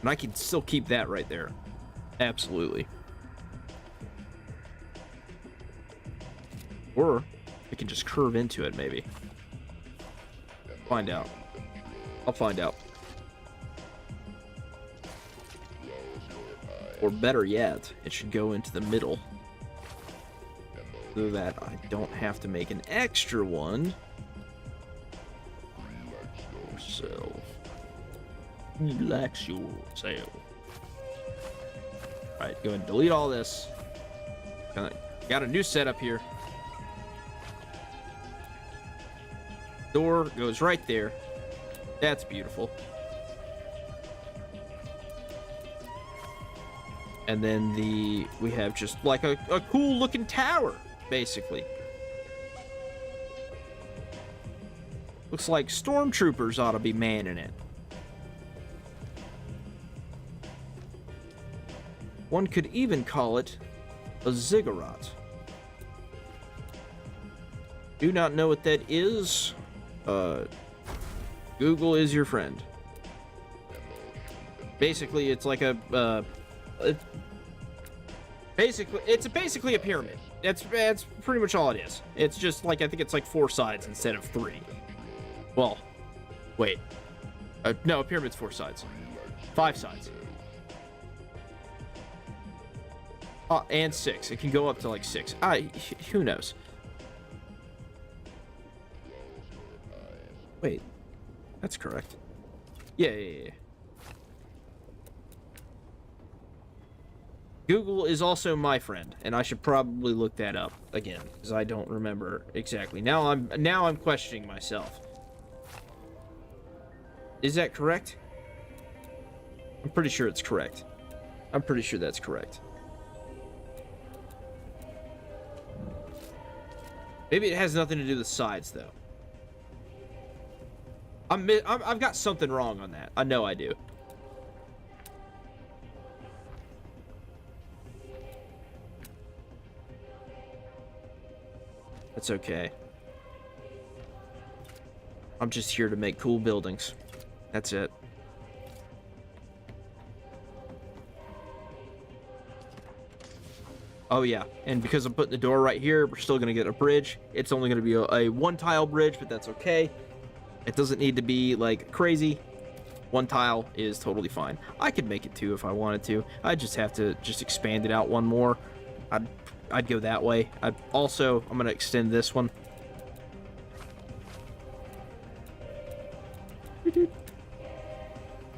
And I can still keep that right there. Absolutely. Or we can just curve into it, maybe. Find out. I'll find out. Or better yet, it should go into the middle. So that I don't have to make an extra one. Yourself. Relax yourself. Alright, go ahead and delete all this. Got a new setup here. Door goes right there. That's beautiful. And then we have just like a cool looking tower, basically. Looks like stormtroopers ought to be manning it. One could even call it a ziggurat. Do not know what that is. Google is your friend. Basically, it's like a it's basically a pyramid. That's pretty much all it is. It's just like, I think it's like 4 sides instead of 3. Well, wait. No, a pyramid's 4 sides. 5 sides. And 6. It can go up to like 6. Who knows? Wait, that's correct. Yeah. Google is also my friend, and I should probably look that up again because I don't remember exactly. Now I'm questioning myself. Is that correct? I'm pretty sure it's correct. I'm pretty sure that's correct. Maybe it has nothing to do with sides though. I've got something wrong on that. I know I do. That's okay. I'm just here to make cool buildings. That's it. Oh yeah, and because I'm putting the door right here, we're still gonna get a bridge. It's only gonna be a one tile bridge, but that's okay. It doesn't need to be like crazy. One tile is totally fine. I could make it two if I wanted to. I just have to just expand it out one more. I'd go that way. I'm gonna extend this one.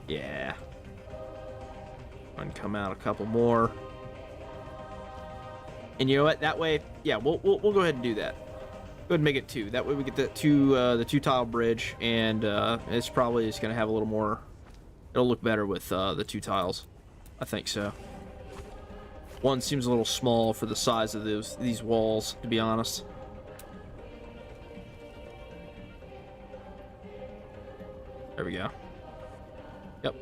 Yeah. And come out a couple more. And you know what? That way, yeah, we'll go ahead and do that. Go ahead and make it two. That way we get the two tile bridge, and it's probably just gonna have a little more. It'll look better with the two tiles. I think so. One seems a little small for the size of these walls, to be honest. There we go. Yep.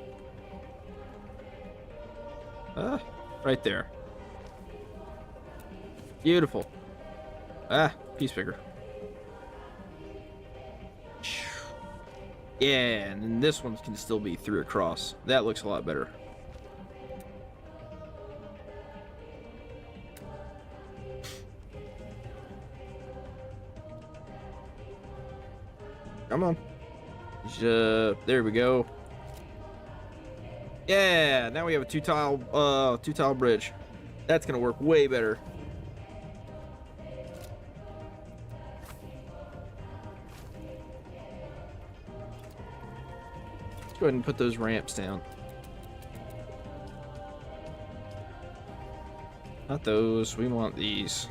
Right there. Beautiful. Piece bigger. Yeah, and then this one can still be through across. That looks a lot better. Come on. There we go. Yeah, now we have a two tile bridge. That's gonna work way better. Let's go ahead and put those ramps down. Not those. We want these.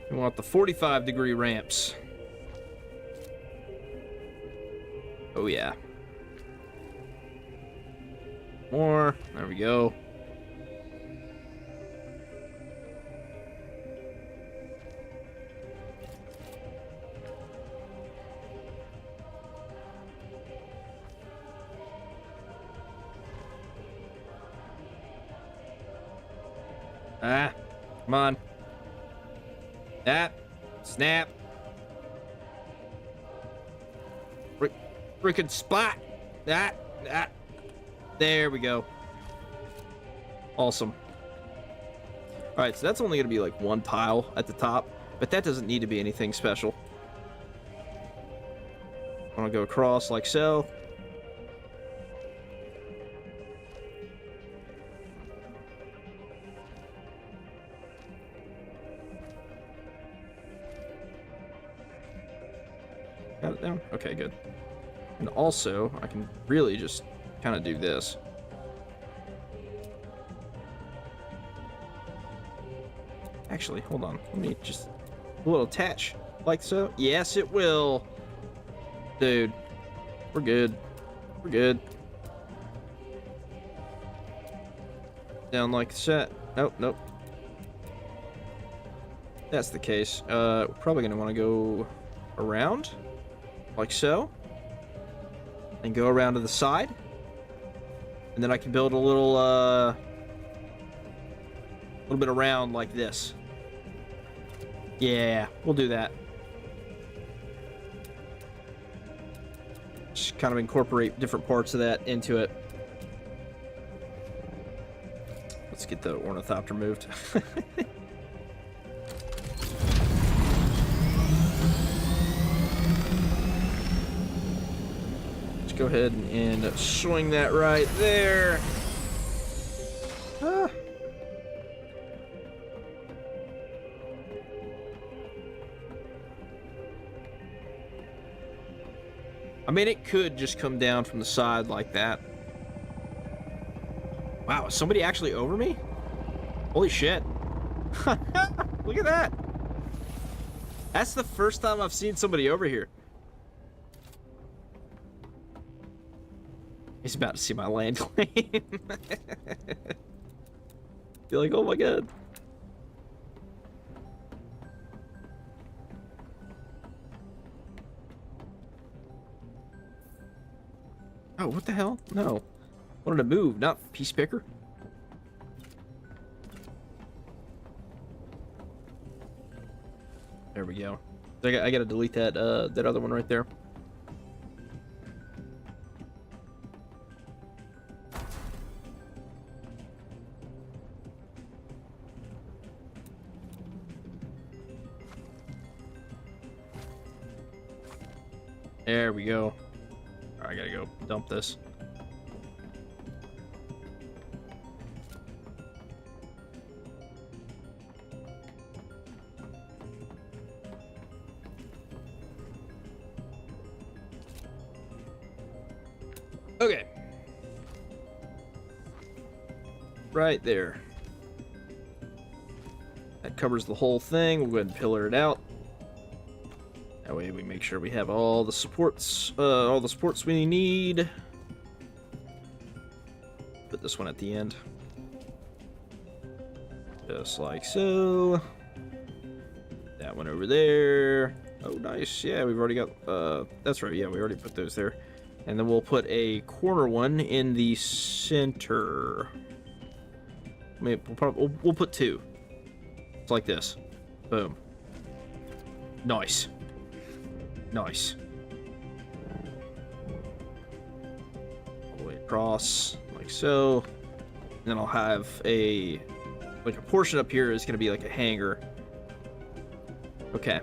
We want the 45-degree ramps. Oh, yeah. More. There we go. Come on. That. Snap. Freaking spot. That. There we go. Awesome. Alright, so that's only going to be like one tile at the top, but that doesn't need to be anything special. I'm going to go across like so. Got it down? Okay, good. And also, I can really just kind of do this. Actually, hold on. Let me just... Will it attach like so? Yes, it will. Dude. We're good. We're good. Down like that. Nope, nope. That's the case. We're probably going to want to go around. Like so. And go around to the side. And then I can build a little bit around like this. Yeah, we'll do that. Just kind of incorporate different parts of that into it. Let's get the ornithopter moved. Go ahead and swing that right there. I mean, it could just come down from the side like that. Wow, is somebody actually over me? Holy shit. Look at that. That's the first time I've seen somebody over here. He's about to see my land claim. You're like, oh my god. Oh, what the hell? No. Wanted to move, not piece picker. There we go. I gotta delete that that other one right there. There we go. I gotta go dump this. Okay. Right there. That covers the whole thing. We'll go ahead and pillar it out. That way we make sure we have all the supports we need. Put this one at the end. Just like so. That one over there. Oh, nice. Yeah, we've already got, that's right. Yeah, we already put those there. And then we'll put a corner one in the center. Maybe we'll put two. It's like this. Boom. Nice. Nice. All the way across, like so. And then I'll have a portion up here is going to be like a hanger. Okay.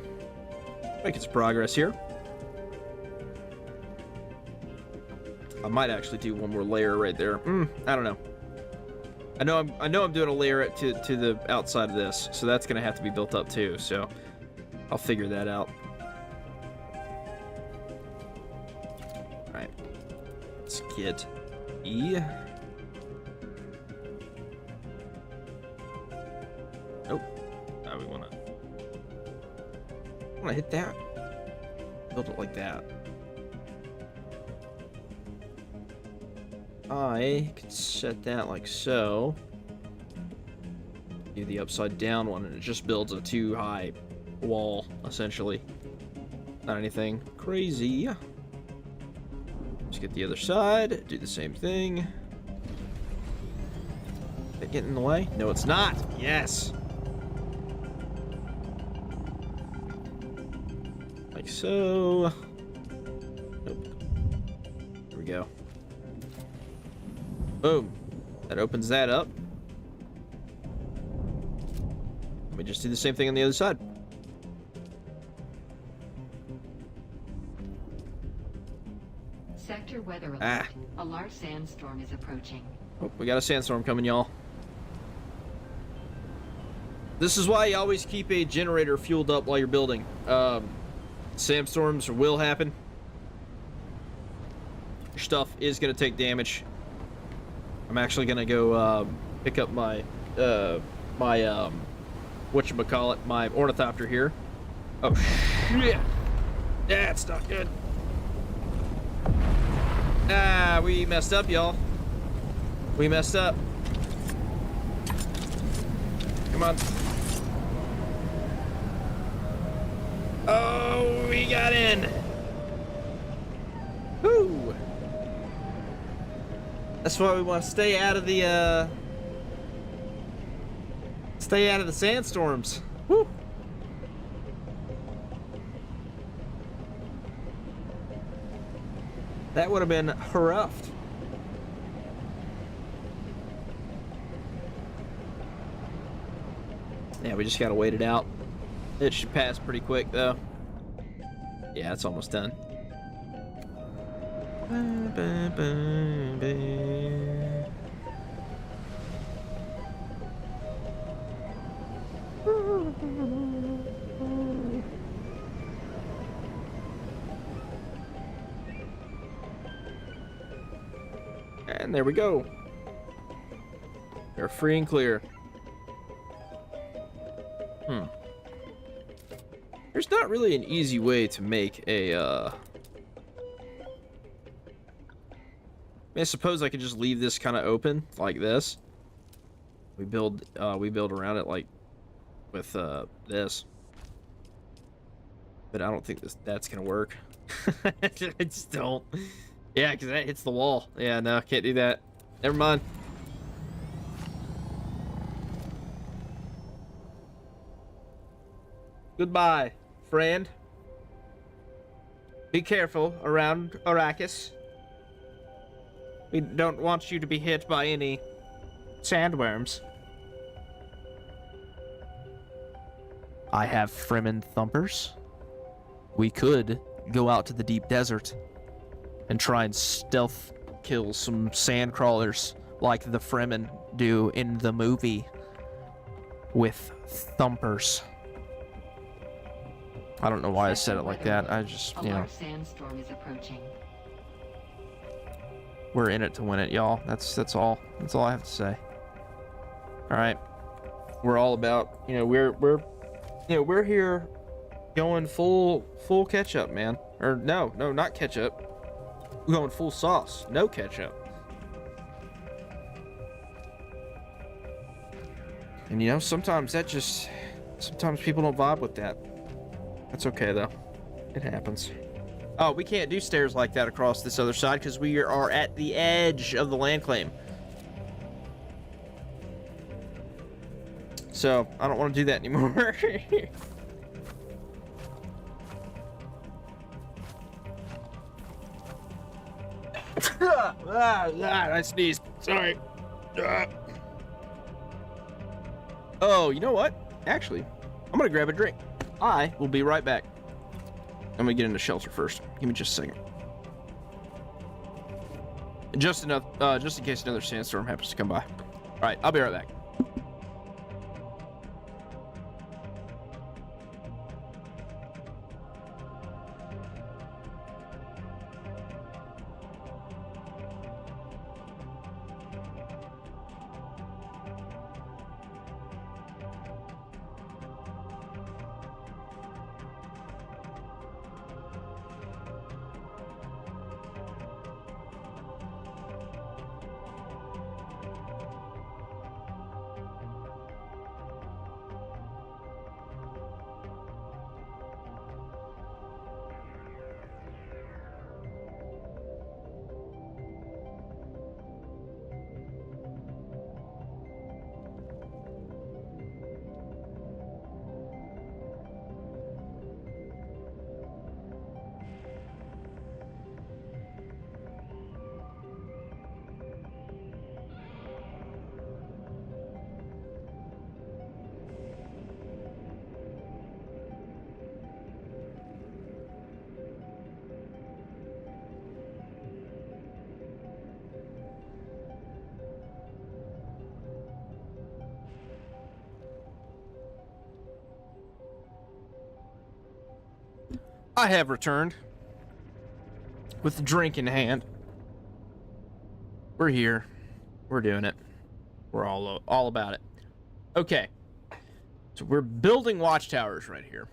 Making some progress here. I might actually do one more layer right there. I don't know. I know I'm doing a layer to the outside of this, so that's gonna have to be built up too. So I'll figure that out. All right. Let's get E. Nope. Now we wanna hit that. Build it like that. I could set that like so. Do the upside down one, and it just builds a too high wall, essentially. Not anything crazy. Just get the other side, do the same thing. Is that getting in the way? No, it's not. Yes. Like so. Nope. Here we go. Boom. That opens that up. Let me just do the same thing on the other side. Sector weather alert. A large sandstorm is approaching. Oh, we got a sandstorm coming, y'all. This is why you always keep a generator fueled up while you're building. Sandstorms will happen. Your stuff is going to take damage. I'm actually gonna go pick up my whatchamacallit, my ornithopter here. Oh shit! That's not good. Ah, we messed up, y'all. We messed up. Come on. Oh, we got in. Woo! That's why we want to stay out of the sandstorms. Woo! That would have been rough. Yeah, we just gotta wait it out. It should pass pretty quick though. Yeah, it's almost done. And there we go. They're free and clear. There's not really an easy way to make a, I suppose I could just leave this kind of open like this. We build around it like with this. But I don't think that's gonna work. I just don't. Yeah, because that hits the wall. Yeah, no, can't do that. Never mind. Goodbye, friend. Be careful around Arrakis. We don't want you to be hit by any sandworms. I have Fremen thumpers. We could go out to the deep desert and try and stealth kill some sand crawlers like the Fremen do in the movie with thumpers. I don't know why I said it like that. I just, A large sandstorm is approaching. We're in it to win it, y'all. That's all. That's all I have to say. All right. We're all about, we're here going full ketchup, man. Or no, not ketchup. We're going full sauce. No ketchup. And sometimes people don't vibe with that. That's okay though. It happens. Oh, we can't do stairs like that across this other side because we are at the edge of the land claim. So, I don't want to do that anymore. I sneezed. Sorry. Oh, you know what? Actually, I'm gonna grab a drink. I will be right back. I'm gonna get into shelter first. Give me just a second. Just in case another sandstorm happens to come by. All right, I'll be right back. I have returned with the drink in hand. We're here. We're doing it. We're all about it. Okay. So we're building watchtowers right here.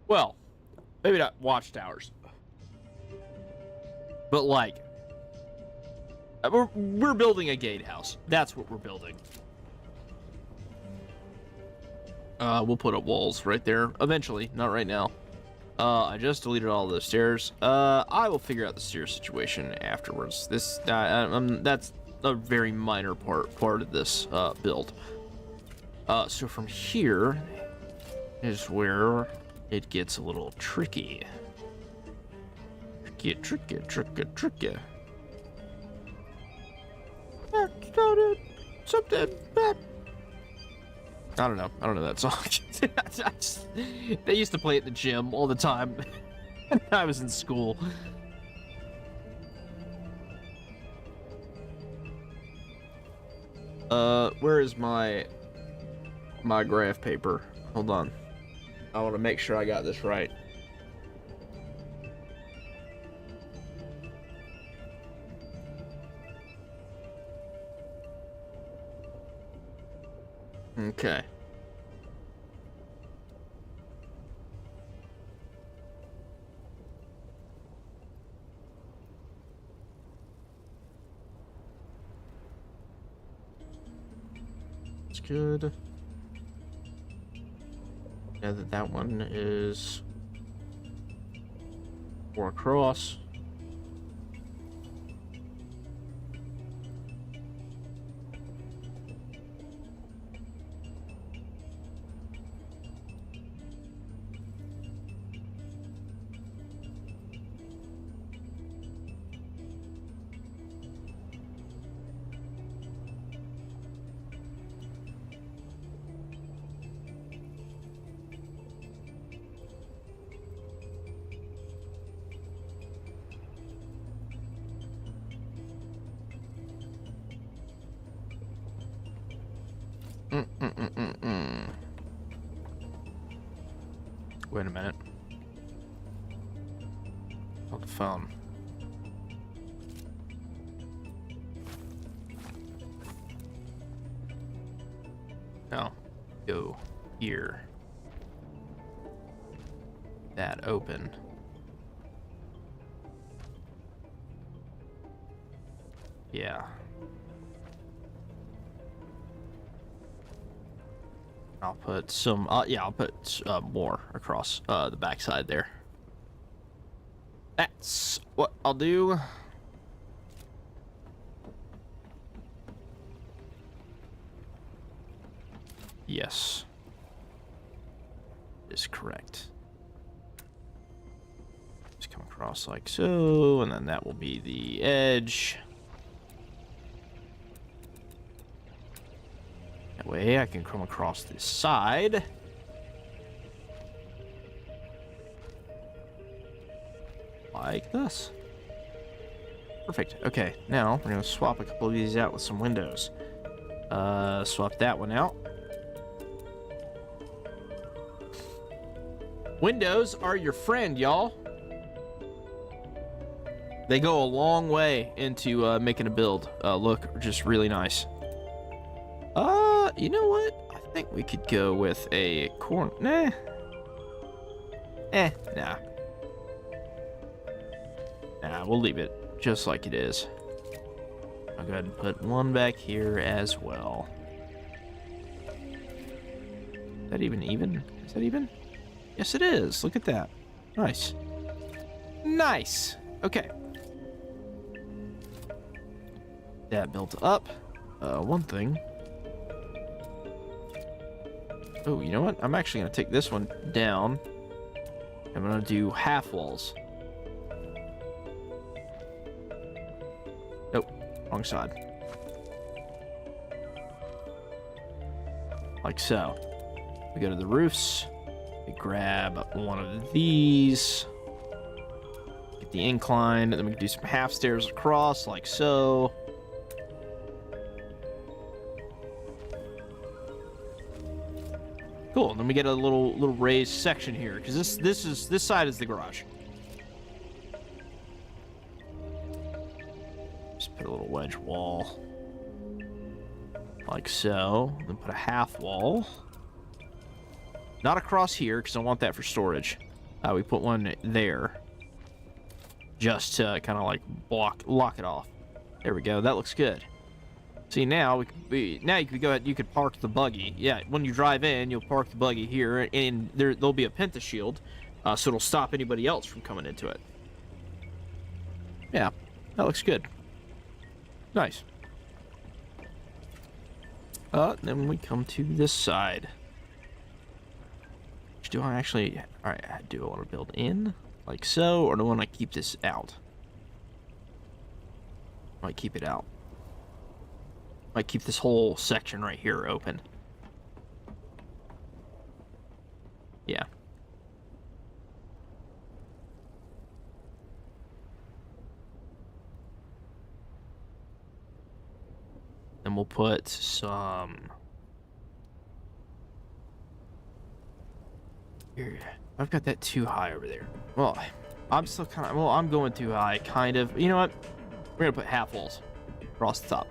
Well, maybe not watchtowers. But like we're building a gatehouse. That's what we're building. We'll put up walls right there eventually, not right now. I just deleted all the stairs. I will figure out the stairs situation afterwards. That's a very minor part of this build. So from here is where it gets a little tricky. Tricky. Something. I don't know that song. They used to play it at the gym all the time when I was in school. Where is my graph paper? Hold on. I want to make sure I got this right. Okay. That's good. Now that one is 4 across. Wait a minute. On the phone. No. Go here. That open. Yeah. I'll put some, yeah, I'll put more across the backside there. That's what I'll do. Yes. Is correct. Just come across like so, and then that will be the edge. That way I can come across this side. Like this. Perfect. Okay, now we're going to swap a couple of these out with some windows. Swap that one out. Windows are your friend, y'all. They go a long way into making a build look just really nice. You know what? I think we could go with a corner. Nah. Nah. Nah, we'll leave it just like it is. I'll go ahead and put one back here as well. Is that even? Is that even? Yes, it is. Look at that. Nice. Nice. Okay. That built up. One thing. Oh, you know what? I'm actually going to take this one down. I'm going to do half walls. Nope. Wrong side. Like so. We go to the roofs. We grab one of these. Get the incline. And then we can do some half stairs across, like so. Cool. And then we get a little raised section here, because this side is the garage. Just put a little wedge wall, like so. Then put a half wall. Not across here, because I want that for storage. We put one there, just to kind of like lock it off. There we go. That looks good. See, now you could go ahead. You could park the buggy. Yeah, when you drive in, you'll park the buggy here, and there'll be a penta shield, so it'll stop anybody else from coming into it. Yeah, that looks good. Nice. Then we come to this side. Do I actually? All right. Do I want to build in like so, or do I want to keep this out? Might keep it out. Might keep this whole section right here open. Yeah. Then we'll put some... Here. I've got that too high over there. Well, I'm still kind of... Well, I'm going too high, kind of. You know what? We're going to put half walls across the top.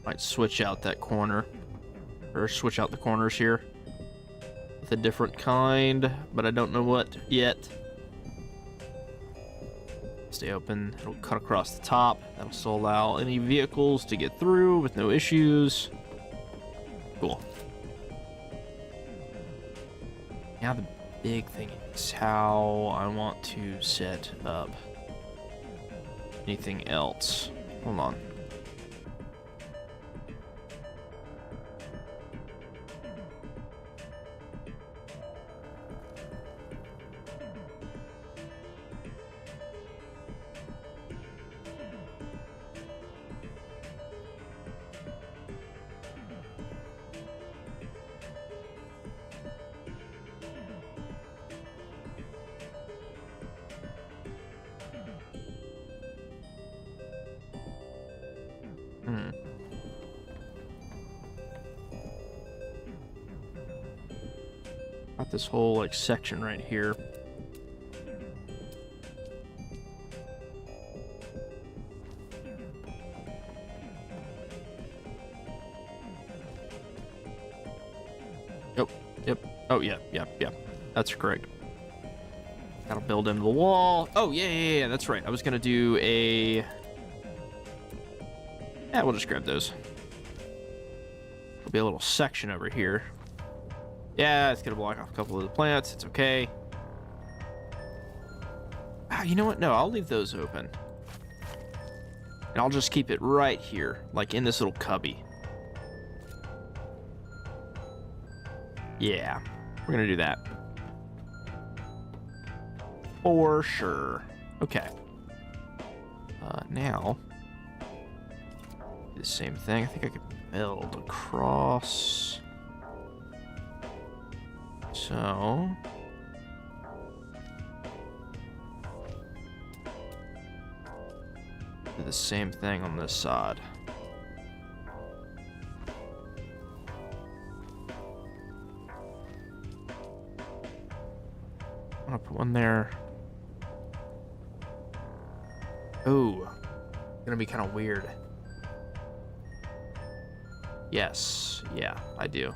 Might switch out that corner, or switch out the corners here with a different kind, but I don't know what yet. Stay open. It'll cut across the top. That'll still allow any vehicles to get through with no issues. Cool. Now the big thing is how I want to set up anything else. Hold on. Got this whole like section right here. Yep. Oh yeah. That's correct. Gotta build into the wall. Oh yeah. That's right. I was gonna do a. Yeah, we'll just grab those. There'll be a little section over here. Yeah, it's gonna block off a couple of the plants. It's okay. Ah, you know what? No, I'll leave those open. And I'll just keep it right here, like in this little cubby. Yeah, we're gonna do that. For sure. Okay. Now, do the same thing. I think I could build across. So. Do the same thing on this side. I'm gonna put one there. Ooh, gonna be kind of weird. Yes, yeah, I do.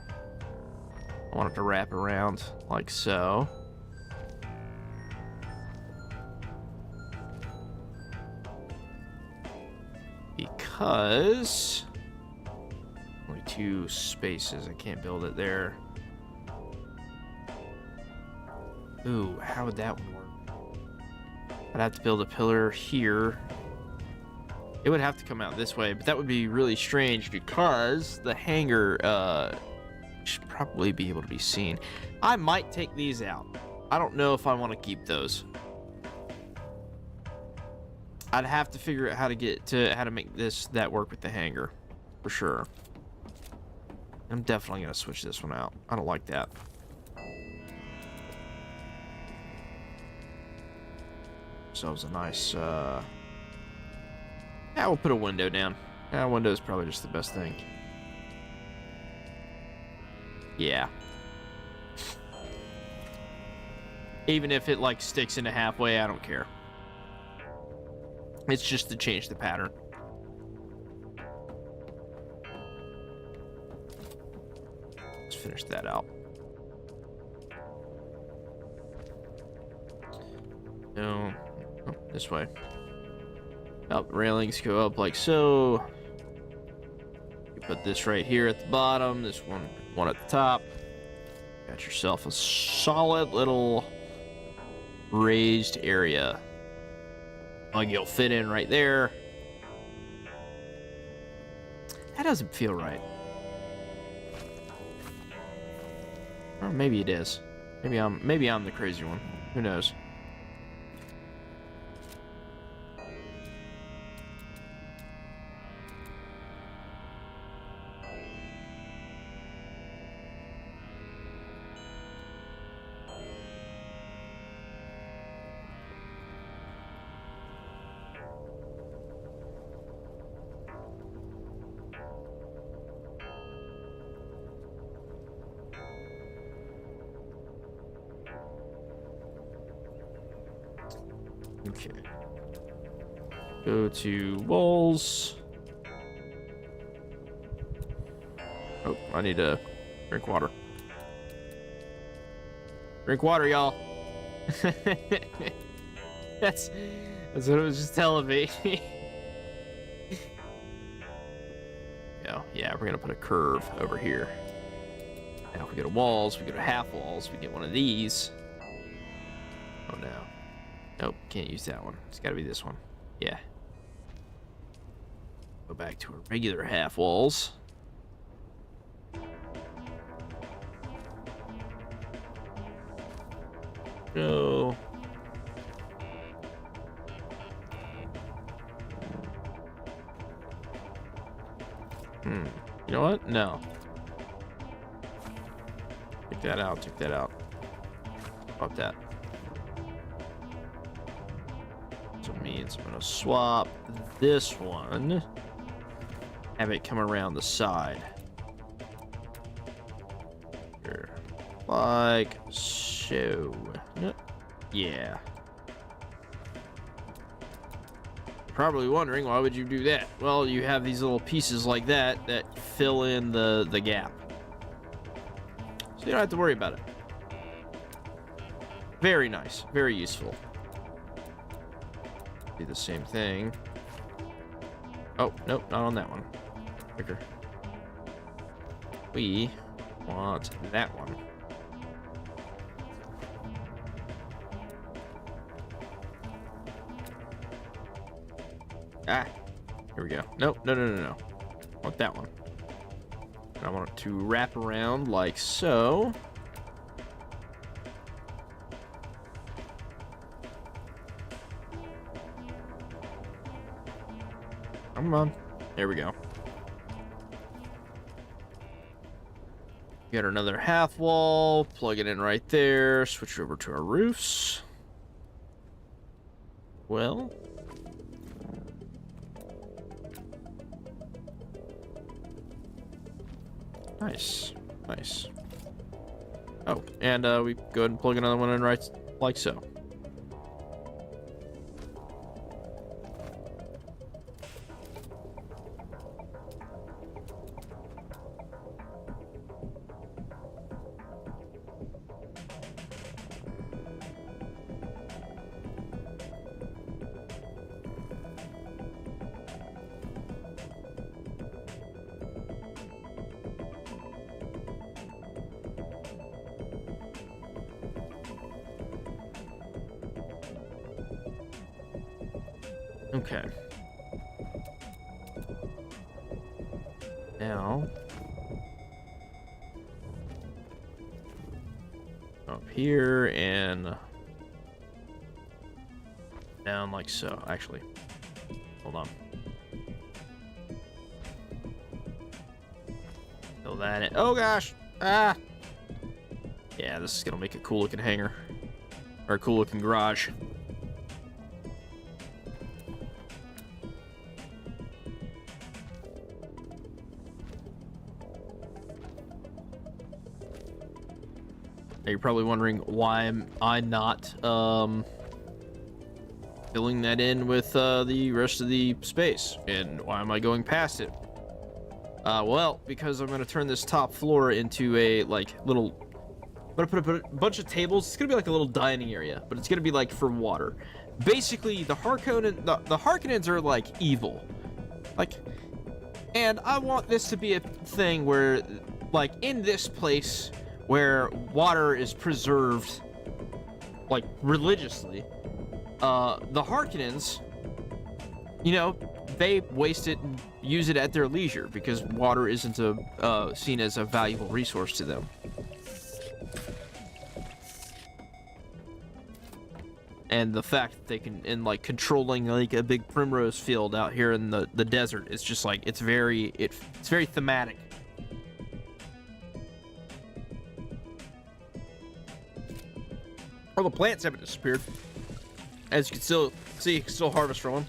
I want it to wrap around like so. Because only 2 spaces, I can't build it there. Ooh, how would that one work? I'd have to build a pillar here. It would have to come out this way, but that would be really strange because the hangar should probably be able to be seen. I might take these out. I don't know if I want to keep those. I'd have to figure out how to make that work with the hangar, for sure. I'm definitely gonna switch this one out. I don't like that. So it was a nice. Yeah, we'll put a window down. Yeah, a window is probably just the best thing. Yeah. Even if it like sticks into halfway, I don't care. It's just to change the pattern. Let's finish that out. No, oh, this way. Oh, railings go up like so. You put this right here at the bottom, this one at the top. Got yourself a solid little raised area. Like you'll fit in right there. That doesn't feel right. Or maybe it is. Maybe I'm the crazy one. Who knows? Okay. Go to walls. Oh, I need to drink water. Drink water, y'all. That's what it was just telling me. Yeah, we're gonna put a curve over here. Now if we go to walls, we go to half walls, we get one of these. Oh no. Nope, can't use that one. It's gotta be this one. Yeah. Go back to our regular half walls. Go. You know what? No. Take that out, take that out. Swap that. So it means I'm gonna swap this one have it come around the side. Here. Like so. Nope. Yeah. Probably wondering, why would you do that? Well, you have these little pieces like that that fill in the gap. So you don't have to worry about it. Very nice. Very useful. Do the same thing. Oh, nope, not on that one. Quicker. We want that one. Ah, here we go. Nope, no. I want that one. I want it to wrap around like so. Come on. There we go. Get another half wall, plug it in right there, switch over to our roofs. Well. Nice. Nice. Oh, and we go ahead and plug another one in right like so. Okay. Now, up here and down like so. Actually, hold on. Fill that in. Oh gosh! Ah! Yeah, this is gonna make a cool looking hangar. Or a cool looking garage. Now you're probably wondering why I'm not filling that in with the rest of the space, and why am I going past it? Well, because I'm gonna turn this top floor into a like little. I'm gonna put a bunch of tables. It's gonna be like a little dining area, but it's gonna be like for water. Basically, the Harkonnen, the Harkonnens are like evil, like, and I want this to be a thing where, like, in this place, where water is preserved, like, religiously, the Harkonnens, you know, they waste it and use it at their leisure because water isn't seen as a valuable resource to them. And the fact that they can, in like controlling like a big primrose field out here in the desert, it's just like it's very thematic. All the plants haven't disappeared. As you can still see, you can still harvest from them.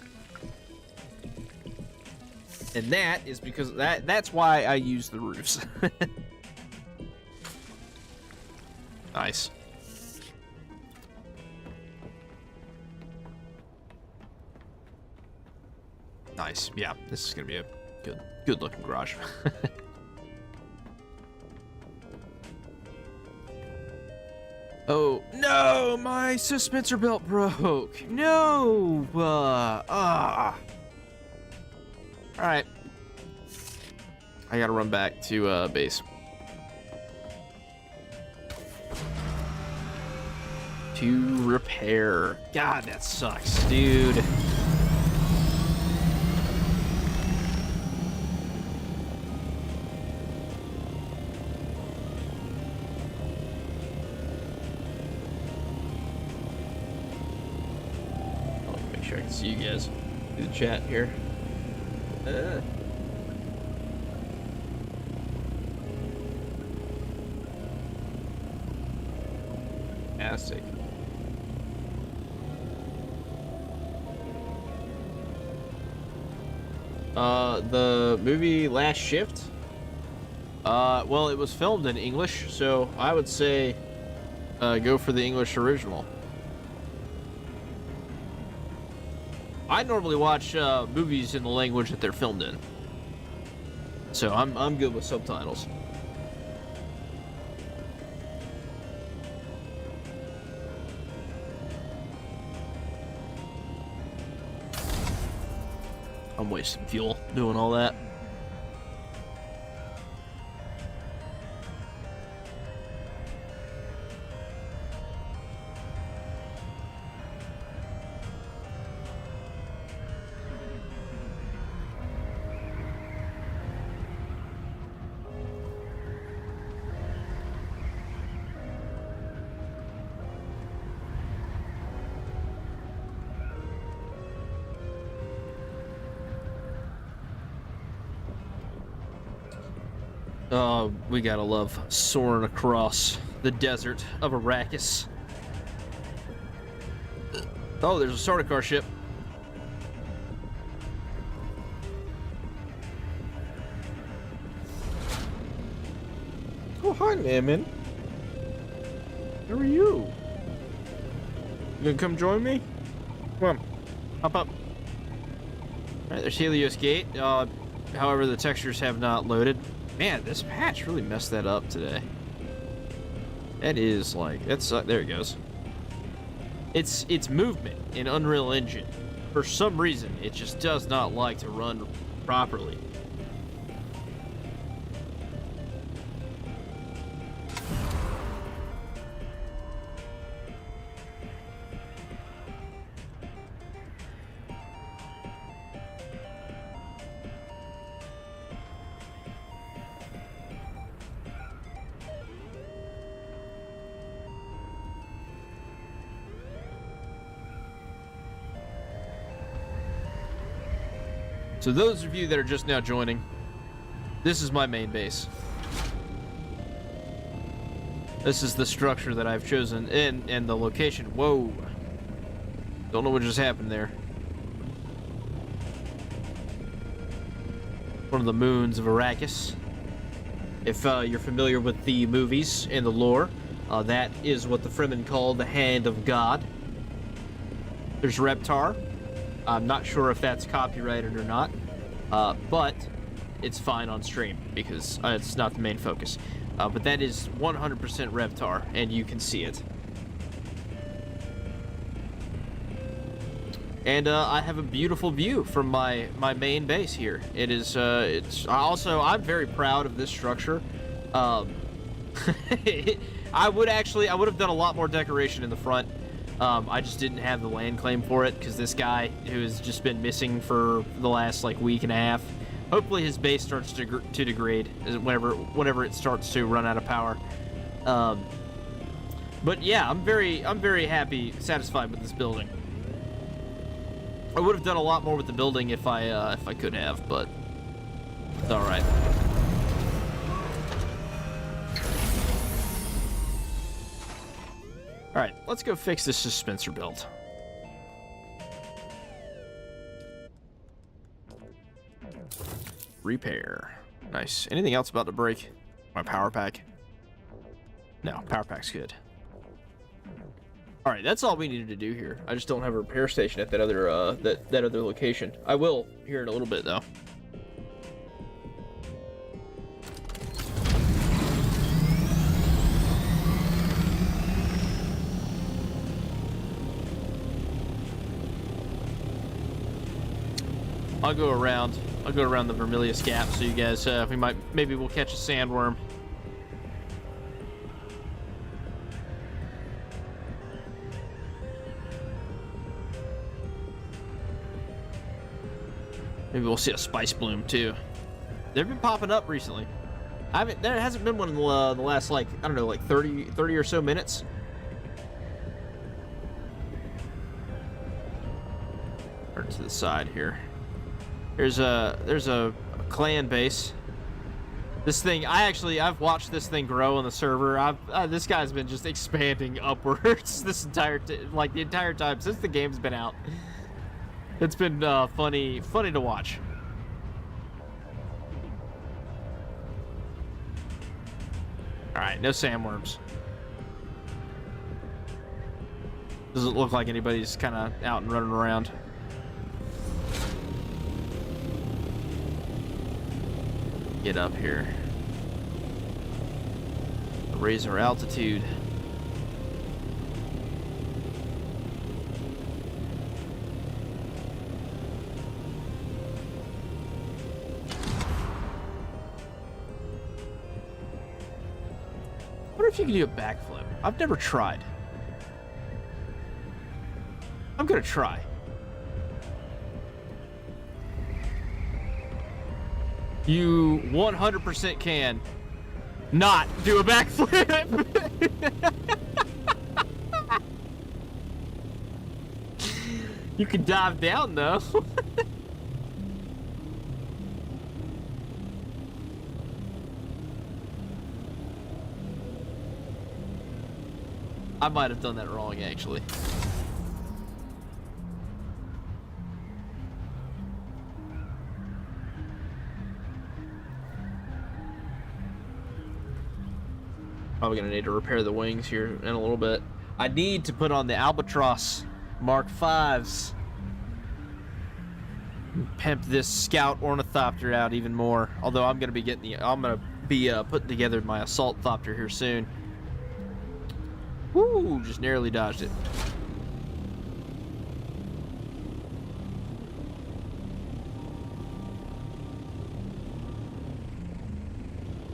And that is because that's why I use the roofs. Nice. Nice. Yeah, this is gonna be a good looking garage. Oh no, my suspensor belt broke. No. All right. I gotta run back to base. To repair. God, that sucks, dude. Sure I can see you guys through the chat here. Fantastic. The movie Last Shift? Well, it was filmed in English, so I would say, go for the English original. I normally watch, movies in the language that they're filmed in. So I'm good with subtitles. I'm wasting fuel doing all that. We gotta love soaring across the desert of Arrakis. Oh, there's a Sardaukar ship. Oh, hi, Naaman. How are you? You gonna come join me? Come on, hop up. Alright, there's Helios Gate. However, the textures have not loaded. Man, this patch really messed that up today. That is like, that's there it goes. It's movement in Unreal Engine. For some reason, it just does not like to run properly. So those of you that are just now joining, this is my main base. This is the structure that I've chosen and the location. Whoa. Don't know what just happened there. One of the moons of Arrakis. If you're familiar with the movies and the lore, that is what the Fremen call the Hand of God. There's Reptar. I'm not sure if that's copyrighted or not, but it's fine on stream because it's not the main focus. But that is 100% Reptar, and you can see it. And I have a beautiful view from my main base here. It is, I'm very proud of this structure. I would have done a lot more decoration in the front. I just didn't have the land claim for it because this guy who has just been missing for the last like week and a half. Hopefully his base starts to degrade whenever it starts to run out of power. But yeah, I'm very happy, satisfied with this building. I would have done a lot more with the building if I could have, but it's all right. All right, let's go fix this dispenser belt. Repair. Nice. Anything else about to break? My power pack? No, power pack's good. All right, that's all we needed to do here. I just don't have a repair station at that other that other location. I will here in a little bit though. I'll go around the Vermilius Gap so you guys maybe we'll catch a sandworm. Maybe we'll see a spice bloom too. They've been popping up recently. There hasn't been one in the last like, I don't know, like 30 or so minutes. Turn to the side here. There's a clan base. This thing, I've watched this thing grow on the server. This guy's been just expanding upwards this the entire time since the game's been out. It's been funny to watch. Alright, no sandworms. Doesn't look like anybody's kind of out and running around. Get up here. Raise our altitude. I wonder if you can do a backflip. I've never tried. I'm gonna try. You 100% can not do a backflip. You can dive down though. I might have done that wrong actually. Probably gonna need to repair the wings here in a little bit. I need to put on the Albatross Mark V's. Pimp this Scout Ornithopter out even more. Although I'm gonna be putting together my Assault Thopter here soon. Woo! Just narrowly dodged it.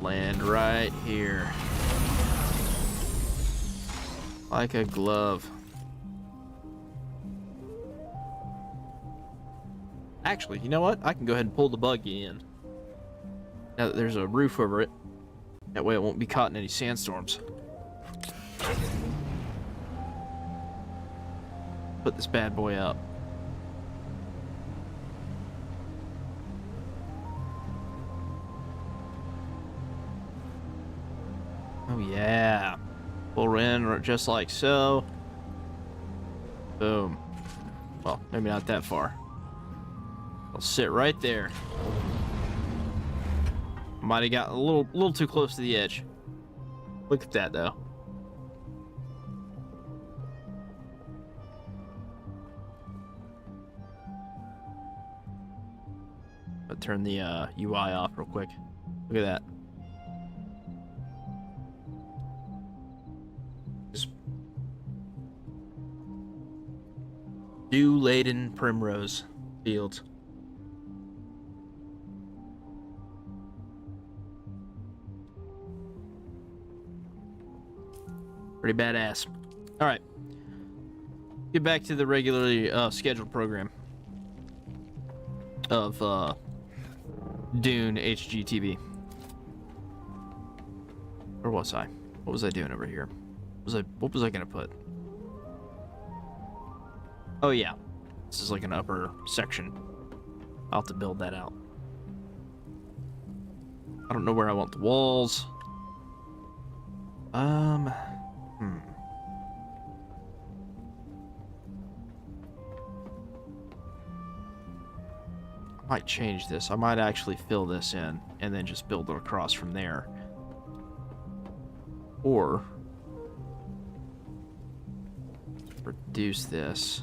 Land right here. Like a glove. Actually, you know what? I can go ahead and pull the buggy in. Now that there's a roof over it. That way it won't be caught in any sandstorms. Put this bad boy up. Oh yeah. Pull her in just like so. Boom. Well, maybe not that far. I'll sit right there. Might have got a little too close to the edge. Look at that though. I'll turn the UI off real quick. Look at that. Just dew-laden primrose fields. Pretty badass. All right. Get back to the regularly scheduled program of Dune HGTV. Where was I? What was I doing over here? What was I gonna put? Oh yeah. This is like an upper section. I'll have to build that out. I don't know where I want the walls. I might change this. I might actually fill this in and then just build it across from there. Or reduce this.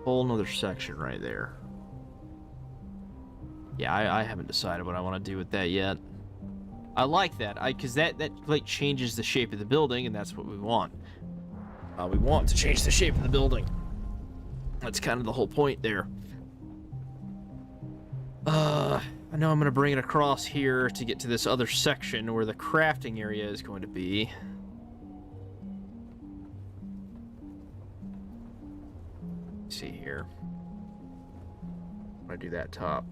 Whole nother section right there. Yeah, I haven't decided what I want to do with that yet. I like that, because that like changes the shape of the building, and that's what we want. We want to change the shape of the building. That's kind of the whole point there. I know I'm gonna bring it across here to get to this other section where the crafting area is going to be. Let's see here. I'm gonna do that top.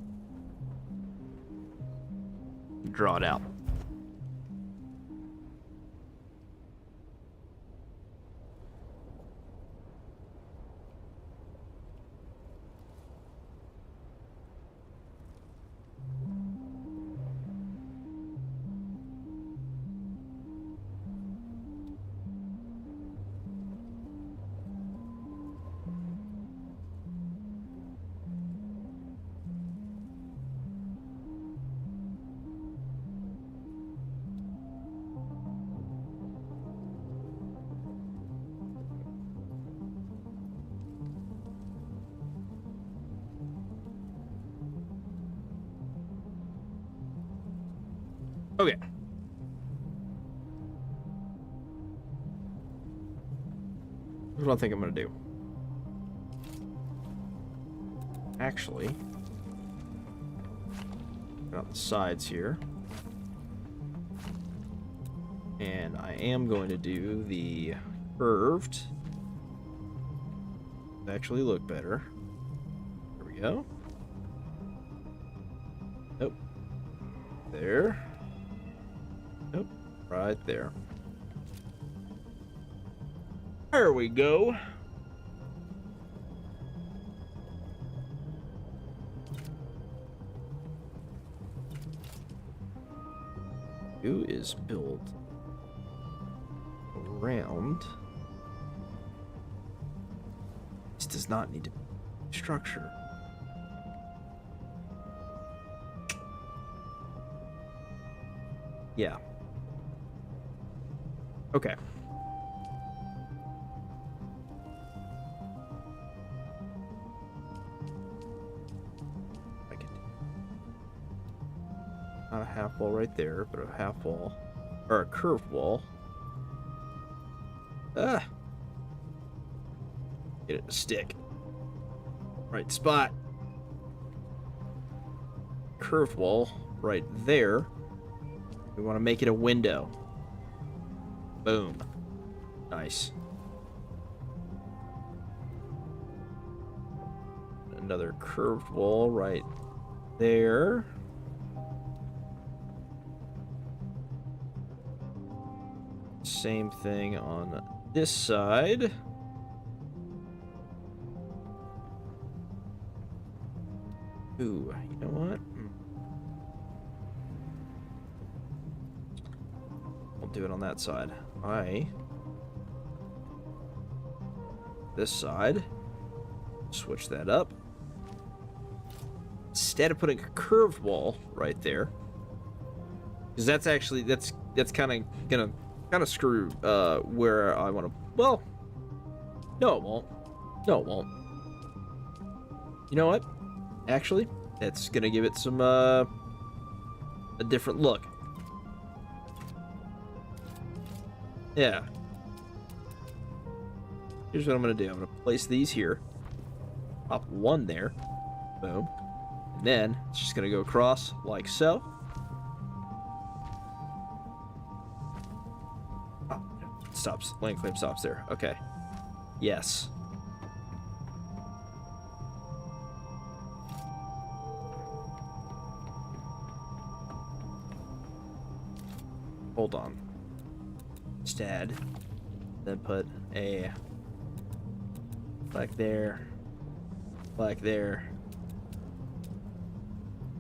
Draw it out. Okay. What do I think I'm gonna do? Actually, got the sides here. And I am going to do the curved. Actually look better. There we go. Nope. There. Nope. Right there. There we go. Who is built around? This does not need to be structure. Yeah. Okay. I can do not a half wall right there, but a half wall or a curved wall. Ah. Get it to stick. Right spot. Curved wall right there. We want to make it a window. Boom. Nice. Another curved wall right there. Same thing on this side. Ooh, you know what? I'll do it on that side. This side. Switch that up. Instead of putting a curved wall right there, because that's actually that's kind of gonna screw where I want to. Well, no, it won't. No, it won't. You know what? Actually, that's gonna give it some a different look. Yeah. Here's what I'm gonna do. I'm gonna place these here. Pop one there. Boom. And then it's just gonna go across like so. Oh, it stops. Lane flame stops there. Okay. Yes. Hold on. Instead, then put a like there, like there.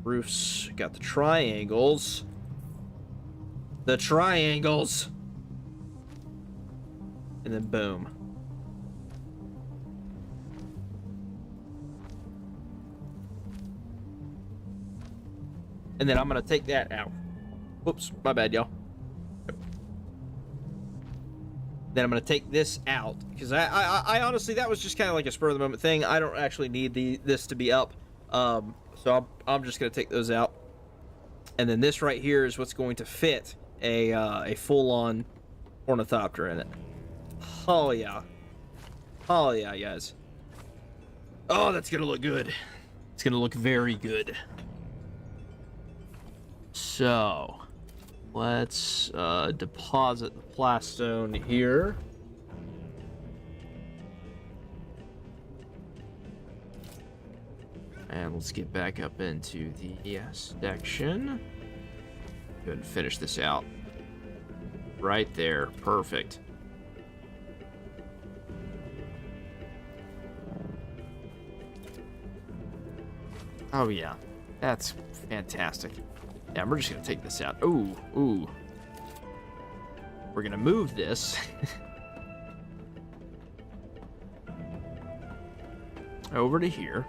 Roofs got the triangles. The triangles. And then boom. And then I'm gonna take that out. Whoops, my bad, y'all. Then I'm going to take this out, because I honestly, that was just kind of like a spur of the moment thing. I don't actually need this to be up, so I'm just going to take those out. And then this right here is what's going to fit a full-on ornithopter in it. Oh yeah. Oh yeah, guys. Oh, that's going to look good. It's going to look very good. So let's deposit the plastone here. And let's get back up into the section. Go ahead and finish this out. Right there. Perfect. Oh yeah. That's fantastic. Yeah, we're just gonna take this out. Ooh, ooh. We're gonna move this over to here.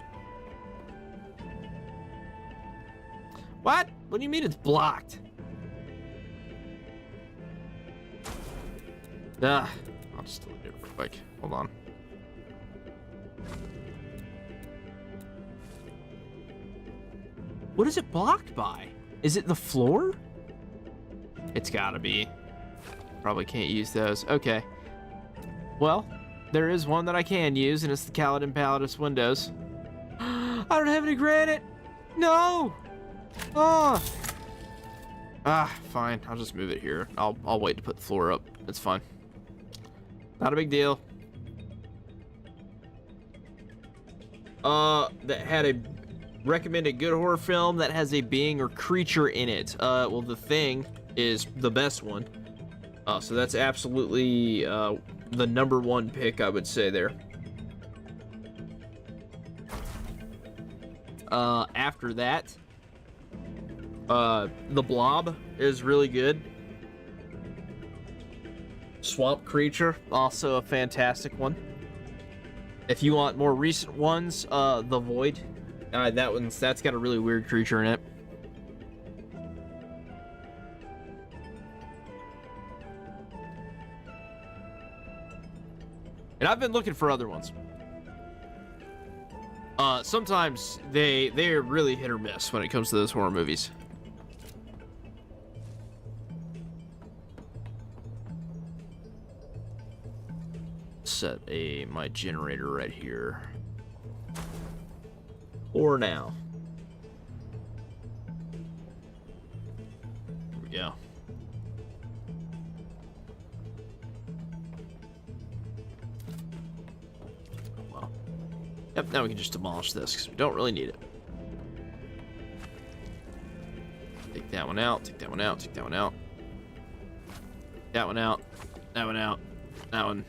What? What do you mean it's blocked? I'll just delete it real quick. Hold on. What is it blocked by? Is it the floor? It's gotta be. Probably can't use those. Okay. Well, there is one that I can use, and it's the Kaladin Palatus windows. I don't have any granite! No! Oh! Ah, fine. I'll just move it here. I'll wait to put the floor up. It's fine. Not a big deal. That had a recommended good horror film that has a being or creature in it. Well, The Thing is the best one. So that's absolutely the number one pick, I would say there. After that, The Blob is really good. Swamp Creature, also a fantastic one. If you want more recent ones, The Void, that's got a really weird creature in it. And I've been looking for other ones. Sometimes they're really hit or miss when it comes to those horror movies. Set my generator right here. For now. Here we go. Well. Yep, now we can just demolish this because we don't really need it. Take that one out, take that one out, take that one out. That one out, that one out, that one.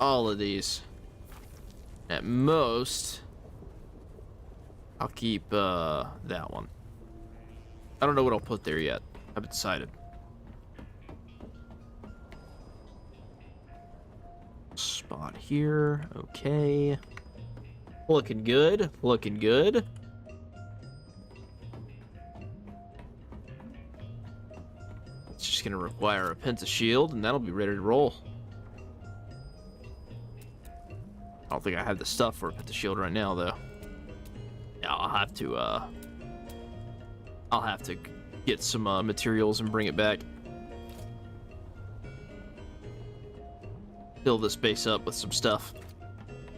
All of these. At most, I'll keep that one. I don't know what I'll put there yet. I haven't decided. Spot here. Okay. Looking good. Looking good. It's just gonna require a Penta shield, and that'll be ready to roll. I don't think I have the stuff for a Penta shield right now, though. Yeah, I'll have to get some materials and bring it back. Fill this base up with some stuff.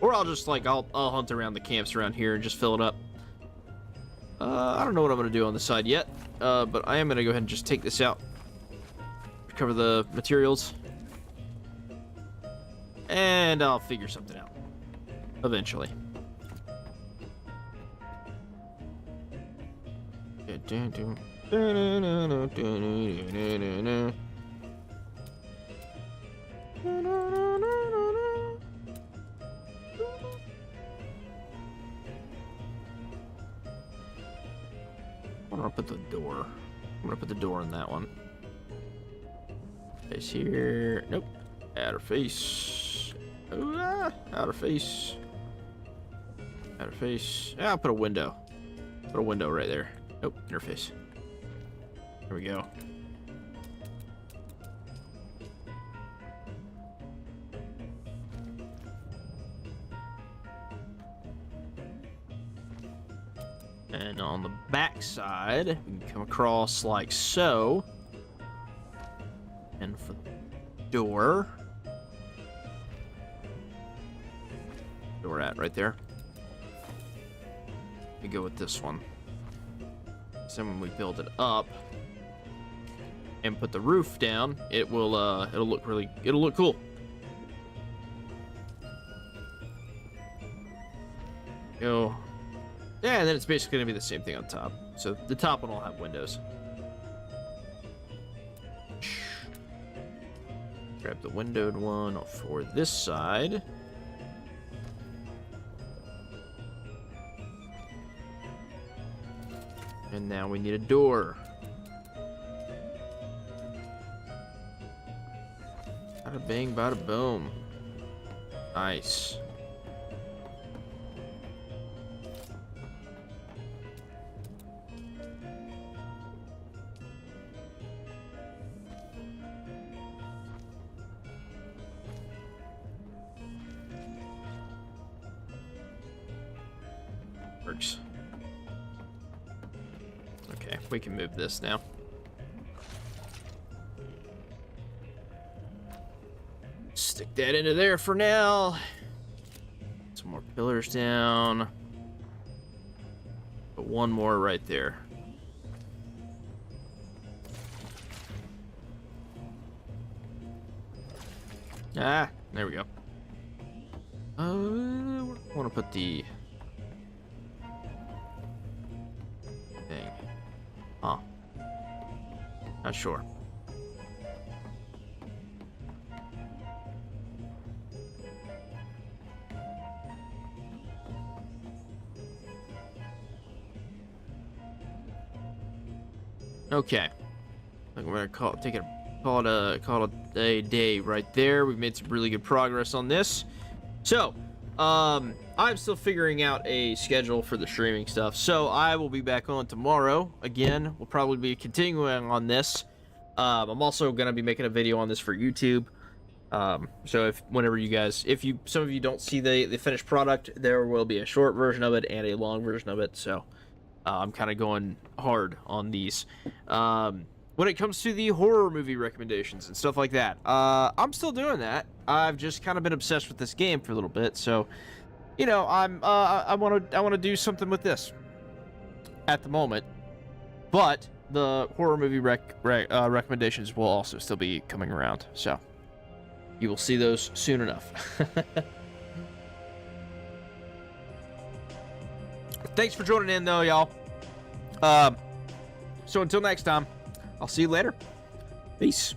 Or I'll just, like, I'll hunt around the camps around here and just fill it up. I don't know what I'm going to do on the side yet, but I am going to go ahead and just take this out. Recover the materials. And I'll figure something out. Eventually. I'm gonna put the door. I'm gonna put the door in that one. Face here. Nope. Outer face. Ooh, outer face. Outer face. Yeah, I'll put a window. Put a window right there. Nope, interface. There we go. And on the back side, we can come across like so. And for the door. Door at right there. We go with this one. So when we build it up and put the roof down, it will it'll look cool. Go. Yeah, and then it's basically gonna be the same thing on top. So the top one will have windows. Grab the windowed one for this side. And now we need a door. Bada bing, bada boom. Nice. Works. Okay, we can move this now. Stick that into there for now. Some more pillars down. But one more right there. Ah, there we go. I want to put the thing. Huh. Not sure. Okay. I think we're gonna call it a day right there. We've made some really good progress on this. So, I'm still figuring out a schedule for the streaming stuff. So I will be back on tomorrow. Again, we'll probably be continuing on this. I'm also gonna be making a video on this for YouTube. So if some of you don't see the finished product, there will be a short version of it and a long version of it. So I'm kind of going hard on these. When it comes to the horror movie recommendations and stuff like that, I'm still doing that. I've just kind of been obsessed with this game for a little bit, so you know, I want to do something with this at the moment. But the horror movie recommendations will also still be coming around, so you will see those soon enough. Thanks for joining in, though, y'all. So until next time, I'll see you later. Peace.